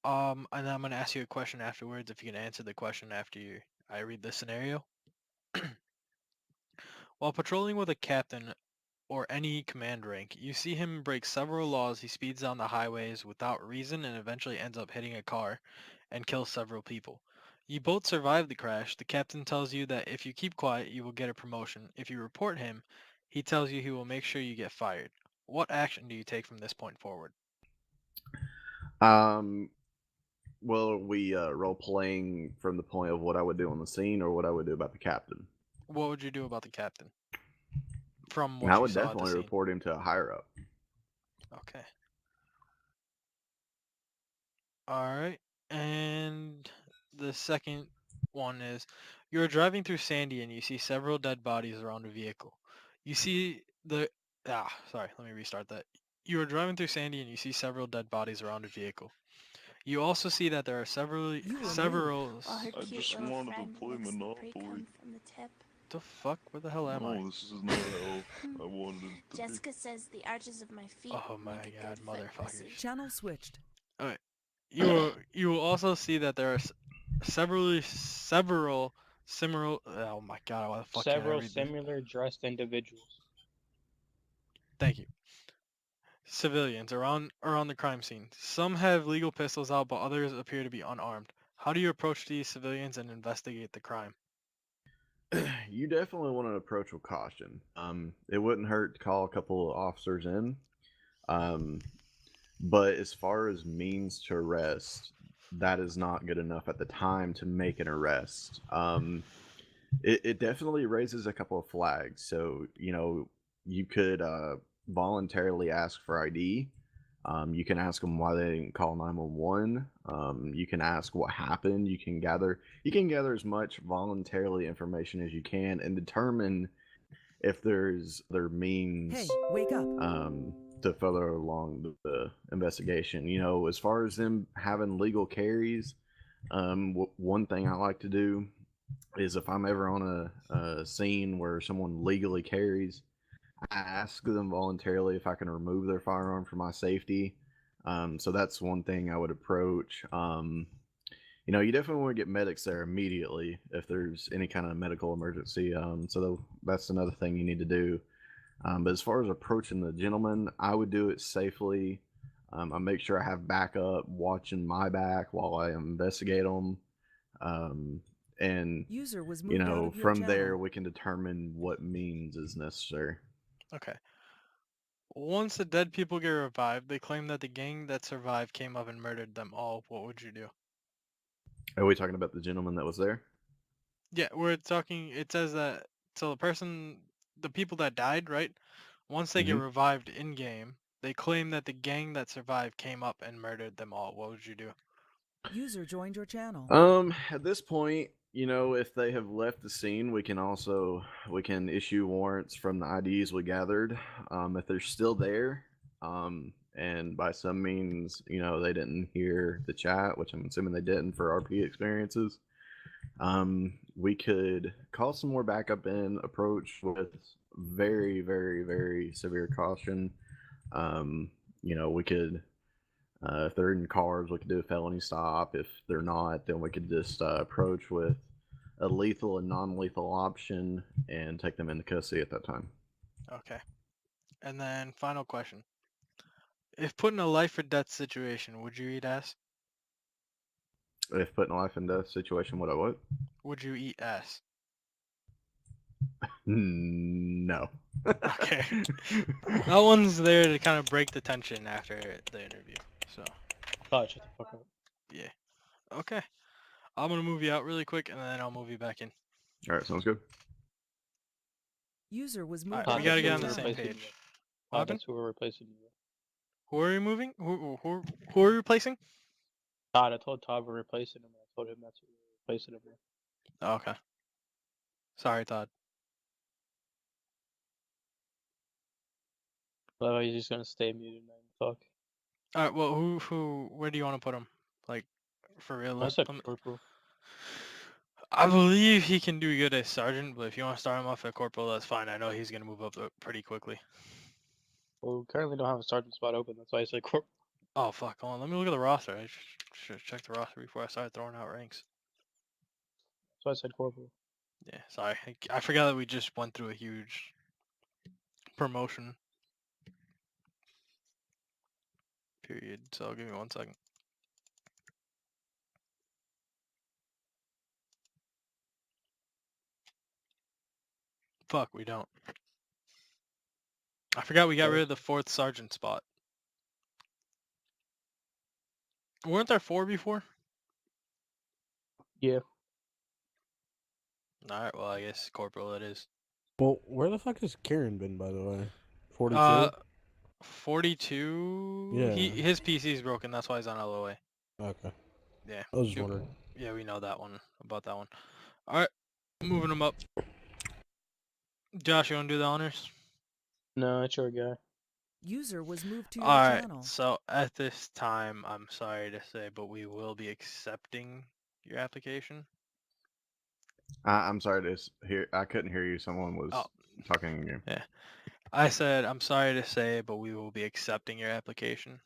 A: And then I'm going to ask you a question afterwards if you can answer the question after I read the scenario. While patrolling with a captain or any command rank, you see him break several laws. He speeds down the highways without reason and eventually ends up hitting a car and kills several people. You both survive the crash. The captain tells you that if you keep quiet, you will get a promotion. If you report him, he tells you he will make sure you get fired. What action do you take from this point forward?
F: Well, we role playing from the point of what I would do on the scene or what I would do about the captain.
A: What would you do about the captain? From what
F: I
A: you
F: would
A: saw
F: definitely
A: at the scene.
F: report him to a higher up.
A: Okay. Alright, and the second one is, you're driving through Sandy and you see several dead bodies around a vehicle. You see sorry, let me restart that. You are driving through Sandy and you see several dead bodies around a vehicle. You also see that there are several
P: I just wanted to play Monopoly.
A: The fuck? Where the hell am I?
P: No, this is not how I wanted it to
Q: Jessica says the arches of my feet
A: Oh my
Q: make a
A: god,
Q: good foot
A: motherfuckers.
Q: pussy.
J: Channel switched.
A: Alright. You will also see that there are several similar. Oh my god! Why the fuck can't I
N: Several
A: read this?
N: similar dressed individuals.
A: Thank you. Civilians around the crime scene. Some have legal pistols out, but others appear to be unarmed. How do you approach these civilians and investigate the crime?
F: You definitely want to approach with caution. It wouldn't hurt to call a couple of officers in. Um, but as far as means to arrest, that is not good enough at the time to make an arrest. It definitely raises a couple of flags. So, you could voluntarily ask for ID. You can ask them why they didn't call 911. You can ask what happened. You can gather as much voluntarily information as you can and determine if there's other means
J: Hey, wake up.
F: to further along the investigation. As far as them having legal carries, one thing I like to do is if I'm ever on a scene where someone legally carries, I ask them voluntarily if I can remove their firearm for my safety. So that's one thing I would approach. You definitely want to get medics there immediately if there's any kind of medical emergency. So that's another thing you need to do. But as far as approaching the gentleman, I would do it safely. I make sure I have backup watching my back while I investigate them. And
J: User was moved out of your
F: from
J: channel.
F: there we can determine what means is necessary.
A: Okay. Once the dead people get revived, they claim that the gang that survived came up and murdered them all. What would you do?
F: Are we talking about the gentleman that was there?
A: Yeah, we're talking. It says that so the people that died, right? Once they get
F: Mhm.
A: revived in game, they claim that the gang that survived came up and murdered them all. What would you do?
J: User joined your channel.
F: At this point, if they have left the scene, we can issue warrants from the IDs we gathered. If they're still there, and by some means, they didn't hear the chat, which I'm assuming they didn't for RP experiences, we could call some more backup in, approach with very, very, very severe caution. We could if they're in cars, we could do a felony stop. If they're not, then we could just approach with a lethal and non-lethal option and take them into custody at that time.
A: Okay. And then final question. If put in a life or death situation, would you eat ass?
F: If put in a life and death situation, would I what?
A: Would you eat ass?
F: No.
A: Okay. That one's there to kind of break the tension after the interview. So.
N: Oh, shut the fuck up.
A: Yeah. Okay. I'm gonna move you out really quick, and then I'll move you back in.
F: All right, sounds good.
J: User was
A: All
J: moved
A: right,
J: out
A: we gotta
J: of
A: get
J: your
A: on the
J: channel.
A: same page. What happened?
N: That's who we're replacing you.
A: Who are you moving? Who are you replacing?
N: Todd, I told Todd we're replacing him. I told him that's who we're replacing him with.
A: Okay. Sorry, Todd.
N: Well, he's just gonna stay muted and not talk.
A: All right. Well, where do you want to put him? Like, for real?
N: I said corporal.
A: I believe he can do good as sergeant, but if you want to start him off at corporal, that's fine. I know he's gonna move up pretty quickly.
N: Well, we currently don't have a sergeant spot open. That's why I said corporal.
A: Oh fuck! Hold on. Let me look at the roster. I should check the roster before I start throwing out ranks.
N: That's why I said corporal.
A: Yeah. Sorry. I forgot that we just went through a huge promotion period. So give me 1 second. Fuck, we don't. I forgot we got rid of the 4th sergeant spot. Weren't there 4 before?
N: Yeah.
A: Alright, well I guess corporal it is.
Q: Well, where the fuck has Karen been, by the way?
A: 42?
Q: 42?
A: 42?
Q: Yeah.
A: His PC's broken, that's why he's on LOA.
Q: Okay.
A: Yeah.
Q: I was just wondering.
A: Yeah, we know that one, about that one. Alright, moving him up. Josh, you wanna do the honors?
N: No, it's your guy.
J: User was moved to your
A: Alright,
J: channel.
A: so at this time, I'm sorry to say, but we will be accepting your application.
F: I'm sorry to hear. I couldn't hear you. Someone was talking again.
A: Yeah. I said, I'm sorry to say, but we will be accepting your application.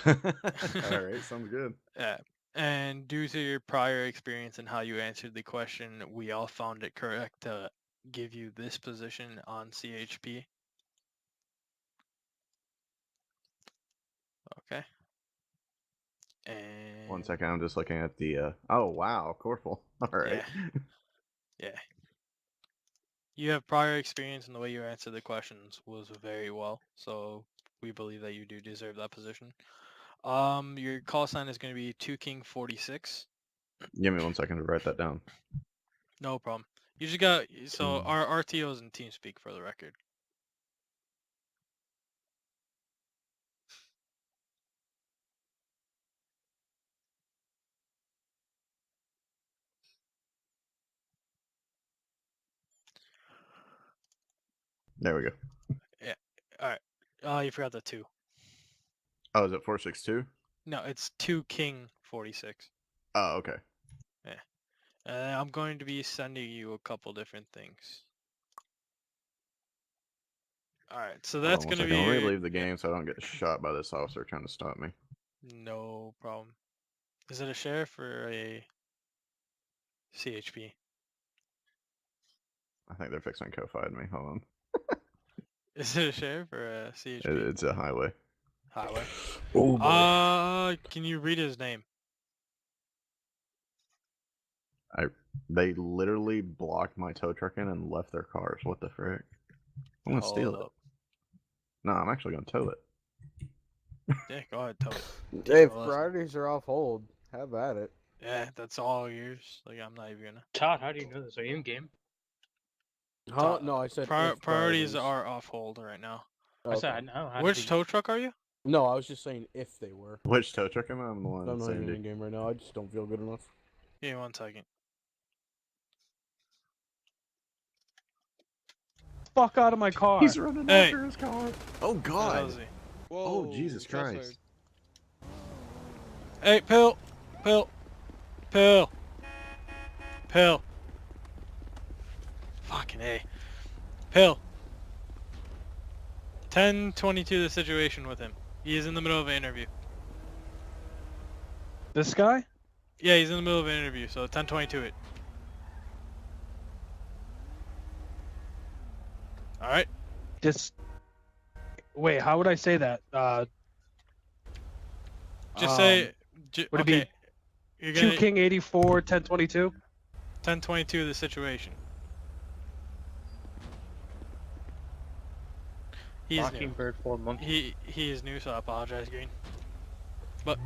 F: Alright, sounds good.
A: Yeah. And due to your prior experience and how you answered the question, we all found it correct to give you this position on CHP. Okay. And
F: 1 second, I'm just looking at the, oh wow, Corporal. Alright.
A: yeah. You have prior experience, and the way you answered the questions was very well. So we believe that you do deserve that position. Your call sign is going to be 2King46.
F: Give me 1 second to write that down.
A: No problem. You just got our RTO's in TeamSpeak for the record.
F: There we go.
A: Yeah. All right. You forgot the 2.
F: Oh, is it 462?
A: No, it's 2King46.
F: Oh, okay.
A: Yeah. I'm going to be sending you a couple different things. All right. So that's going to be.
F: Let me leave the game so I don't get shot by this officer trying to stop me.
A: No problem. Is it a sheriff or a CHP?
F: I think they're fixing to co-fide me. Hold on.
A: Is it a sheriff or a CHP?
F: It's a highway.
A: Highway.
F: Oh boy.
A: Can you read his name?
F: They literally blocked my tow truck in and left their cars. What the frick? I'm gonna steal it. No, I'm actually gonna tow it.
A: Yeah, go ahead, tow it.
Q: Hey, Fridays are off hold. Have at it.
A: Yeah, that's all yours. Like, I'm not even gonna.
N: Todd, how do you know this? Are you in game?
Q: Huh? No, I said if
A: priorities are off hold right now.
N: I said I know. How
A: Which tow truck are you?
Q: No, I was just saying if they were.
F: Which tow truck am I? I'm the one
Q: I'm not even
F: Sandy.
Q: in game right now. I just don't feel good enough.
A: Give me 1 second.
N: Fuck out of my car.
F: He's running after his car. Oh
A: That
F: god.
A: was he.
F: Oh Jesus Christ.
A: Hey, Pill! Fucking A. Pill. 1022 the situation with him. He is in the middle of an interview.
N: This guy?
A: Yeah, he's in the middle of an interview, so 1022 it. Alright.
N: Wait, how would I say that?
A: Just say.
N: Would
A: okay.
N: it be 2 King 84 1022?
A: 1022 the situation. He's new.
N: Mockingbird 4 monkey.
A: He is new, so I apologize, Green. But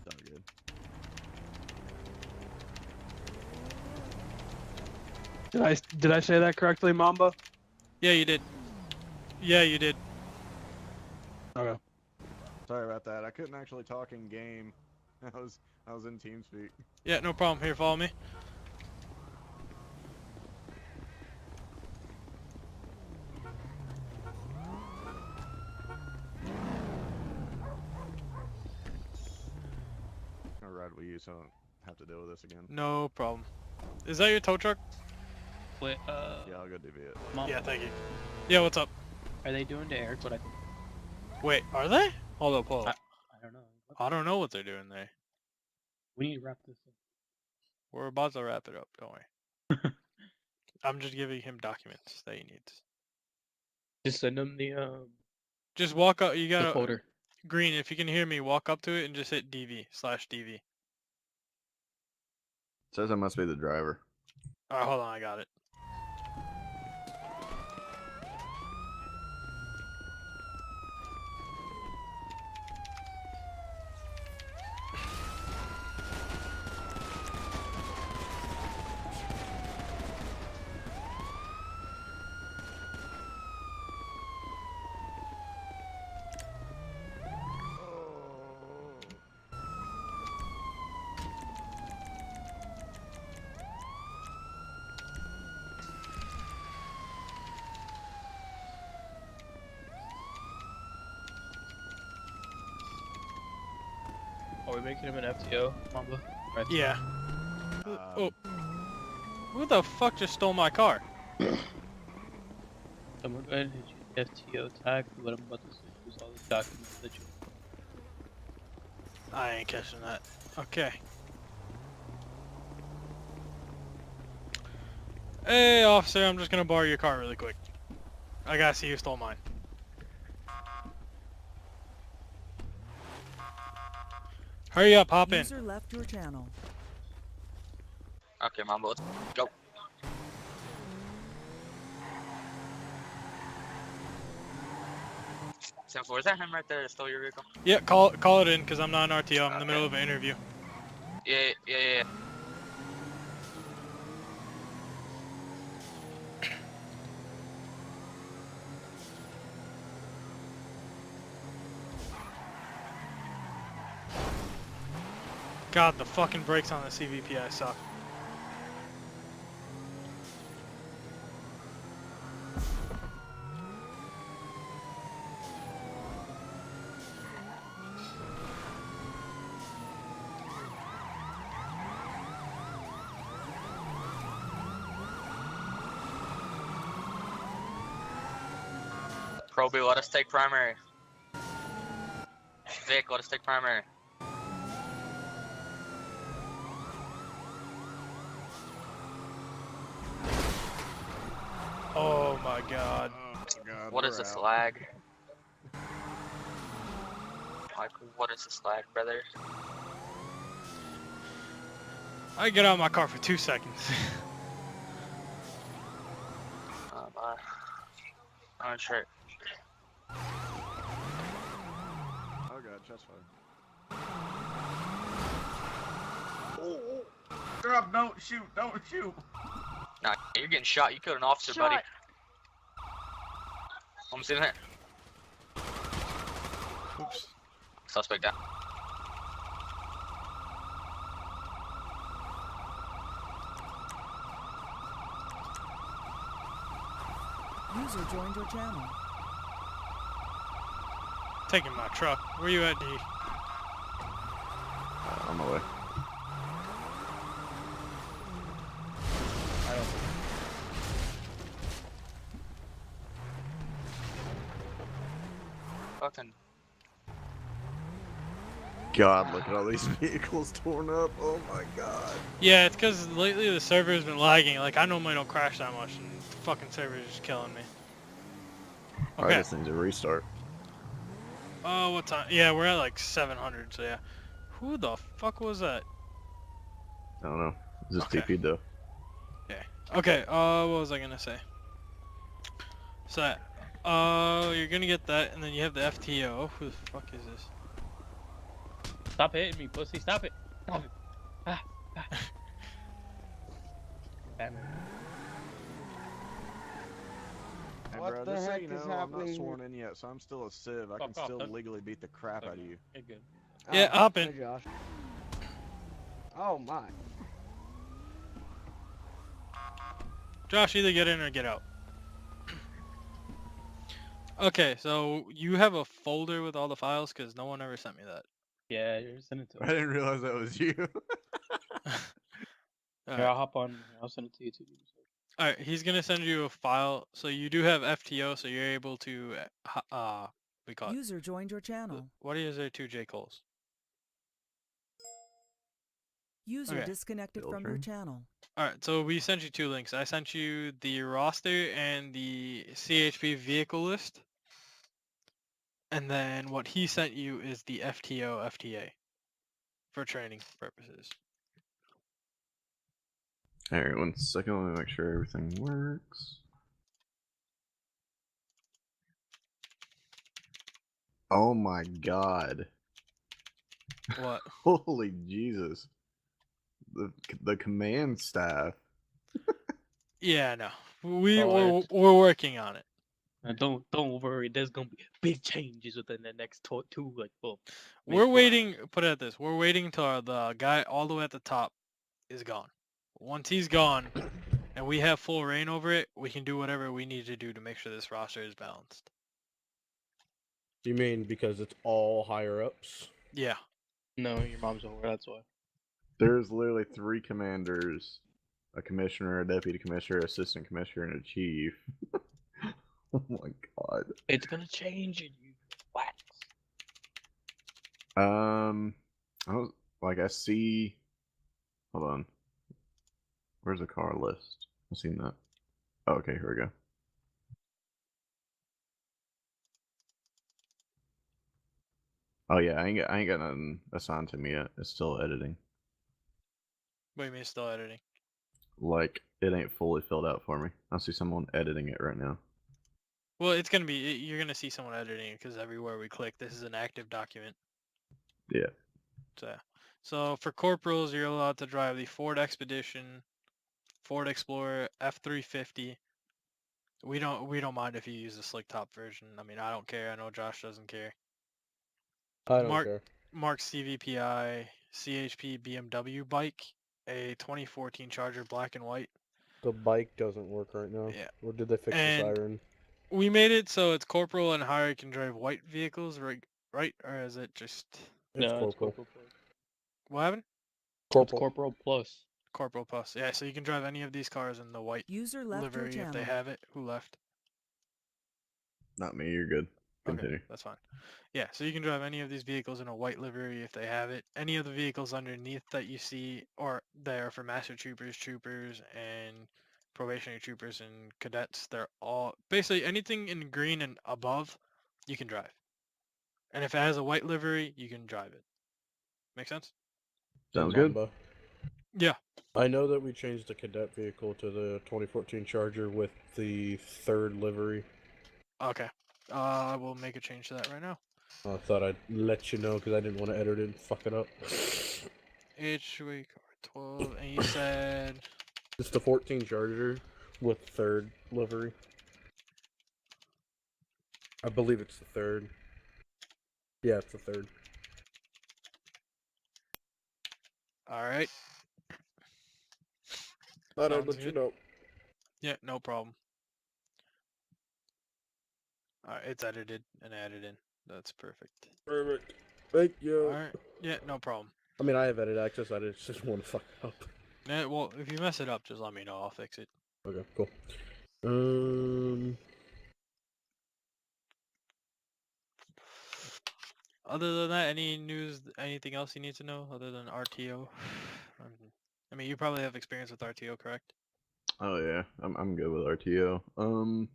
F: It's all good.
N: Did I say that correctly, Mamba?
A: yeah, you did. Yeah, you did.
N: Okay.
F: Sorry about that. I couldn't actually talk in game. I was in TeamSpeak.
A: Yeah, no problem. Here, follow me.
F: I'll ride with you so I don't have to deal with this again.
A: No problem. Is that your tow truck?
N: Wait,
F: Yeah, I'll go DV it.
N: Mom,
A: Yeah, thank you. Yeah, what's up?
N: are they doing to Eric what I...
A: Wait, are they? Hold up, hold up.
N: I don't know.
A: I don't know what they're doing there.
N: We need to wrap this up.
A: We're about to wrap it up. Don't worry. I'm just giving him documents that he needs.
N: Just send them the
A: Just walk up. You gotta.
N: folder.
A: Green, if you can hear me, walk up to it and just hit DV/DV.
F: Says I must be the driver.
A: Alright, hold on, I got it.
N: Are we making him an FTO, Mamba? Right.
A: Yeah. Oh. Who the fuck just stole my car?
N: Someone go ahead and hit you. FTO tag. What I'm about to send you is all the documents that you.
A: I ain't catching that. Okay. Hey, officer, I'm just gonna borrow your car really quick. I gotta see who stole mine. Hurry up, hop in.
J: User left your channel.
R: Okay, Mambo, let's go. Sam, is that him right there that stole your vehicle?
A: Yeah, call it in, because I'm not an RTO. I'm in the middle of an interview.
R: Yeah.
A: God, the fucking brakes on the CVPI suck.
R: Proby, let us take primary. Vic, let us take primary.
A: Oh my god.
R: What is this lag? Like, what is this lag, brother?
A: I get out of my car for 2 seconds.
R: I'm sure.
F: Oh god, chest fire.
M: Oh, stop! Don't shoot! Don't shoot!
R: Nah, you're getting shot. You killed an officer, buddy. I'm seeing that.
A: Oops.
R: Suspect down.
J: User joined your channel.
A: Taking my truck. Where you at, D?
F: On my way.
R: Fucking.
F: God, look at all these vehicles torn up. Oh my god.
A: Yeah, it's because lately the server's been lagging. Like, I normally don't crash that much, and the fucking server's just killing me.
F: Alright, this thing's a restart.
A: Oh, what time? Yeah, we're at like 700, so yeah. Who the fuck was that?
F: I don't know. This is
A: Okay.
F: TP though.
A: Yeah. Okay, what was I gonna say? So, you're gonna get that, and then you have the FTO. Who the fuck is this?
N: Stop hitting me, pussy. Stop it. Stop it. Ah. Batman.
F: Hey,
Q: What
F: bro,
Q: the
F: just so
Q: heck
F: you
Q: is
F: know, I'm not
Q: happening
F: sworn in yet, so I'm still a civ. I can
N: Fuck off,
F: still
N: son.
F: legally beat the crap out of you.
N: You're good.
A: Yeah, hop in.
Q: Hey, Josh. Oh my.
A: Josh, either get in or get out. Okay, so you have a folder with all the files, because no one ever sent me that.
N: Yeah, you're sending it to
F: I
N: me.
F: didn't realize that was you.
N: Here, I'll hop on. I'll send it to you too.
A: Alright, he's gonna send you a file. So you do have FTO, so you're able to, we call it.
J: User joined your channel.
A: What is there 2 J. Coles?
J: User
A: Okay.
J: disconnected from your channel.
A: Alright, so we sent you 2 links. I sent you the roster and the CHP vehicle list. And then what he sent you is the FTO FTA for training purposes.
F: Alright, 1 second. Let me make sure everything works. Oh my god.
A: What?
F: Holy Jesus. The command staff.
A: Yeah, no. We're working on it.
N: And don't worry. There's gonna be big changes within the next two like well.
A: We're waiting. Put it at this: we're waiting until the guy all the way at the top is gone. Once he's gone, and we have full reign over it, we can do whatever we need to do to make sure this roster is balanced.
Q: You mean because it's all higher ups?
A: Yeah.
N: No, your mom's over. That's why.
F: There's literally 3 commanders, a commissioner, a deputy commissioner, assistant commissioner, and a chief. Oh my god.
N: It's gonna change it, you wax.
F: I don't like. I see. Hold on. Where's the car list? I've seen that. Oh, okay, here we go. Oh yeah, I ain't got nothing assigned to me yet. It's still editing.
A: What do you mean still editing?
F: Like it ain't fully filled out for me. I see someone editing it right now.
A: Well, it's gonna be. You're gonna see someone editing it because everywhere we click, this is an active document.
F: Yeah.
A: So for corporals, you're allowed to drive the Ford Expedition, Ford Explorer, F350. We don't mind if you use the slick top version. I mean, I don't care. I know Josh doesn't care.
Q: I don't care.
A: Mark CVPI CHP BMW bike, a 2014 Charger, black and white.
Q: The bike doesn't work right now.
A: Yeah.
Q: Or did they fix the
A: And
Q: siren?
A: we made it so it's corporal and higher can drive white vehicles, right? Or is it just?
Q: It's
N: No, it's
Q: corporal.
N: Corporal Plus.
A: What happened?
N: It's Corporal Plus.
A: Corporal Plus. Yeah, so you can drive any of these cars in the white
J: User left your
A: livery if they
J: channel.
A: have it. Who left?
F: Not me. You're good. Continue.
A: Okay, that's fine. Yeah, so you can drive any of these vehicles in a white livery if they have it. Any of the vehicles underneath that you see, or they are for master troopers, troopers, and probationary troopers and cadets. They're all basically anything in green and above, you can drive. And if it has a white livery, you can drive it. Make sense?
F: Sounds good.
Q: Mamba.
A: Yeah.
Q: I know that we changed the cadet vehicle to the 2014 Charger with the 3rd livery.
A: Okay. I will make a change to that right now.
Q: I thought I'd let you know because I didn't want to edit it and fuck it up.
A: HWA car 12, and you said
Q: It's the 14 Charger with 3rd livery. I believe it's the 3rd. Yeah, it's the 3rd.
A: alright.
Q: Thought I'd let you know.
A: Yeah, no problem. Alright, it's edited and added in. That's perfect.
Q: Perfect. Thank you.
A: Alright. Yeah, no problem.
Q: I mean, I have edit access. I just want to fuck it up.
A: Yeah, well, if you mess it up, just let me know. I'll fix it.
Q: Okay, cool.
A: Other than that, any news, anything else you need to know other than RTO? I mean, you probably have experience with RTO, correct?
F: Oh yeah, I'm good with RTO. I'm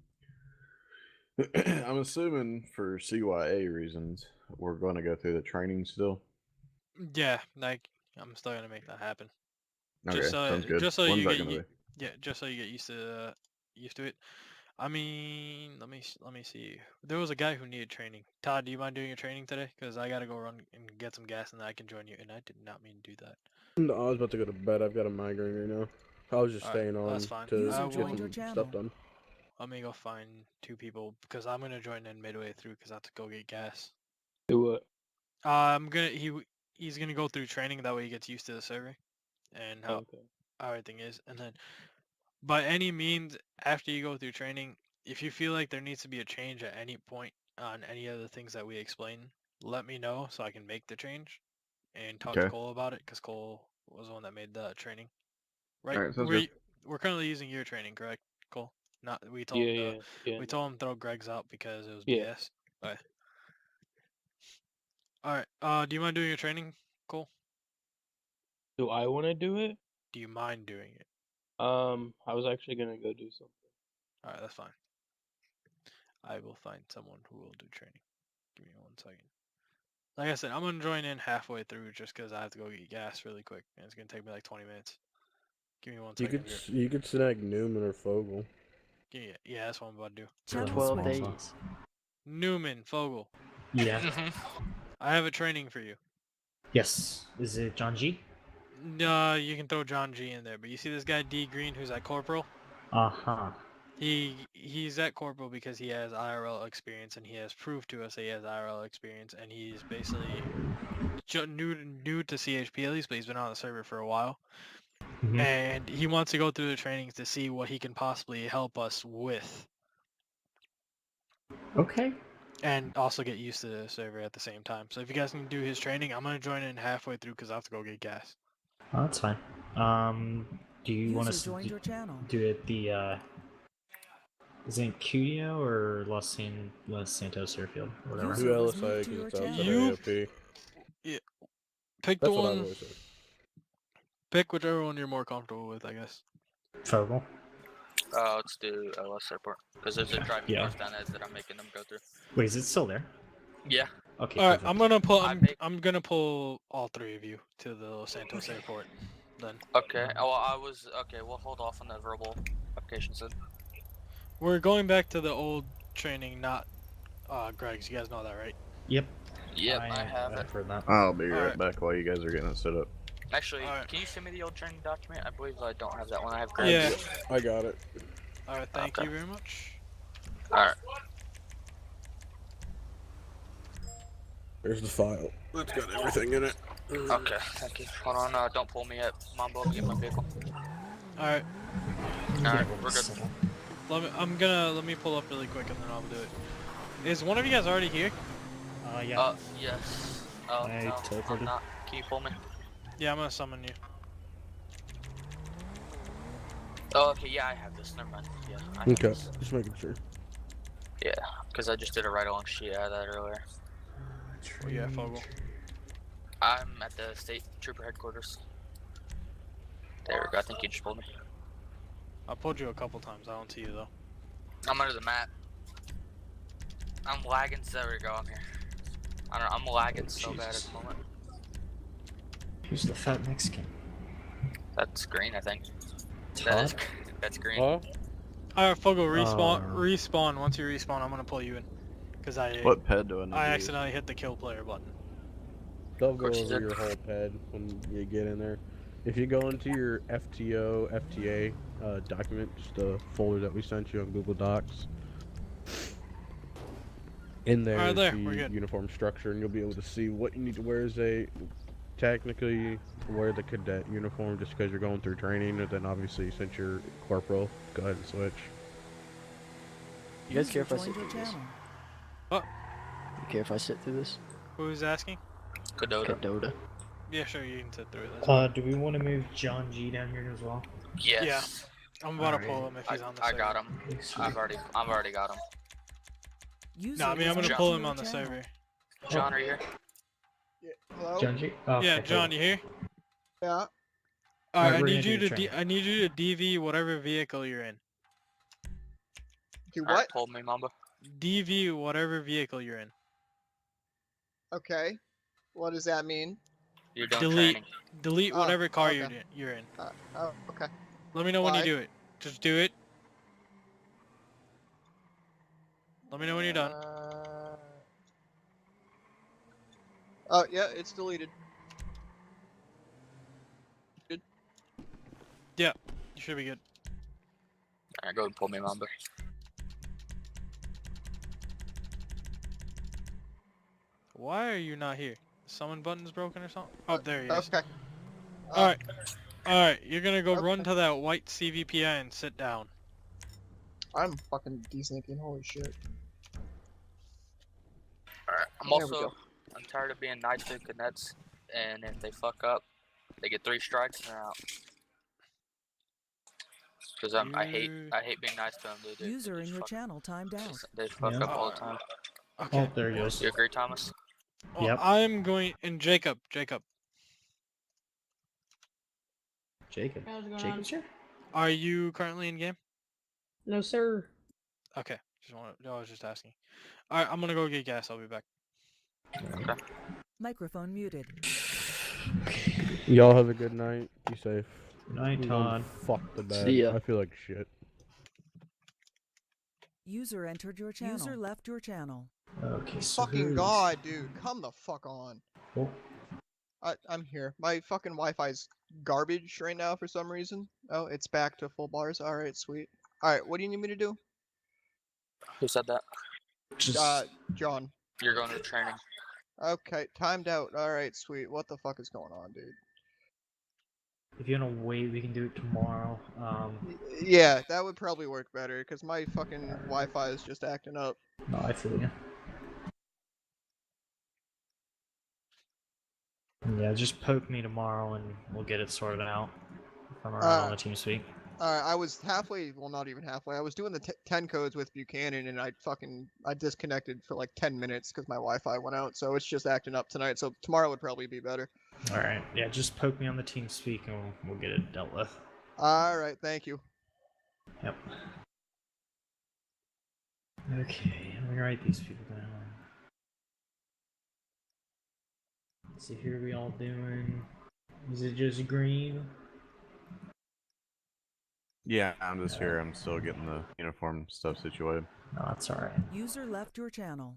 F: assuming for CYA reasons, we're going to go through the training still.
A: Yeah, like I'm still gonna make that happen.
F: Okay, sounds good.
A: Just so
F: When's
A: you
F: that
A: get
F: gonna be?
A: yeah, just so you get used to it. I mean, let me see. There was a guy who needed training. Todd, do you mind doing your training today? Because I gotta go run and get some gas, and then I can join you. And I did not mean to do that.
Q: No, I was about to go to bed. I've got a migraine right now. I was just staying on
A: that's fine.
Q: to
A: User
Q: get
A: joined
Q: some
A: your
Q: stuff done.
A: Let me go find 2 people because I'm gonna join in midway through because I have to go get gas.
N: Do it.
A: I'm gonna he's gonna go through training that way he gets used to the server and how everything is, and then by any means after you go through training, if you feel like there needs to be a change at any point on any of the things that we explain, let me know so I can make the change and talk to
F: Okay.
A: Cole about it because Cole was the one that made the training. Right?
F: Alright, sounds good.
A: We're currently using your training, correct, Cole? Not we told him we told him to throw Greg's out because it was BS. Alright. Alright. Do you mind doing your training, Cole?
N: Do I want to do it?
A: Do you mind doing it?
N: I was actually gonna go do something.
A: Alright, that's fine. I will find someone who will do training. Give me 1 second. Like I said, I'm gonna join in halfway through just because I have to go get gas really quick, and it's gonna take me like 20 minutes. Give me 1 second.
Q: You could snag Newman or Fogel.
A: Yeah, that's what I'm about to do.
J: Channel
I: 12
J: switched.
I: days.
A: Newman, Fogel.
I: Yeah.
A: I have a training for you.
I: Yes. Is it John G?
A: No, you can throw John G in there, but you see this guy D Green who's at Corporal?
I: Uh-huh.
A: He's at Corporal because he has IRL experience and he has proved to us that he has IRL experience and he's basically new to CHP at least, but he's been on the server for a while.
I: Mhm.
A: And he wants to go through the trainings to see what he can possibly help us with.
I: Okay.
A: And also get used to the server at the same time. So if you guys can do his training, I'm gonna join in halfway through because I have to go get gas.
I: Oh, that's fine. Do you want
J: User
I: us to
J: joined your channel.
I: do it the Is it in Cudio or Los Santos Airfield? Whatever.
Q: Do LSA because it's outside
A: You-
Q: of AOP.
A: Yeah. Pick
Q: That's
A: the
Q: what I've
A: one.
Q: always said.
A: Pick whichever one you're more comfortable with, I guess.
I: Fogel.
R: Let's do LS Airport because there's a driving course down there that I'm making them go through.
I: Wait, is it still there?
R: Yeah.
I: Okay.
A: All right,
I: perfect.
A: I'm gonna pull all three of you to the Los Santos airport. Then.
R: Okay. Oh, well, I was okay. We'll hold off on the verbal applications then.
A: We're going back to the old training, not Greg's. You guys know that, right?
I: Yep.
R: Yep, I have it.
I: Heard that.
F: I'll be right
A: Alright.
F: back while you guys are getting it set up.
R: Actually, can you send me the old training document? I believe I don't have that one. I have Greg's.
A: Yeah.
Q: I got it.
A: All right. Thank you very much.
R: All right.
Q: There's the file. It's got everything in it.
R: Okay. Thank you. Hold on. Don't pull me at Mambo. Let me get my vehicle.
A: All right.
R: All right. We're good.
A: Let me pull up really quick and then I'll do it. Is one of you guys already here?
I: Yeah.
R: Yes. Oh,
I: I
R: no,
I: teleported.
R: I'm not. Can you pull me?
A: Yeah, I'm gonna summon you.
R: Oh, okay. Yeah, I have this. Never mind. Yeah. I have
Q: Okay,
R: this.
Q: just making sure.
R: Yeah, because I just did a ride-along sheet out of that earlier.
A: Oh, yeah, Fogel.
R: I'm at the state trooper headquarters. There we go. I think you just pulled me.
A: I pulled you a couple times. I don't see you though.
R: I'm under the map. I'm lagging. There we go. I'm here. I don't know. I'm lagging so bad at the moment.
I: Who's the fat Mexican?
R: That's green, I think.
I: Todd?
R: That's green.
Q: Huh?
A: Alright, Fogel, respawn. Once you respawn, I'm gonna pull you in. Cause
F: What ped do I need
A: I
F: to use?
A: accidentally hit the kill player button.
Q: They'll go over your whole ped when you get in there. If you go into your FTA document, just a folder that we sent you on Google Docs, in there is
A: we're
Q: the
A: good.
Q: uniform structure, and you'll be able to see what you need to wear as a. Technically, wear the cadet uniform just because you're going through training, and then obviously since you're corporal, go ahead and switch.
S: You guys care if I
J: User
S: sit
J: joined
S: through
J: your
S: this?
J: channel.
A: What?
S: You care if I sit through this?
A: Who's asking?
R: Kadota.
A: Yeah, sure, you can sit through this.
I: Do we want to move John G down here as well?
R: Yes.
A: Yeah. I'm about to pull him if he's on the server.
R: I got him. I've already got him.
A: No, I mean I'm gonna pull him on the server.
R: John, are you here?
T: Hello?
I: John G?
A: Yeah, John, you here?
T: Yeah.
A: Alright,
I: we're
A: I
I: gonna
A: need you
I: do
A: to
I: training.
A: I need you to DV whatever vehicle you're in.
T: Do
R: Alright,
T: what?
R: pull me, Mamba.
A: DV whatever vehicle you're in.
T: Okay. What does that mean?
R: You're done
A: Delete.
R: training.
A: Delete whatever car
T: okay.
A: you're in.
T: Okay.
A: Let me know when you
T: Why?
A: do it. Just do it. Let me know when you're done.
T: Oh, yeah, it's deleted. Good.
A: Yeah, you should be good.
R: Alright, go and pull me, Mamba.
A: Why are you not here? Summon button's broken or something? Oh, there he is.
T: Okay.
A: Alright, you're gonna go run to that white CVPI and sit down.
T: I'm fucking desyncing, holy shit.
R: Alright, I'm
T: There we
R: also,
T: go.
R: I'm tired of being nice to cadets, and if they fuck up, they get 3 strikes and they're out. Because I hate being nice to them, dude.
J: User in your channel timed out.
R: They fuck up all the time.
A: Okay.
I: Oh, there he goes.
R: You agree, Thomas?
A: Well,
I: Yep.
A: I'm going, and Jacob.
I: Jacob. Jacob's here?
A: Are you currently in game?
U: No, sir.
A: Okay. I was just asking. Alright, I'm gonna go get gas, I'll be back.
R: Okay.
J: Microphone muted.
Q: Y'all have a good night. Be safe.
I: Good night,
Q: I'm
I: Todd.
Q: Fuck the bed.
S: See ya.
Q: I feel like shit.
J: User entered your channel. User left your channel.
I: Okay, so
T: Fucking god, dude. Come the fuck on.
I: Oh.
T: I'm here. My fucking Wi-Fi's garbage right now for some reason. Oh, it's back to full bars. Alright, sweet. Alright, what do you need me to do?
R: Who said that?
T: John.
R: You're going to training.
T: Okay, timed out. Alright, sweet. What the fuck is going on, dude?
I: If you want to wait, we can do it tomorrow.
T: Yeah, that would probably work better, because my fucking Wi-Fi is just acting up.
I: No, I feel you. Yeah, just poke me tomorrow and we'll get it sorted out if I'm around on the team speak.
T: I was halfway, well, not even halfway. I was doing the 10 codes with Buchanan, and I disconnected for like 10 minutes because my Wi-Fi went out. So it's just acting up tonight. So tomorrow would probably be better.
I: All right. Yeah, just poke me on the team speak, and we'll get it dealt with.
T: All right, thank you.
I: Yep. Okay, let me write these people down. So here we all doing. Is it just green?
F: Yeah, I'm just here. I'm still getting the uniform stuff situated.
I: No, that's alright.
J: User left your channel.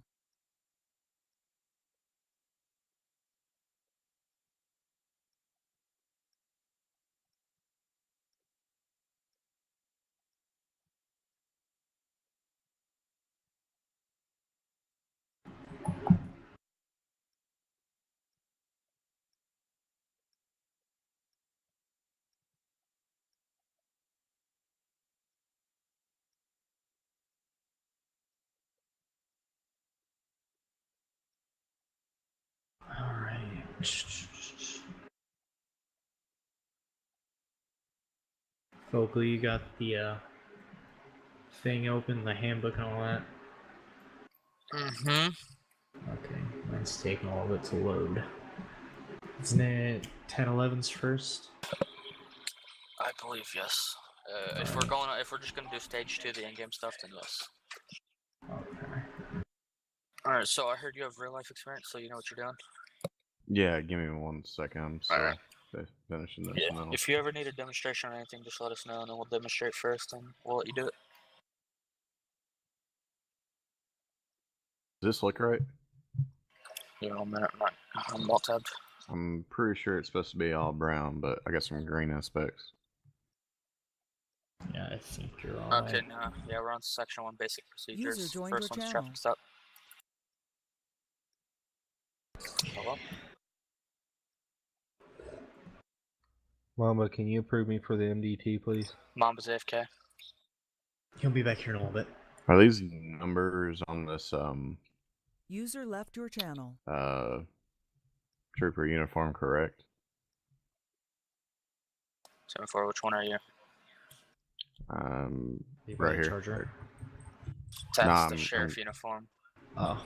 I: Alright. Focal, you got the thing open, the handbook and all that?
R: Mm-hmm.
I: Okay, mine's taking a little bit to load. Isn't it 1011's first?
R: I believe yes. If we're just gonna do stage 2, the in-game stuff, then yes.
I: Okay.
R: Alright, so I heard you have real life experience, so you know what you're doing?
F: Yeah, give me 1 second. I'm still
R: Alright.
F: finishing this.
R: Yeah.
F: And then
R: If you ever need a demonstration or anything, just let us know, and then we'll demonstrate first, and we'll let you do it.
F: Does this look right?
R: You know, I'm all tabbed.
F: I'm pretty sure it's supposed to be all brown, but I got some green aspects.
I: Yeah, I think you're all
R: Okay,
I: right.
R: no. Yeah, we're on section 1, basic procedures.
J: User joined
R: First
J: your
R: one's
J: channel.
R: traffic stop. Hello?
G: Mama, can you approve me for the MDT, please?
R: Mamba's AFK.
I: He'll be back here in a little bit.
F: Are these numbers on this
J: User left your channel.
F: trooper uniform correct?
R: 74, which one are you?
I: You
F: Right
I: got a
F: here.
I: charger?
R: That's the sheriff uniform.
I: Oh.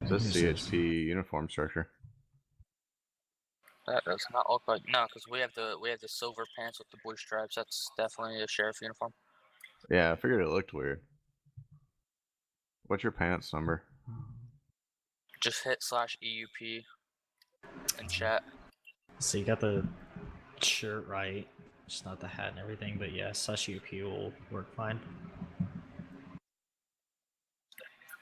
F: It says CHP uniform structure.
R: That does not look like because we have the silver pants with the blue stripes. That's definitely a sheriff uniform.
F: Yeah, I figured it looked weird. What's your pants number?
R: Just hit /EUP in chat.
I: So you got the shirt right, just not the hat and everything, but yeah, /UP will work fine.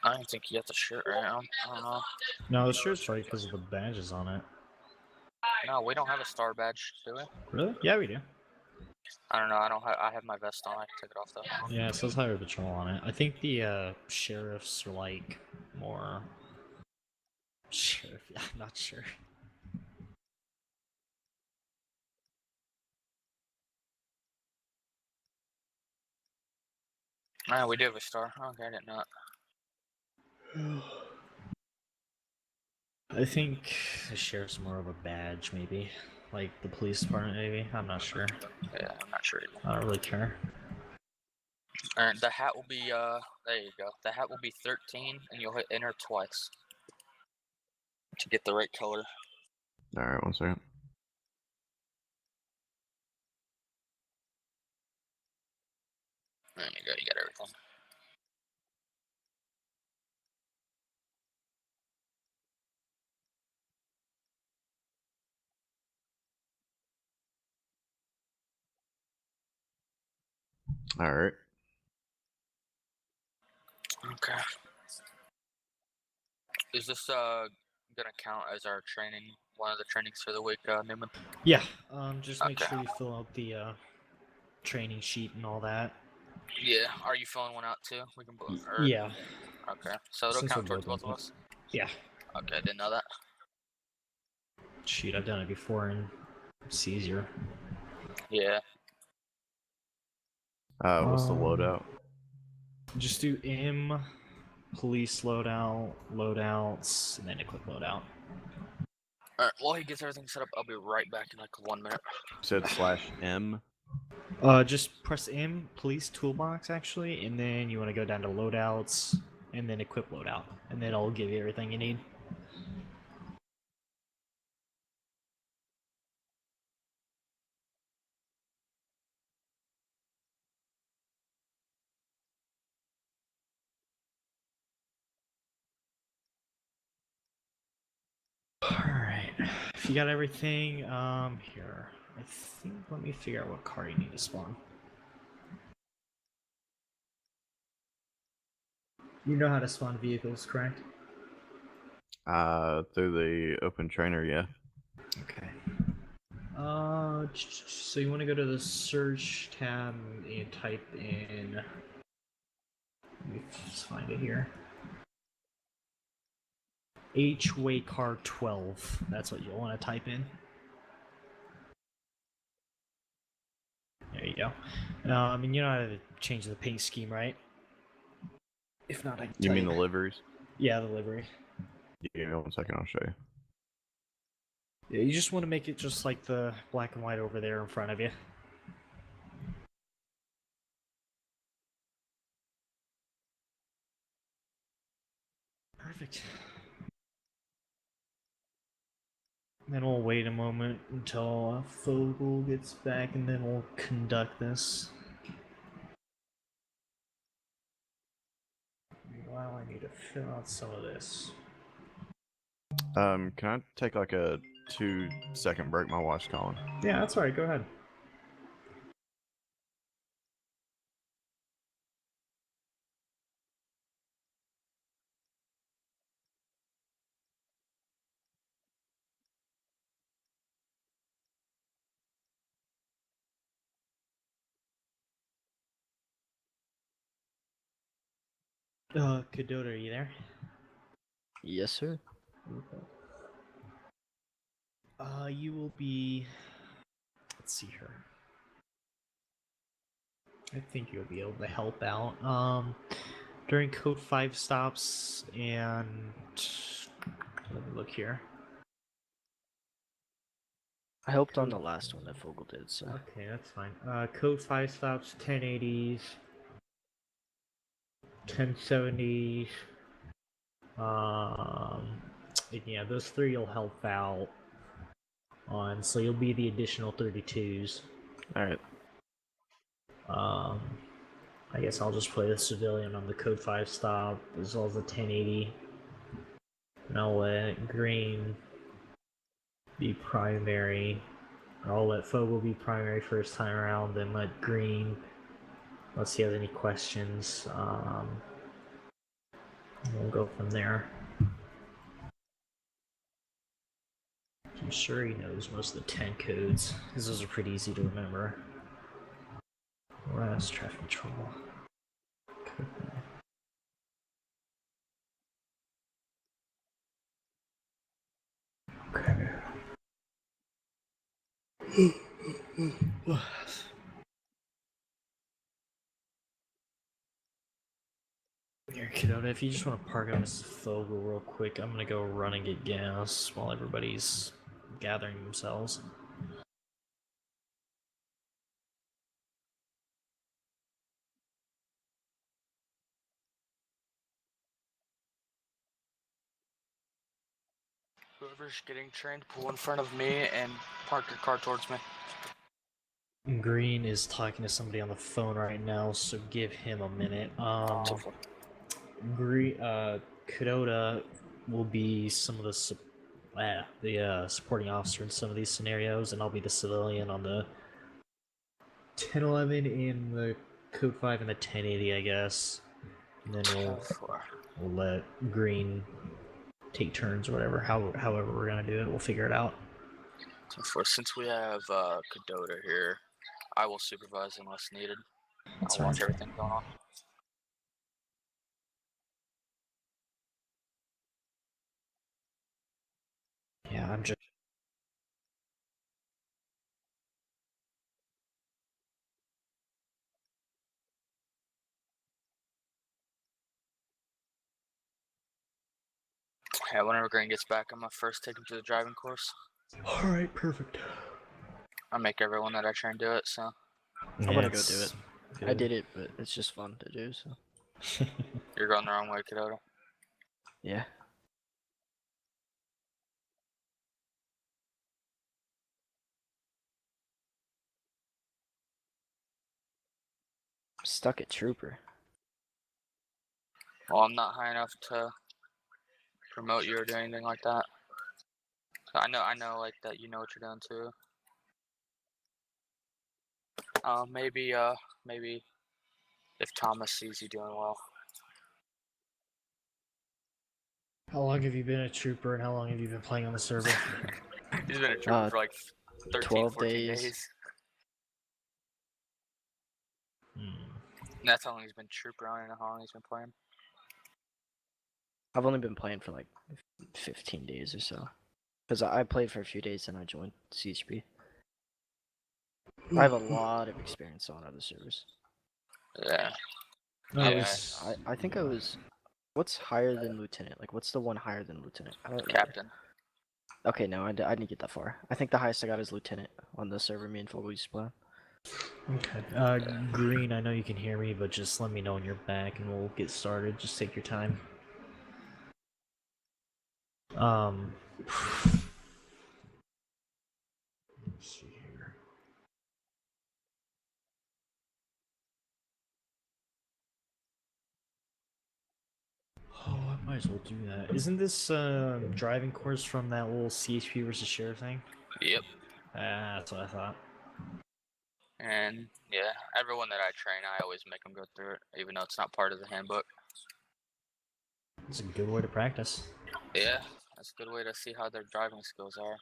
R: I don't think you got the shirt right. I don't know.
I: No, the shirt's right because of the badges on it.
R: No, we don't have a star badge, do we?
I: Really? Yeah, we do.
R: I don't know. I have my vest on. I can take it off though.
I: Yeah, it says Highway Patrol on it. I think the sheriffs are like more. Sheriff? Yeah, I'm not sure.
R: No, we do have a star. Okay, I did not.
I: I think the sheriff's more of a badge, maybe. Like the police department, maybe. I'm not sure.
R: Yeah, I'm not sure either.
I: I don't really care.
R: Alright, the hat will be, there you go. The hat will be 13, and you'll hit enter twice to get the right color.
F: Alright, 1 second.
R: There you go, you got everything.
F: Alright.
R: Okay. Is this, gonna count as our training, one of the trainings for the week, Newman?
I: Yeah, just make sure you fill out the training sheet and all that.
R: Yeah, are you filling one out too? We can both.
I: Yeah.
R: Okay, so it'll
I: Since
R: count
I: we're
R: towards both of us?
I: Yeah.
R: Okay, I didn't know that.
I: Shoot, I've done it before and it's easier.
R: Yeah.
F: What's the loadout?
I: Just do M, police loadout, loadouts, and then a quick loadout.
R: Alright, while he gets everything set up, I'll be right back in like 1 minute.
F: Said /M.
I: Just press M, police toolbox actually, and then you want to go down to loadouts, and then equip loadout, and then it'll give you everything you need. Alright, if you got everything, here, I think, let me figure out what car you need to spawn. You know how to spawn vehicles, correct?
F: Through the open trainer, yeah.
I: Okay. So you want to go to the search tab and type in, let me just find it here. H-Way Car 12. That's what you'll want to type in. There you go. And you know how to change the paint scheme, right? If not, I can
F: You
I: tell
F: mean the liveries?
I: Yeah, the livery.
F: Give me 1 second, I'll show you.
I: Yeah, you just want to make it just like the black and white over there in front of you. Perfect. Then we'll wait a moment until Fogel gets back, and then we'll conduct this. Meanwhile, I need to fill out some of this.
F: Can I take like a 2-second break? My wife's calling.
I: Yeah, that's alright, go ahead. Cadota, are you there?
S: Yes, sir.
I: Okay. You will be... Let's see here. I think you'll be able to help out. During Code 5 stops, and... Let me look here.
S: I helped on the last one that Fogel did, so.
I: Okay, that's fine. Code 5 stops, 1080s, 1070s. Yeah, those three will help out on, so you'll be the additional 32s.
S: Alright.
I: I guess I'll just play the civilian on the Code 5 stop, as well as the 1080. And I'll let Green be primary. I'll let Fogel be primary first time around, then let Green, let's see if he has any questions. We'll go from there. I'm sure he knows most of the 10 codes, because those are pretty easy to remember. Arrest, traffic control. Okay. Here, Kidota, if you just want to park on this Fogel real quick, I'm gonna go run and get gas while everybody's gathering themselves.
R: Whoever's getting trained, pull in front of me and park your car towards me.
I: Green is talking to somebody on the phone right now, so give him a minute. Kidota will be some of the supporting officer in some of these scenarios, and I'll be the civilian on the 1011 and the Code 5 and the 1080, I guess. And then we'll let Green take turns or whatever. However we're gonna do it, we'll figure it out.
R: Since we have Cadota here, I will supervise unless needed.
I: That's
R: I'll watch
I: right.
R: everything going on.
I: Yeah, I'm just...
R: Yeah, whenever Green gets back, I'm gonna first take him to the driving course.
I: Alright, perfect.
R: I make everyone that I train do it, so.
S: I want to go do it. I did it, but it's just fun to do, so.
R: You're going the wrong way, kiddo.
S: Yeah. Stuck at Trooper.
R: Well, I'm not high enough to promote you or do anything like that. I know, like that. You know what you're doing too. Maybe if Thomas sees you doing well.
I: How long have you been a trooper and how long have you been playing on the server?
R: He's been a trooper for like 13,
S: 12
R: 14 days. That's how long he's been trooper. I don't know how long he's been playing.
S: I've only been playing for like 15 days or so. Because I played for a few days and I joined CHP. I have a lot of experience on other servers.
R: Yeah.
S: I think I was... What's higher than lieutenant? Like, what's the one higher than lieutenant? I don't remember.
R: Captain.
S: Okay, no, I didn't get that far. I think the highest I got is lieutenant on the server me and Fogel used to play on.
I: Okay. Green, I know you can hear me, but just let me know when you're back and we'll get started. Just take your time. Let's see here. Oh, I might as well do that. Isn't this driving course from that little CHP versus sheriff thing?
R: Yep.
I: That's what I thought.
R: And yeah, everyone that I train, I always make them go through it, even though it's not part of the handbook.
I: It's a good way to practice.
R: Yeah, that's a good way to see how their driving skills are.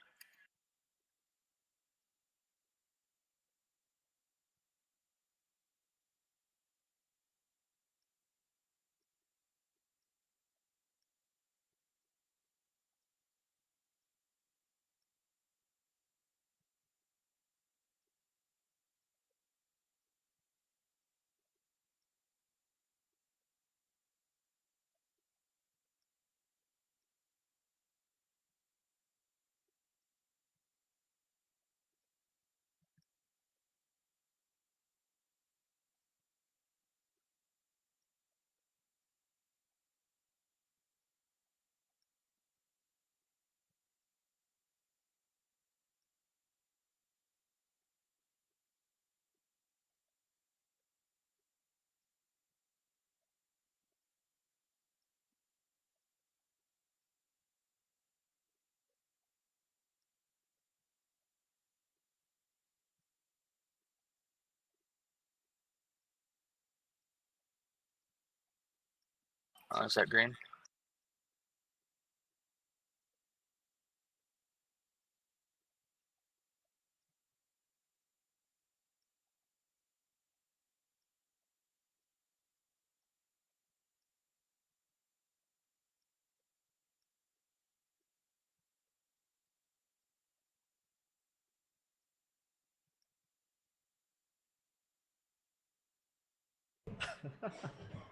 R: Is that green?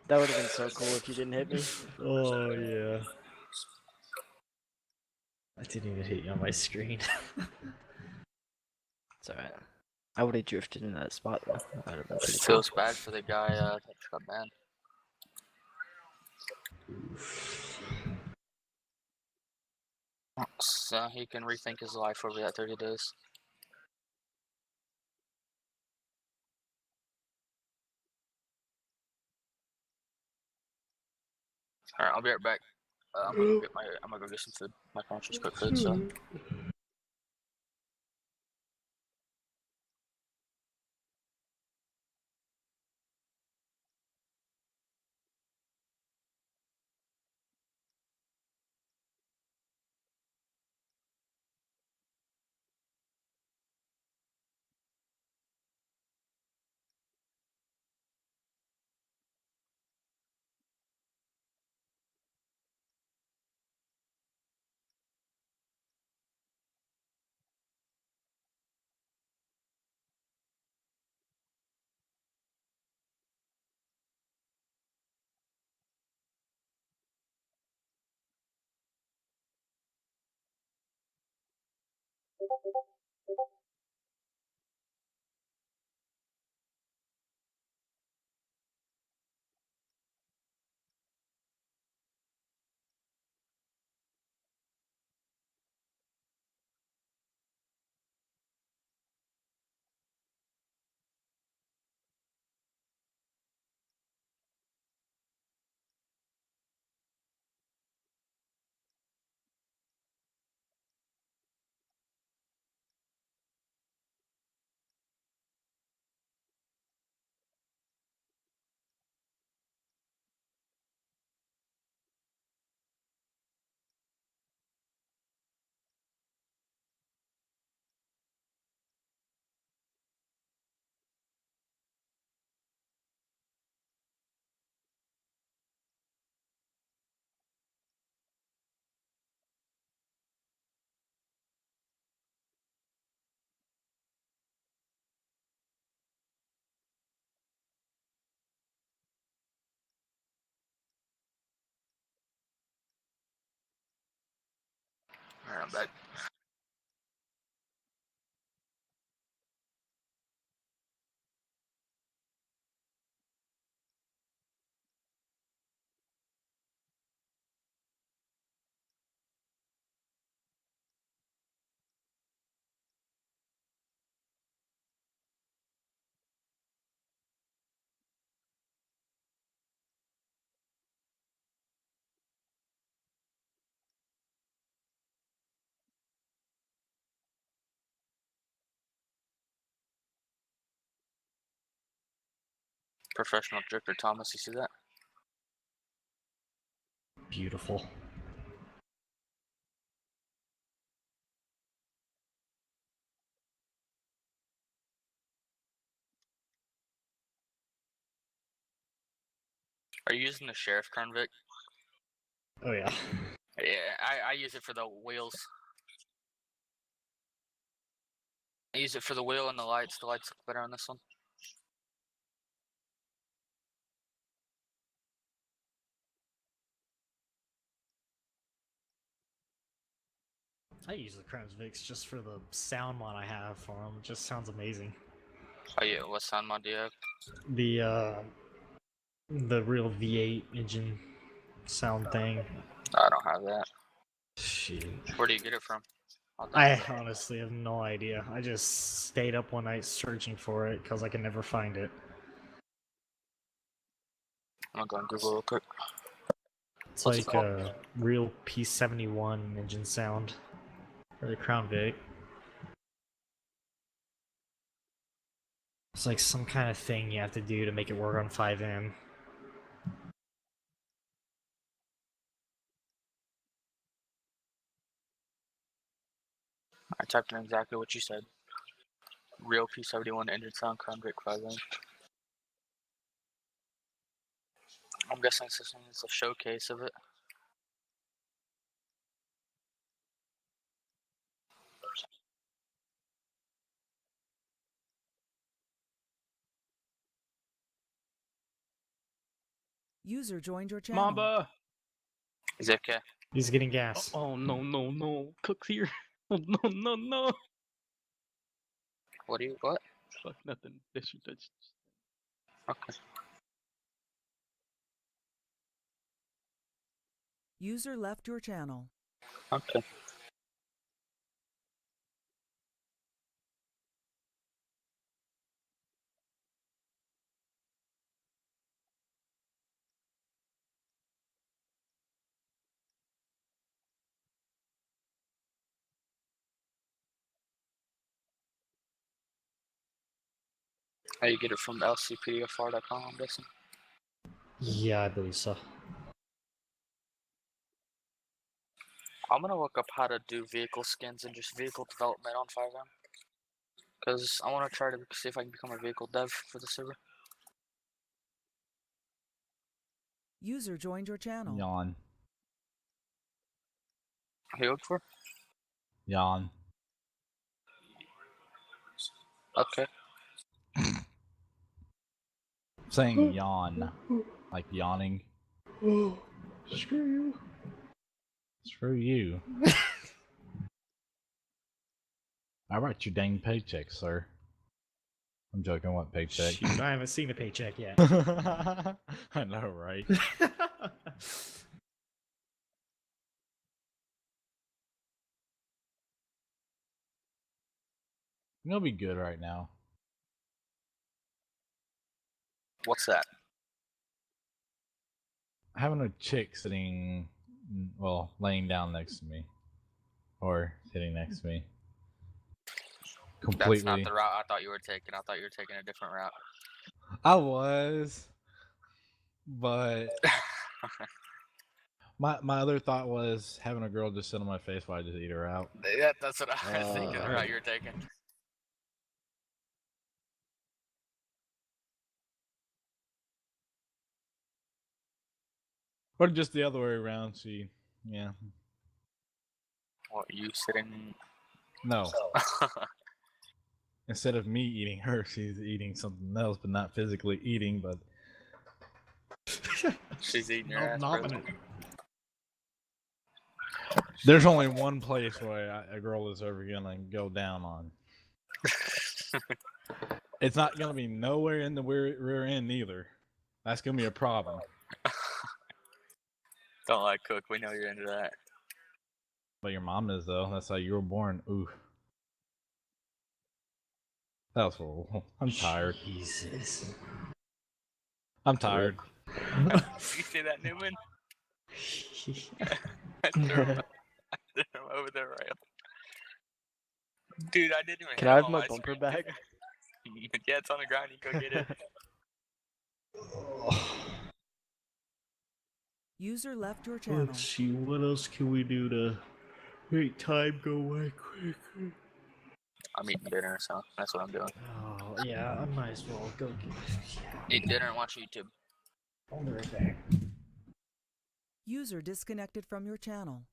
S: That would have been so cool if you didn't hit me.
I: Oh, yeah. I didn't even hit you on my screen.
S: It's alright. I would have drifted in that spot though. That would have been pretty cool.
R: Feels bad for the guy that got banned. So he can rethink his life over that 30 days. Alright, I'll be right back. I'm gonna go get some food. My parents just cooked food, so. Alright, I'm back. Professional drifter Thomas, you see that?
I: Beautiful.
R: Are you using the Sheriff Crown Vic?
I: Oh yeah.
R: Yeah, I use it for the wheels. I use it for the wheel and the lights. The lights look better on this one.
I: I use the Crown's Vix just for the sound mod I have for them. It just sounds amazing.
R: Oh yeah, what sound mod do you have?
I: The real V8 engine sound thing.
R: I don't have that.
I: Shit.
R: Where do you get it from?
I: I honestly have no idea. I just stayed up one night searching for it because I can never find it.
R: I'm gonna go on Google real quick.
I: It's
R: What's it
I: like
R: called?
I: a real P71 engine sound for the Crown Vic. It's like some kind of thing you have to do to make it work on 5M.
R: I typed in exactly what you said. Real P71 engine sound Crown Vic 5M. I'm guessing this is a showcase of it.
J: User joined your channel.
N: Mamba!
R: Is it okay?
I: He's getting gas.
N: Oh no no no! Cook's here! Oh no no no!
R: What do you what?
N: Fuck nothing. This that's
R: Okay.
J: User left your channel.
R: Okay. How you get it from lcpdfr.com, I'm guessing?
I: Yeah, I believe so.
R: I'm gonna look up how to do vehicle skins and just vehicle development on 5M. Because I want to try to see if I can become a vehicle dev for the server.
J: User joined your channel.
U: Yawn.
R: Who you look for?
U: Yawn.
R: Okay.
U: Saying yawn. Like yawning.
I: Screw you.
U: Screw you. I write you dang paycheck, sir. I'm joking. What paycheck?
I: Shoot, I haven't seen a paycheck yet.
U: I know, right? You'll be good right now.
R: What's that?
U: Having a chick sitting, well, laying down next to me, or sitting next to me. Completely.
R: That's not the route I thought you were taking. I thought you were taking a different route.
U: I was, but my other thought was having a girl just sit on my face while I just eat her out.
R: Yeah, that's what I was thinking. The route you were taking.
U: Or just the other way around. She, yeah.
R: What, you sitting?
U: No. Instead of me eating her, she's eating something else, but not physically eating, but
R: She's eating your ass. Brother.
U: There's only one place where a girl is ever gonna go down on. It's not gonna be nowhere in the rear end either. That's gonna be a problem.
R: Don't like cook. We know you're into that.
U: But your mom is though. That's how you were born. Ooh. That was horrible. I'm tired.
I: Jesus.
U: I'm tired.
R: You see that, Newman? I threw him over the rail. Dude, I didn't even
S: Can
R: hit
S: I
R: him
S: have
R: on
S: my bumper
R: screen.
S: back?
R: Yeah, it's on the ground. You go get it.
J: User left your channel.
I: Let's see, what else can we do to make time go way quicker?
R: I'm eating dinner, so that's what I'm doing.
I: Oh, yeah, I might as well go
R: Eat dinner and watch YouTube.
I: I'll be right back.
J: User disconnected from your channel.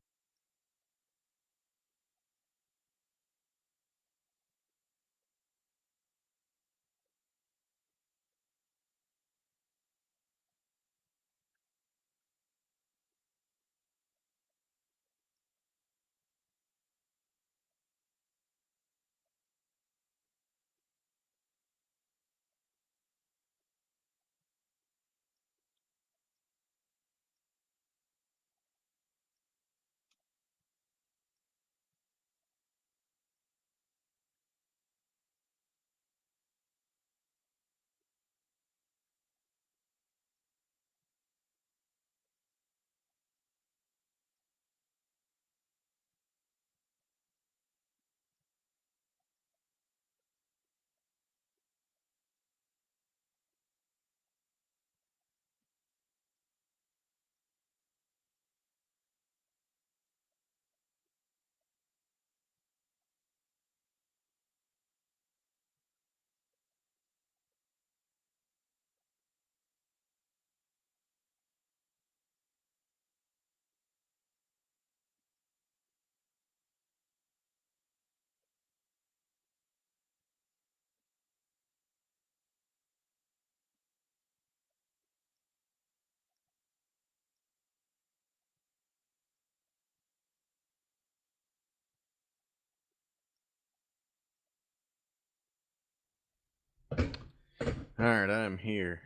F: Alright, I'm here.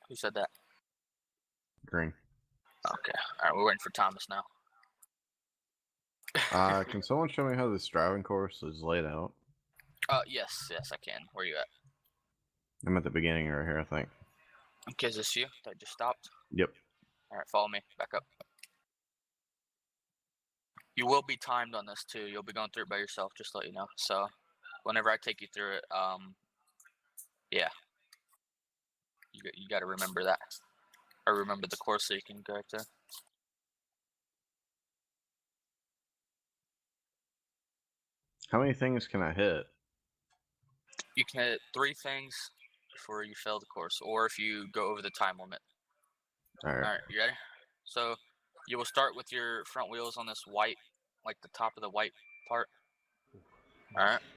R: Who said that?
F: Green.
R: Okay. Alright, we're waiting for Thomas now.
F: Can someone show me how this driving course is laid out?
R: Yes, I can. Where you at?
F: I'm at the beginning right here, I think.
R: Okay, is this you that just stopped?
F: Yep.
R: Alright, follow me. Back up. You will be timed on this too. You'll be going through it by yourself, just to let you know. So, whenever I take you through it, yeah. You got to remember that. Or remember the course so you can go right there.
F: How many things can I hit?
R: You can hit 3 things before you fail the course, or if you go over the time limit. Alright, you ready? So, you will start with your front wheels on this white, like the top of the white part. Alright.